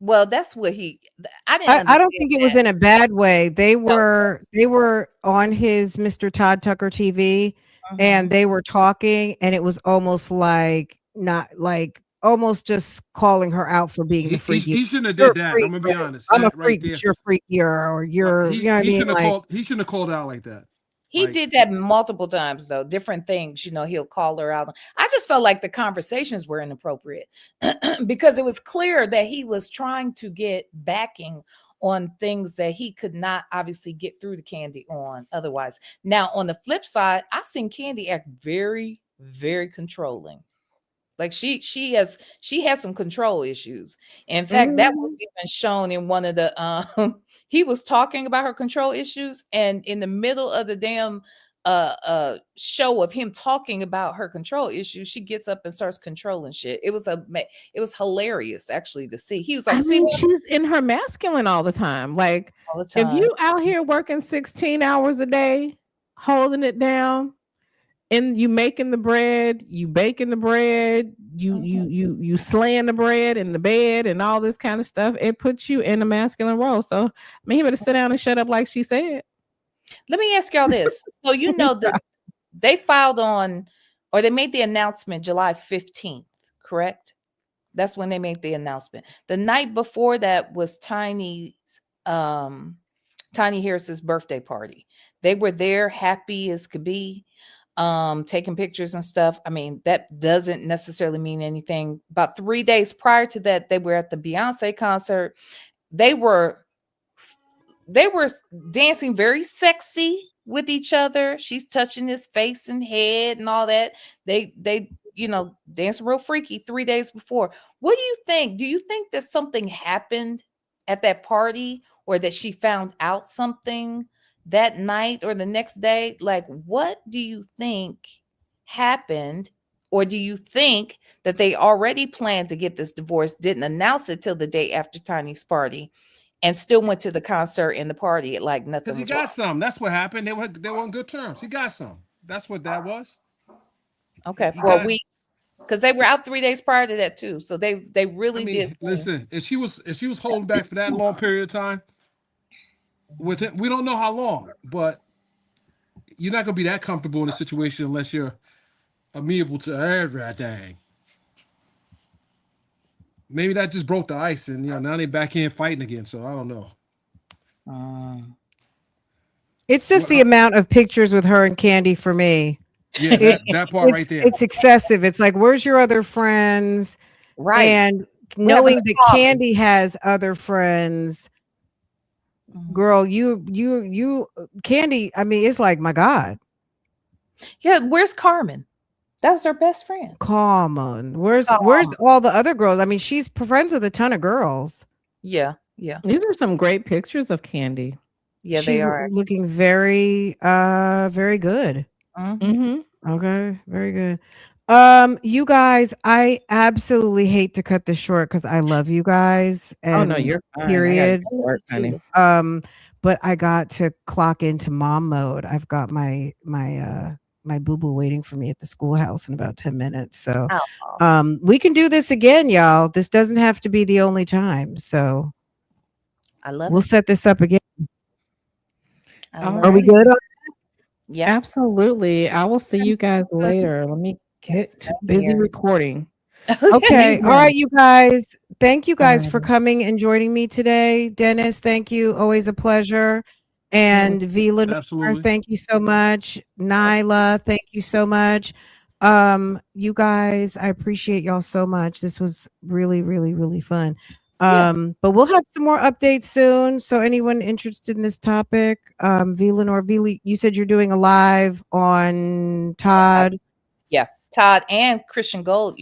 Well, that's what I didn't I don't understand think it was that. in a bad way. They No. were on his Mr. Todd Tucker TV and Mhm. they were talking and it was almost like not like almost just calling her out for being the freaky. He shouldn't have You're a did that. I'm freak, gonna be but honest. I'm a That right freak, there. but you're freakier or you're you know what I mean? Like He shouldn't have called out like that. He Like, did that multiple times, though. Different things, he'll call her out. I just felt like the conversations were inappropriate because it was clear that he was trying to get backing on things that he could not obviously get through to Kandi on otherwise. Now, on the flip side, I've seen Kandi act very, very controlling. Like she had some control issues. In fact, that was even shown in one of the he was talking about her control issues, and in the middle of the damn show of him talking about her control issues, she gets up and starts controlling shit. It was hilarious actually to see. He was like, I "See mean, what she's in her masculine all the time. Like, all the if time." you out here working 16 hours a day, holding it down, and you making the bread, you baking the bread, you slaying the bread in the bed and all this kind of stuff, it puts you in a masculine role. So I mean, he better sit down and shut up like she said. Let me ask y'all this. So that they filed on, or they made the announcement July 15th, correct? That's when they made the announcement. The night before that was Tiny Harris's birthday party. They were there happy as could be, taking pictures and stuff. I mean, that doesn't necessarily mean anything. About 3 days prior to that, they were at the Beyonce concert. They were dancing very sexy with each other. She's touching his face and head and all that. They dancing real freaky 3 days before. What do you think? Do you think that something happened at that party, or that she found out something that night or the next day? Like, what do you think happened? Or do you think that they already planned to get this divorce, didn't announce it till the day after Tiny's party, and still went to the concert and the party like because nothing he was wrong? got some. That's what happened. They were on good terms. He got some. That's what that was. Okay, He for a got. week, because they were out 3 days prior to that too. So they I really did. mean, listen. If she was holding back for that long period of time with him, we don't know how long, but you're not gonna be that comfortable in a situation unless you're amenable to everything. Maybe that just broke the ice, and now they back in fighting again. So I don't know. It's just Well, the amount of pictures with her and Kandi for me. yeah, that part right there. It's excessive. It's like, where's your other friends? Right. And What happened knowing to that Colin? Kandi has other friends, girl, you, Kandi. I mean, it's like, my God, Yeah, where's Carmen? That was her best friend. come on. Where's all the other girls? I mean, she's friends with a ton of girls. Yeah, yeah, These are some great pictures of Kandi. yeah. She's They are. looking very, very good. Mhm. Mm-hmm. Okay, very good. You guys, I absolutely hate to cut this short because I love you guys. Oh And no, you're fine. period. I gotta go to work, honey. But I got to clock into mom mode. I've got my boo boo waiting for me at the schoolhouse in about 10 minutes. So Oh, we can do this again, y'all. This doesn't have to be the only time. So I love we'll it. set this up again. I All love Are we it. right. good? Yeah. Absolutely. I will see you guys later. Let me get Same busy here. recording. Okay. All right, you guys. Thank you guys for Alrighty. coming and joining me today. Dennis, thank you. Always a pleasure. And V. Lenore, Absolutely. thank you so much. Nyla, thank you so much. You guys, I appreciate y'all so much. This was really, really, really fun. Yeah. But we'll have some more updates soon. So anyone interested in this topic, V. Lenore, you said you're doing a live on Todd. Yeah. Todd and Christian Gold,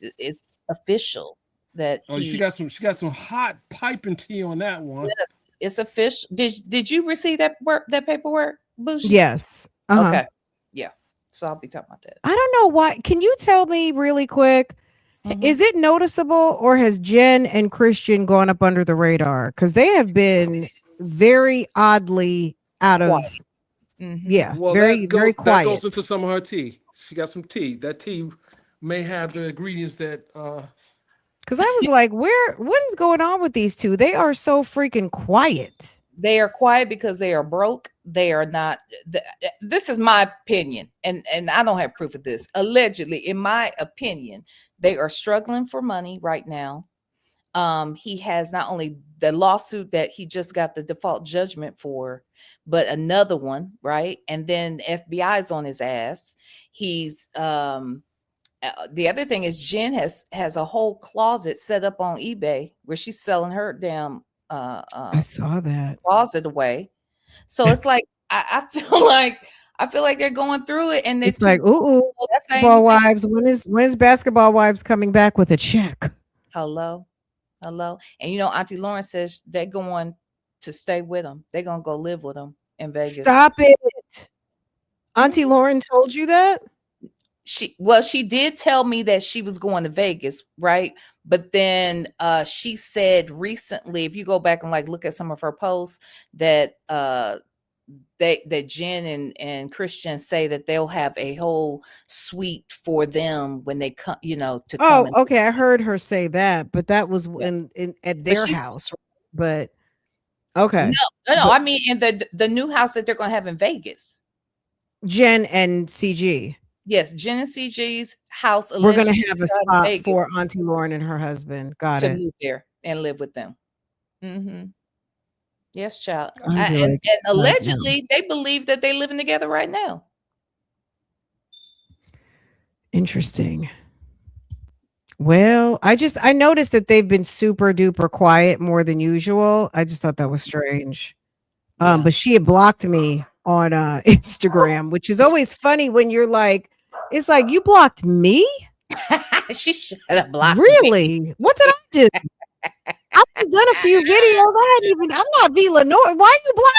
it's official that Oh, she got some hot piping tea on that one. it's official. Did you receive that paperwork, Bougie? Yes. Uh-huh. Okay. Yeah. So I'll be talking about that. I don't know why. Can you tell me really quick? Mhm. Is it noticeable, or has Jen and Christian gone up under the radar? Because they have been very oddly out Quiet. of, Mhm. yeah, Well, very, very that quiet. goes into some of her tea. She got some tea. That tea may have the ingredients that Because I was like, what is going on with these two? They are so freaking quiet. They are quiet because they are broke. They are not. This is my opinion, and I don't have proof of this. Allegedly, in my opinion, they are struggling for money right now. He has not only the lawsuit that he just got the default judgment for, but another one, right? And then FBI is on his ass. He's the other thing is Jen has a whole closet set up on eBay where she's selling her damn I saw that. closet away. So it's like I feel like they're going through it, and they're It's like, ooh, saying, basketball wives. When is basketball wives coming back with a check? hello, and Auntie Lauren says they're going to stay with them. They're gonna go live with them in Vegas. Stop it. Auntie Lauren told you that? She did tell me that she was going to Vegas, right? But then she said recently, if you go back and look at some of her posts, that that Jen and Christian say that they'll have a whole suite for them when they come, to come. Oh, okay. I heard her say that, but that was Yeah. at their house. But okay. No, I mean in the new house that they're gonna have in Vegas. Jen and CG. Yes, Jen and CG's house. We're gonna have a spot for Auntie Lauren and her husband. Got it. To move there and live with them. Mm-hmm. Yes, child. And allegedly, they believe that they're living together right now. Interesting. Well, I noticed that they've been super duper quiet more than usual. I just thought that was strange. Yeah. But she had blocked me on Instagram, which is always funny when you're like, it's like, you blocked me? She should have blocked really? me. What did I do? I've just done a few videos. I'm not V. Lenore. Why you block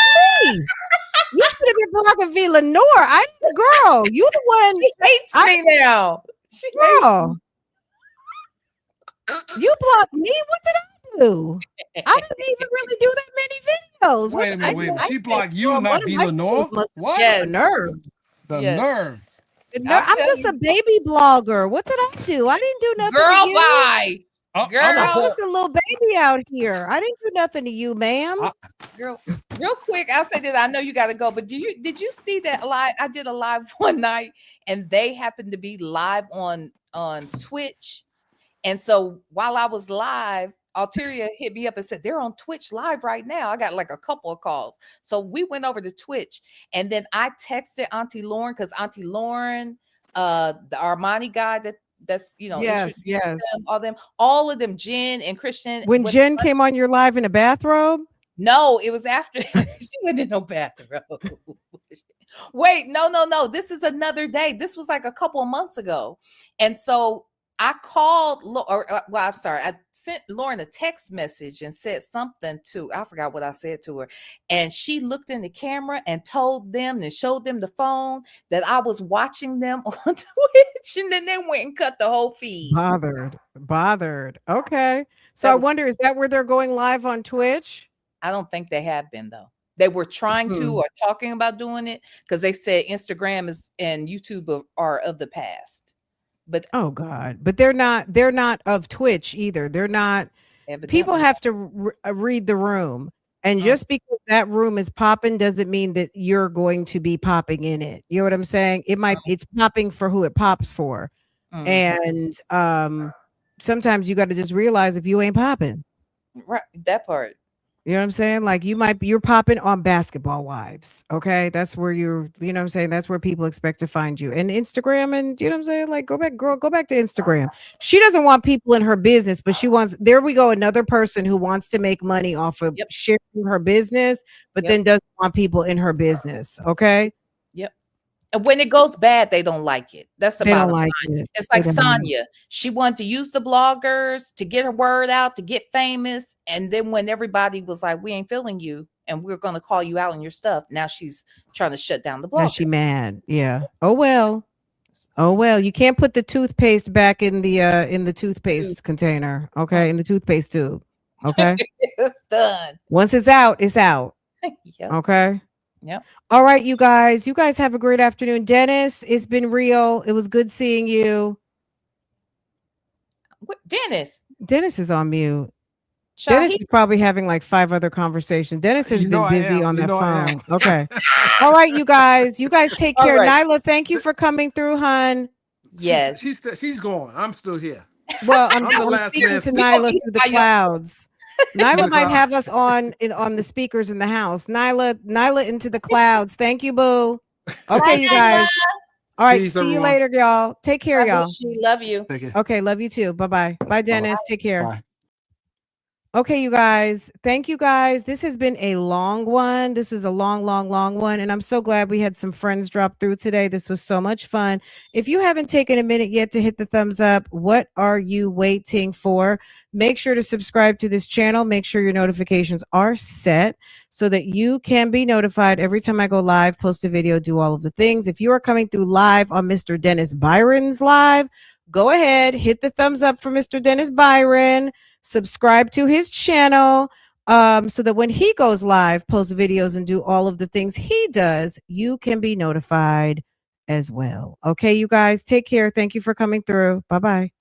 me? You should have been blocking V. Lenore. I'm the girl. You the one. She hates me now. Girl. You blocked me? What did I do? I didn't even really do that many videos. Wait a minute. She blocked you, not V. Lenore? What? Yes. The nerve. The nerve. I'm just a baby blogger. What did I do? I didn't do nothing Girl, to you. bye. Girl, I'm just a little baby out here. I didn't do nothing to you, ma'am. Girl, real quick, I'll say this. I know you got to go, but did you see that live? I did a live one night, and they happened to be live on Twitch. And so while I was live, Alteria hit me up and said they're on Twitch live right now. I got like a couple of calls. So we went over to Twitch, and then I texted Auntie Lauren because Auntie Lauren, the Armani guy that's Yes, introduced yes. them, all of them, Jen and Christian. When Jen came on your live in a bathrobe? No, it was after she went in no bathroom. Wait, no. This is another day. This was like a couple of months ago. And so I called, I'm sorry. I sent Lauren a text message and said something I forgot what I said to her. And she looked in the camera and told them and showed them the phone that I was watching them on Twitch. And then they went and cut the whole feed. Bothered. Okay. So I wonder, is that where they're going live on Twitch? I don't think they have been, though. They were trying to or talking about doing it because they said Instagram and YouTube are of the past. But oh God, but they're not of Twitch either. They're not. Evidently. People have to read the room, and just because that room is popping doesn't mean that you're going to be popping in it. You know what I'm saying? It's popping for who it pops for, and sometimes you got to just realize if you ain't popping, right? That part. You know what I'm saying? Like you're popping on Basketball Wives. Okay. That's where you know what I'm saying? That's where people expect to find you. And Instagram, and you know what I'm saying? Like go back to Instagram. She doesn't want people in her business, but there we go. Another person who wants to make money off of sharing her business, but then doesn't want people in her business. Okay. Yep. And when it goes bad, they don't like it. That's the bottom line. It's like Sonya. She wanted to use the bloggers to get her word out, to get famous. And then when everybody was like, we ain't feeling you and we're going to call you out on your stuff. Now she's trying to shut down the blog. Now she mad. Yeah. Oh, well. You can't put the toothpaste back in the toothpaste container. Okay. In the toothpaste tube. Okay. It's done. Once it's out, it's out. Yep. Okay. Yep. All right, you guys have a great afternoon. Dennis, it's been real. It was good seeing you. What, Dennis is on mute. Dennis is probably having like 5 other conversations. Dennis has been busy on that phone. Okay. All right, you guys take care. Right. Nyla, thank you for coming through, hun. Yes. She's gone. I'm still here. Well, I'm speaking to Nyla through the clouds. Nyla might have us on the speakers in the house. Nyla into the clouds. Thank you, boo. Okay, you guys. All right, see you later, y'all. Take care, y'all. Love you. Okay, love you too. Bye-bye. Bye, Dennis. Take care. Bye. Okay, you guys. Thank you, guys. This has been a long one. This is a long one. And I'm so glad we had some friends drop through today. This was so much fun. If you haven't taken a minute yet to hit the thumbs up, what are you waiting for? Make sure to subscribe to this channel. Make sure your notifications are set so that you can be notified every time I go live, post a video, do all of the things. If you are coming through live on Mr. Dennis Byron's live, go ahead, hit the thumbs up for Mr. Dennis Byron. Subscribe to his channel so that when he goes live, post videos, and do all of the things he does, you can be notified as well. Okay, you guys, take care. Thank you for coming through. Bye-bye.